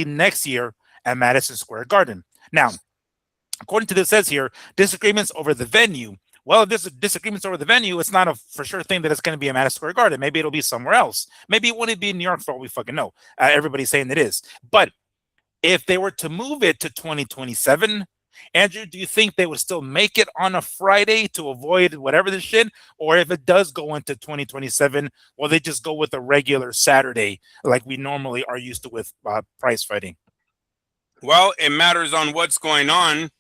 next year at Madison Square Garden. Now, according to this, says here, disagreements over the venue. Well, if there's disagreements over the venue, it's not a for sure thing that it's going to be a Madison Square Garden. Maybe it'll be somewhere else. Maybe it wouldn't be in New York for all we fucking know. Everybody's saying it is. But if they were to move it to 2027, Andrew, do you think they would still make it on a Friday to avoid whatever this shit? Or if it does go into 2027, will they just go with a regular Saturday like we normally are used to with prize fighting? Well, it matters on what's going on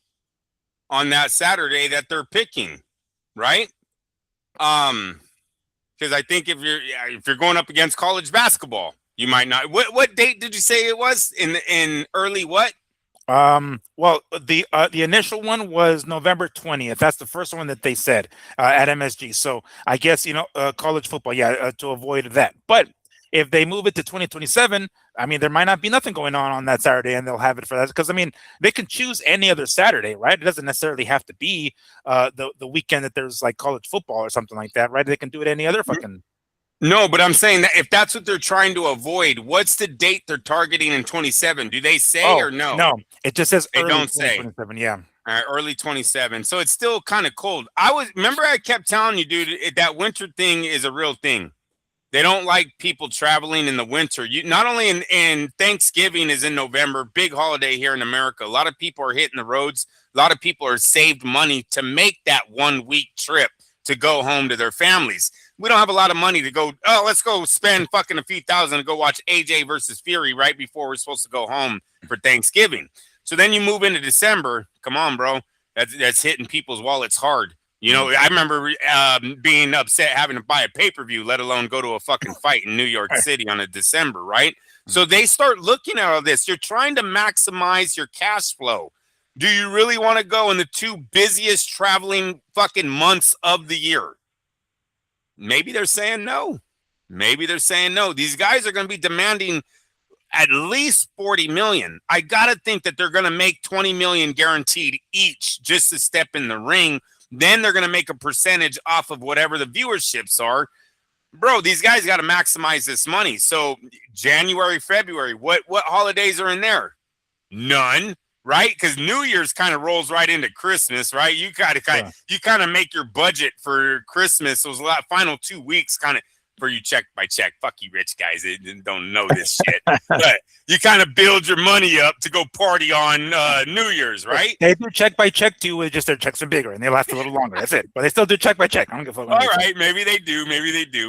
that Saturday that they're picking, right? Because I think if you're going up against college basketball, you might not. What date did you say it was in early what? Well, the initial one was November 20th. That's the first one that they said at MSG. So I guess college football, to avoid that. But if they move it to 2027, I mean, there might not be nothing going on that Saturday, and they'll have it for that. Because I mean, they can choose any other Saturday, right? It doesn't necessarily have to be the weekend that there's like college football or something like that, right? They can do it any other fucking. No, but I'm saying that if that's what they're trying to avoid, what's the date they're targeting in 27? Do they say or no? No, it just says they early don't say. 27. Yeah. All right, early 27. So it's still kind of cold. Remember I kept telling you, dude, that winter thing is a real thing. They don't like people traveling in the winter. Not only in Thanksgiving is in November, big holiday here in America. A lot of people are hitting the roads. A lot of people are saved money to make that 1 week trip to go home to their families. We don't have a lot of money to go, let's go spend fucking a few thousand to go watch AJ versus Fury right before we're supposed to go home for Thanksgiving. So then you move into December. Come on, bro. That's hitting people's wallets hard. I remember being upset having to buy a pay-per-view, let alone go to a fucking fight in New York City on a December, right? So they start looking at all this. You're trying to maximize your cash flow. Do you really want to go in the two busiest traveling fucking months of the year? Maybe they're saying no. Maybe they're saying no. These guys are going to be demanding at least 40 million. I got to think that they're going to make 20 million guaranteed each just to step in the ring. Then they're going to make a percentage off of whatever the viewerships are. Bro, these guys got to maximize this money. So January, February, what holidays are in there? None, right? Because New Year's kind of rolls right into Christmas, right? You kind of make your budget for Christmas. Those final 2 weeks kind of for you check by check. Fuck you rich guys that don't know this shit. But you kind of build your money up to go party on New Year's, right? They do check by check too. It's just their checks are bigger and they last a little longer. That's it. But they still do check by check. I don't give a fuck. All right, maybe they do.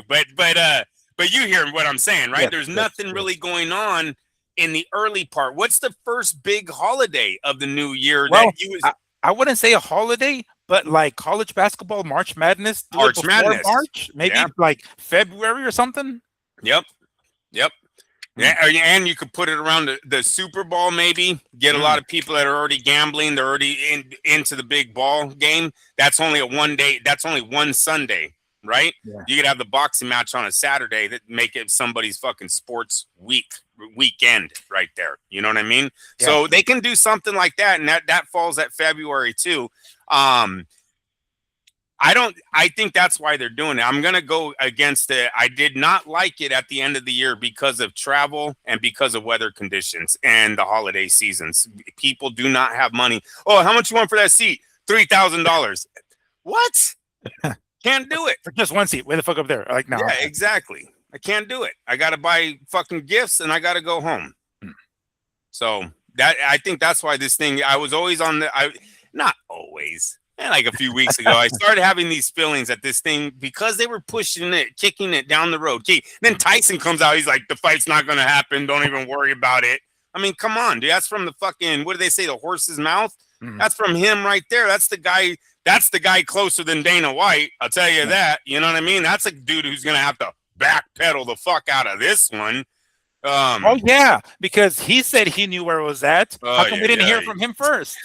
But you hear what I'm saying, right? There's nothing really going on in the early part. What's the first big holiday of the new year that you was? I wouldn't say a holiday, but like college basketball, March Madness. March Madness. March, maybe like February or something. Yep. Yeah, and you could put it around the Super Bowl, maybe get a lot of people that are already gambling. They're already into the big ball game. That's only a 1 day. That's only one Sunday, right? Yeah. You could have the boxing match on a Saturday that make it somebody's fucking sports weekend right there. You know what I mean? Yeah. So they can do something like that, and that falls at February too. I think that's why they're doing it. I'm going to go against it. I did not like it at the end of the year because of travel and because of weather conditions and the holiday seasons. People do not have money. Oh, how much you want for that seat? $3,000. What? Can't do it. For just one seat. Way the fuck up there. Like, no. Yeah, exactly. I can't do it. I got to buy fucking gifts and I got to go home. So I think that's why this thing, I was always on not always. And like a few weeks ago, I started having these feelings at this thing because they were pushing it, kicking it down the road. Then Tyson comes out. He's like, the fight's not going to happen. Don't even worry about it. I mean, come on, dude. That's from the fucking, what do they say, the horse's mouth? That's from him right there. That's the guy. That's the guy closer than Dana White. I'll tell you that. You know what I mean? That's a dude who's going to have to backpedal the fuck out of this one. Oh, yeah, because he said he knew where it was at. How come we didn't hear from him first?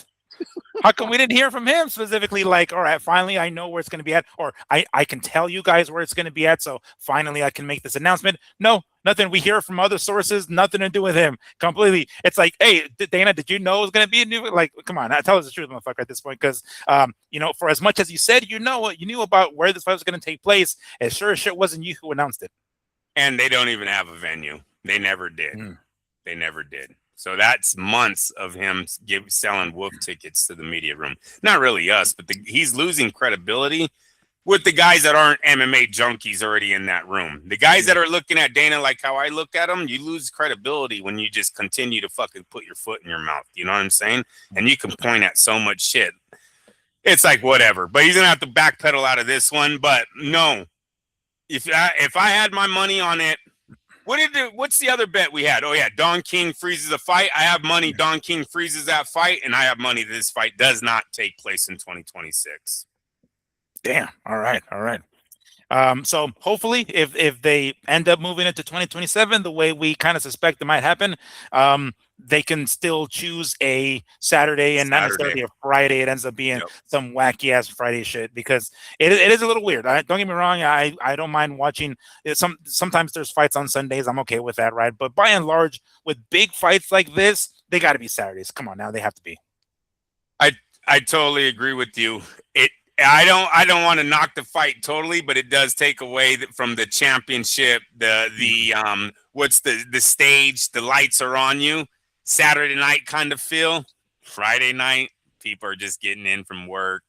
How come we didn't hear from him specifically? Like, all right, finally, I know where it's going to be at, or I can tell you guys where it's going to be at. So finally, I can make this announcement. No, nothing. We hear from other sources, nothing to do with him. Completely. It's like, hey, Dana, did you know it was going to be a new? Like, come on, tell us the truth, motherfucker, at this point, because you know, for as much as you said, you knew about where this fight was going to take place. It sure as shit wasn't you who announced it. And they don't even have a venue. They never did. They never did. So that's months of him selling wolf tickets to the media room. Not really us, but he's losing credibility with the guys that aren't MMA junkies already in that room. The guys that are looking at Dana like how I look at him, you lose credibility when you just continue to fucking put your foot in your mouth. You know what I'm saying? And you can point at so much shit. It's like whatever. But he's going to have to backpedal out of this one. But no, if I had my money on it, what's the other bet we had? Oh, yeah, Don King freezes a fight. I have money Don King freezes that fight, and I have money that this fight does not take place in 2026. Damn. All right. So hopefully, if they end up moving into 2027 the way we kind of suspect it might happen, they can still choose a Saturday and not necessarily a Friday. It ends up being some wacky ass Friday shit because it is a little weird. Don't get me wrong. I don't mind watching. Sometimes there's fights on Sundays. I'm okay with that, right? But by and large, with big fights like this, they got to be Saturdays. Come on now, they have to be. I totally agree with you. I don't want to knock the fight totally, but it does take away from the championship. The what's the stage? The lights are on you. Saturday night kind of feel. Friday night, people are just getting in from work,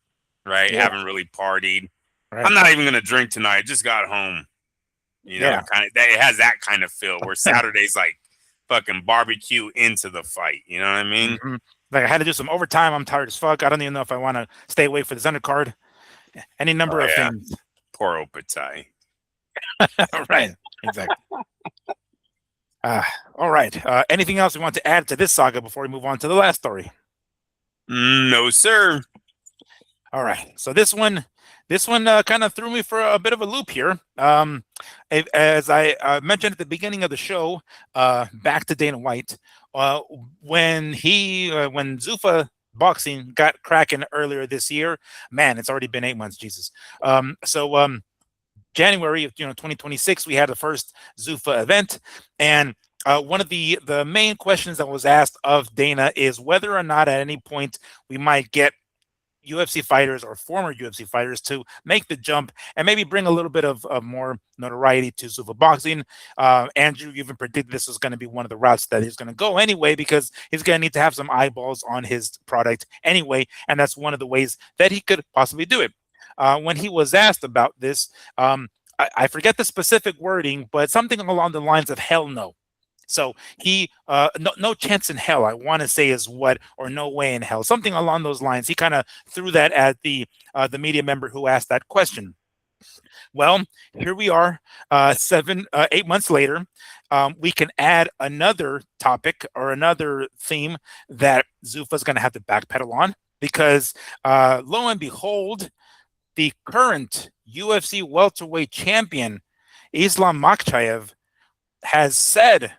right? Yeah. Haven't really partied. Right. I'm not even gonna drink tonight. I just got home. You know, it has that kind of feel where Saturday's like fucking barbecue into the fight. You know what I mean? Like I had to do some overtime. I'm tired as fuck. I don't even know if I want to stay away for this undercard. Any number of things. Poor Opetaia. Right. Exactly. All right. Anything else we want to add to this saga before we move on to the last story? No, sir. All right. So this one kind of threw me for a bit of a loop here. As I mentioned at the beginning of the show, back to Dana White, when Zuffa Boxing got cracking earlier this year, man, it's already been 8 months, Jesus. January of 2026, we had the first Zuffa event, and one of the main questions that was asked of Dana is whether or not at any point we might get UFC fighters or former UFC fighters to make the jump and maybe bring a little bit of more notoriety to Zuffa Boxing. Andrew even predicted this was going to be one of the routes that he's going to go anyway, because he's going to need to have some eyeballs on his product anyway, and that's one of the ways that he could possibly do it. When he was asked about this, I forget the specific wording, but something along the lines of hell no. So he, no chance in hell, I want to say is what, or no way in hell, something along those lines. He kind of threw that at the media member who asked that question. Well, here we are, 8 months later. We can add another topic or another theme that Zuffa's going to have to backpedal on because, lo and behold, the current UFC welterweight champion, Islam Makhachev, has said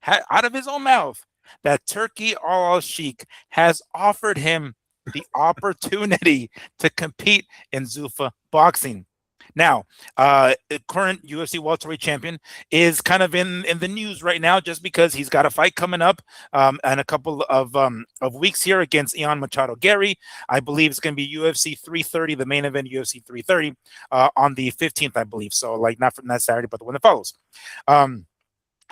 out of his own mouth that Turki Al-Sheikh has offered him the opportunity to compete in Zuffa Boxing. Now, the current UFC welterweight champion is kind of in the news right now just because he's got a fight coming up in a couple of weeks here against Ian Machado Gary. I believe it's going to be UFC 330, the main event UFC 330 on the 15th, I believe. So, like, not from that Saturday, but the one that follows.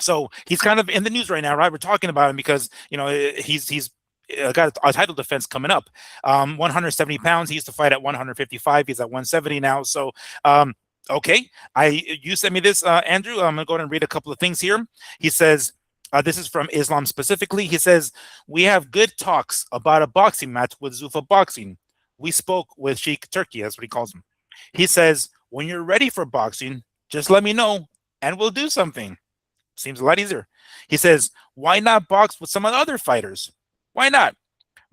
So he's kind of in the news right now, right? We're talking about him because he's got a title defense coming up. 170 pounds. He used to fight at 155. He's at 170 now. So, okay. You sent me this, Andrew. I'm gonna go ahead and read a couple of things here. He says, this is from Islam specifically. He says, "We have good talks about a boxing match with Zuffa Boxing. We spoke with Sheikh Turki, that's what he calls him. He says, when you're ready for boxing, just let me know and we'll do something. Seems a lot easier." He says, "Why not box with some of the other fighters? Why not?"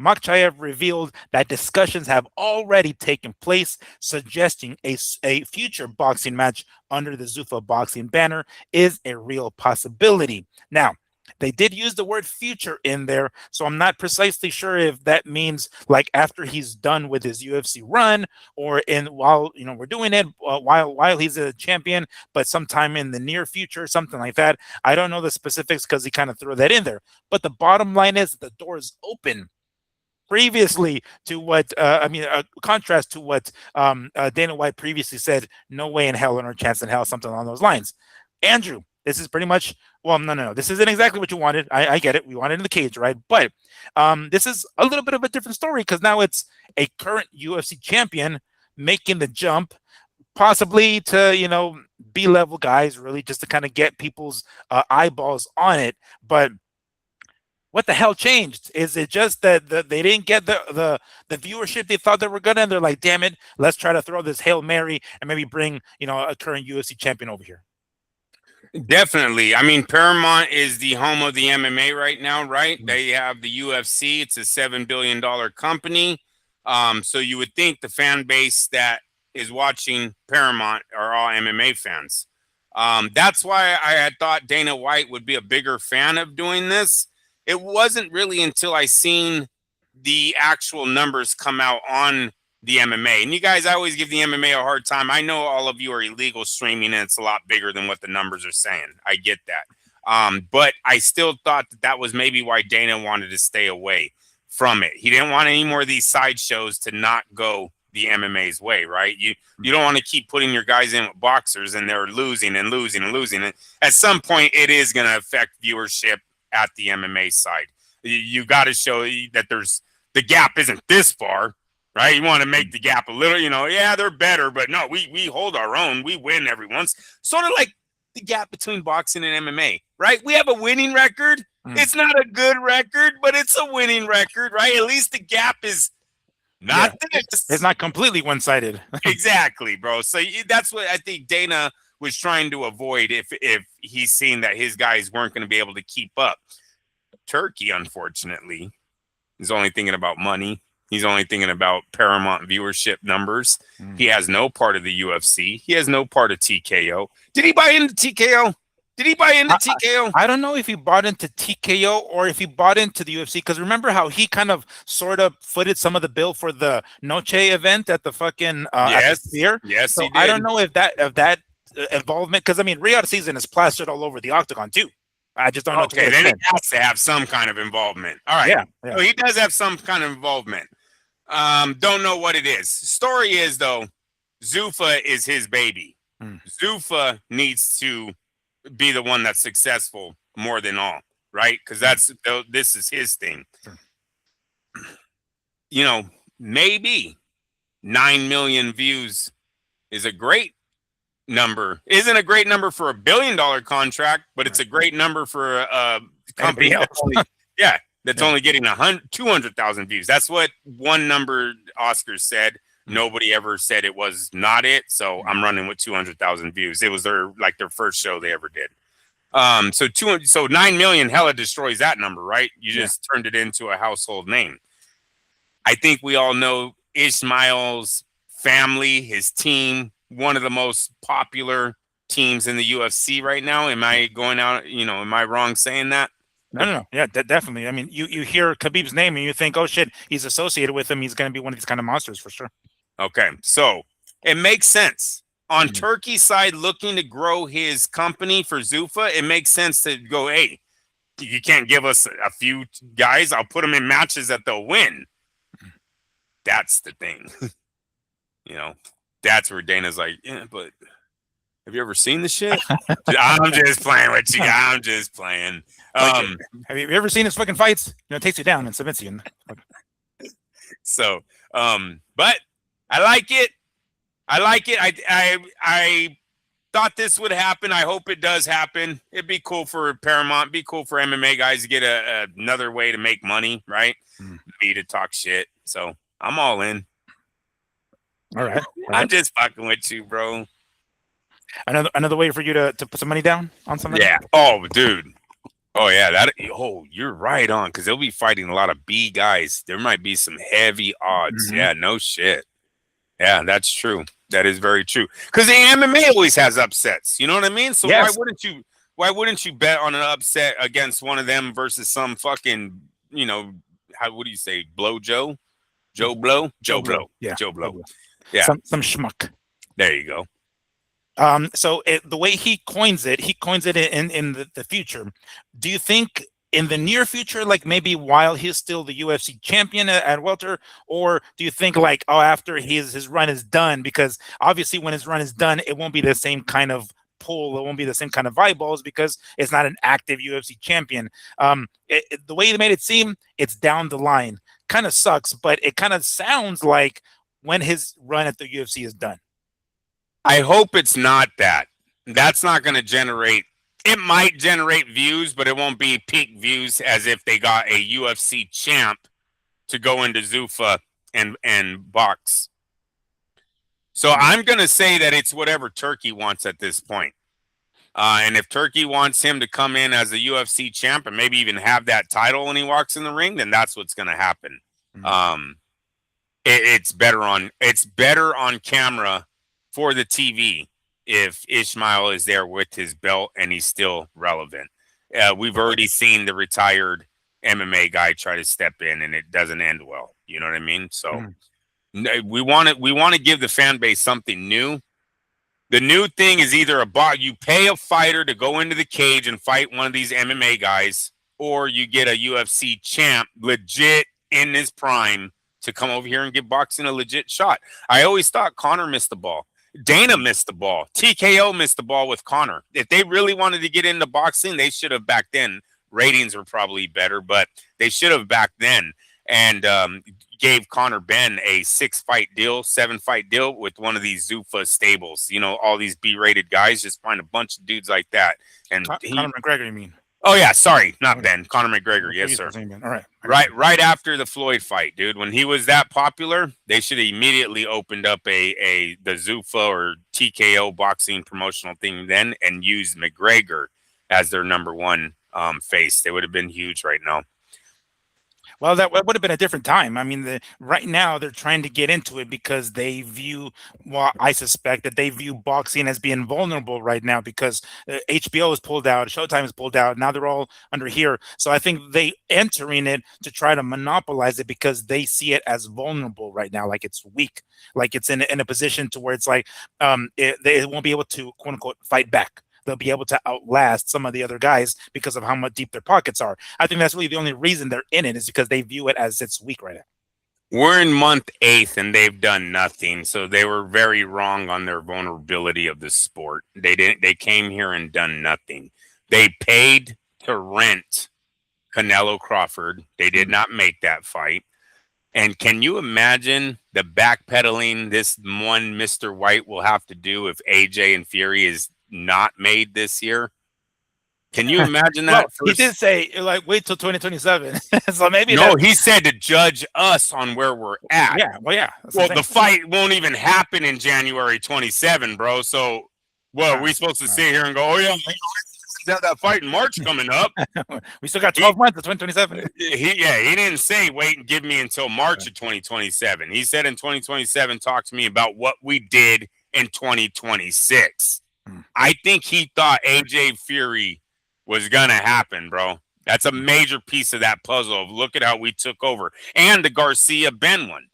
Makhachev revealed that discussions have already taken place, suggesting a future boxing match under the Zuffa Boxing banner is a real possibility. Now, they did use the word future in there, so I'm not precisely sure if that means like after he's done with his UFC run, or in while we're doing it while he's a champion, but sometime in the near future, something like that. I don't know the specifics because he kind of threw that in there. But the bottom line is the door is open. Previously to what contrast to what Dana White previously said, no way in hell or no chance in hell, something along those lines. Andrew, this is pretty much, well, no. This isn't exactly what you wanted. I get it. We wanted in the cage, right? But this is a little bit of a different story because now it's a current UFC champion making the jump, possibly to, B-level guys, really, just to kind of get people's eyeballs on it. But what the hell changed? Is it just that they didn't get the viewership they thought they were gonna, and they're like, damn it, let's try to throw this Hail Mary and maybe bring a current UFC champion over here? Definitely. I mean, Paramount is the home of the MMA right now, right? They have the UFC. It's a $7 billion company. So you would think the fan base that is watching Paramount are all MMA fans. That's why I had thought Dana White would be a bigger fan of doing this. It wasn't really until I seen the actual numbers come out on the MMA. And you guys, I always give the MMA a hard time. I know all of you are illegal streaming and it's a lot bigger than what the numbers are saying. I get that. But I still thought that was maybe why Dana wanted to stay away from it. He didn't want any more of these sideshows to not go the MMA's way, right? You don't want to keep putting your guys in with boxers and they're losing and losing and losing. And at some point, it is going to affect viewership at the MMA side. You got to show that the gap isn't this far, right? You want to make the gap a little, yeah, they're better, but no, we hold our own. We win every once. Sort of like the gap between boxing and MMA, right? We have a winning record. It's not a good record, but it's a winning record, right? At least the gap is not this. It's not completely one-sided. Exactly, bro. So that's what I think Dana was trying to avoid if he's seen that his guys weren't going to be able to keep up. Turki, unfortunately, is only thinking about money. He's only thinking about Paramount viewership numbers. He has no part of the UFC. He has no part of TKO. Did he buy into TKO? Did he buy into TKO? I don't know if he bought into TKO or if he bought into the UFC, because remember how he kind of sort of footed some of the bill for the Noche event at the fucking at the Sphere. Yes, so he did. I don't know if that involvement, because I mean Riyadh season is plastered all over the octagon too. I just don't know. Okay, then he has to have some kind of involvement. All right. Yeah. So he does have some kind of involvement. Don't know what it is. Story is though, Zuffa is his baby. Zuffa needs to be the one that's successful more than all, right? Because this is his thing. Maybe 9 million views is a great number. Isn't a great number for $1 billion contract, but it's a great number for a company that's only, that's only getting 200,000 views. That's what one number Oscars said. Nobody ever said it was not it. So I'm running with 200,000 views. It was their first show they ever did. So 9 million hella destroys that number, right? You just turned it into a household name. I think we all know Ishmael's family, his team, one of the most popular teams in the UFC right now. Am I going out? Am I wrong saying that? No. Yeah, definitely. I mean, you hear Khabib's name and you think, oh shit, he's associated with him. He's going to be one of these kind of monsters for sure. Okay, so it makes sense. On Turkey's side, looking to grow his company for Zuffa, it makes sense to go, hey, you can't give us a few guys. I'll put them in matches that they'll win. That's the thing. That's where Dana's like, yeah, but have you ever seen the shit? I'm just playing with you. I'm just playing. Have you ever seen his fucking fights? It takes you down and submits you. So, but I like it. I thought this would happen. I hope it does happen. It'd be cool for Paramount. Be cool for MMA guys to get another way to make money, right? Me to talk shit. So I'm all in. All right. I'm just fucking with you, bro. Another way for you to put some money down on something? Yeah. Oh, dude. Oh, yeah. You're right on, because they'll be fighting a lot of B guys. There might be some heavy odds. Yeah, no shit. Yeah, that's true. That is very true. Because the MMA always has upsets. You know what I mean? So why wouldn't you bet on an upset against one of them versus some fucking, what do you say, Blow Joe? Joe Blow? Joe Blow. Yeah. Joe Blow. Yeah. Some schmuck. There you go. So the way he coins it in the future. Do you think in the near future, like maybe while he's still the UFC champion at welter, or do you think after his run is done? Because obviously when his run is done, it won't be the same kind of pull. It won't be the same kind of eyeballs because it's not an active UFC champion. The way they made it seem, it's down the line. Kind of sucks, but it kind of sounds like when his run at the UFC is done. I hope it's not that. That's not going to generate. It might generate views, but it won't be peak views as if they got a UFC champ to go into Zuffa and box. So I'm going to say that it's whatever Turki wants at this point. And if Turki wants him to come in as a UFC champ and maybe even have that title when he walks in the ring, then that's what's going to happen. It's better on camera for the TV if Ishmael is there with his belt and he's still relevant. We've already seen the retired MMA guy try to step in and it doesn't end well. You know what I mean? So we want to give the fan base something new. The new thing is either you pay a fighter to go into the cage and fight one of these MMA guys, or you get a UFC champ legit in his prime to come over here and give boxing a legit shot. I always thought Conor missed the ball. Dana missed the ball. TKO missed the ball with Conor. If they really wanted to get into boxing, they should have back then. Ratings were probably better, but they should have back then and gave Conor Ben a 6-fight deal, 7-fight deal with one of these Zuffa stables. All these B-rated guys, just find a bunch of dudes like that. And Conor McGregor, you mean? Oh, yeah, sorry, not Ben. Conor McGregor, yes, sir. All right. Right after the Floyd fight, dude. When he was that popular, they should have immediately opened up the Zuffa or TKO boxing promotional thing then and used McGregor as their number one face. They would have been huge right now. Well, that would have been a different time. I mean, right now they're trying to get into it because they view, I suspect that they view boxing as being vulnerable right now because HBO is pulled out, Showtime is pulled out. Now they're all under here. So I think they entering it to try to monopolize it because they see it as vulnerable right now, like it's weak, like it's in a position to where it's like they won't be able to quote unquote fight back. They'll be able to outlast some of the other guys because of how much deep their pockets are. I think that's really the only reason they're in it is because they view it as it's weak right now. We're in month 8 and they've done nothing. So they were very wrong on their vulnerability of the sport. They came here and done nothing. They paid to rent Canelo Crawford. They did not make that fight. And can you imagine the backpedaling this one Mr. White will have to do if AJ and Fury is not made this year? Can you imagine Well, that? he did say like wait till 2027. So maybe No, that. he said to judge us on where we're at. Yeah. Well, yeah. That's Well, what I'm the saying. fight won't even happen in January 27, bro. So, what are we supposed to sit here and go, oh, yeah, that fight in March coming up? We still got 12 months to 2027. He didn't say wait and give me until March of 2027. He said in 2027, talk to me about what we did in 2026. I think he thought AJ Fury was gonna happen, bro. That's a major piece of that puzzle of look at how we took over. And the Garcia Ben one.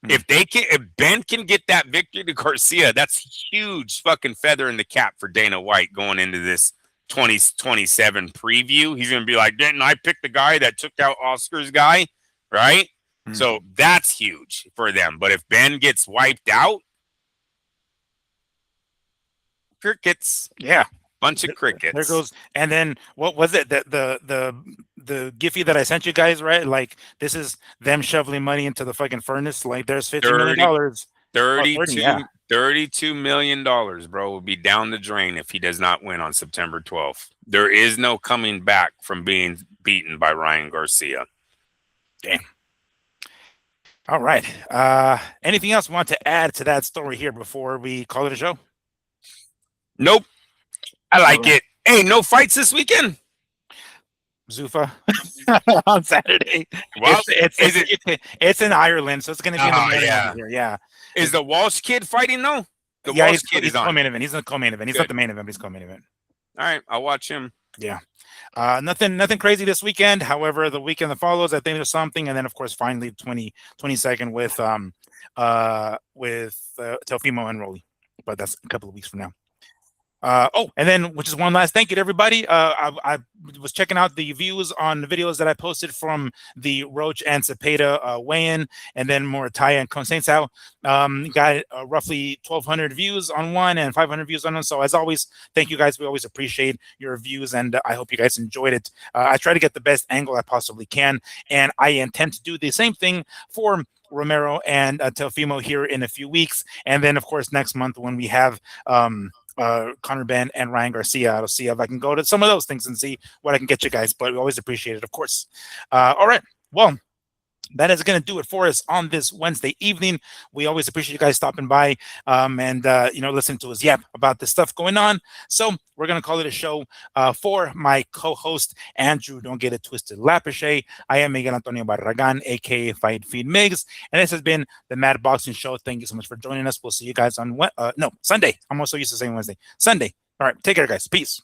If Ben can get that victory to Garcia, that's huge fucking feather in the cap for Dana White going into this 2027 preview. He's gonna be like, didn't I pick the guy that took out Oscar's guy? Right? So that's huge for them. But if Ben gets wiped out, crickets. Yeah. Bunch of crickets. There goes. And then what was it? The Giphy that I sent you guys, right? Like this is them shoveling money into the fucking furnace. Like there's $50 million. $32 million, bro, will be down the drain if he does not win on September 12th. There is no coming back from being beaten by Ryan Garcia. Damn. All right. Anything else you want to add to that story here before we call it a show? Nope. I like it. Hey, no fights this weekend? Zuffa on Saturday. Well, it's in Ireland, so it's going to be in the morning here. Yeah. Is the Walsh kid fighting though? The Walsh he's kid is on. Co-main event. He's in the co-main event. He's not the main event. He's co-main event. All right, I'll watch him. Yeah. Nothing crazy this weekend. However, the weekend that follows, I think there's something, and then of course, finally 22nd with Teofimo and Rolly, but that's a couple of weeks from now. And then, which is one last thank you to everybody. I was checking out the views on the videos that I posted from the Roach and Cepeda weigh-in, and then Opetaia and Conceição. Got roughly 1,200 views on one and 500 views on one. So as always, thank you guys. We always appreciate your views, and I hope you guys enjoyed it. I try to get the best angle I possibly can, and I intend to do the same thing for Romero and Teofimo here in a few weeks, and then of course next month when we have Conor Benn and Ryan Garcia. I'll see if I can go to some of those things and see what I can get you guys, but we always appreciate it, of course. All right. Well, that is going to do it for us on this Wednesday evening. We always appreciate you guys stopping by and listening to us yap about the stuff going on. So we're going to call it a show for my co-host, Andrew, don't get it twisted, Lapiche. I am Miguel Antonio Barragan, a.k.a. Fight Feed Migs. And this has been the Mad Boxing Show. Thank you so much for joining us. We'll see you guys on Sunday. I'm also used to saying Wednesday. Sunday. All right. Take care, guys. Peace.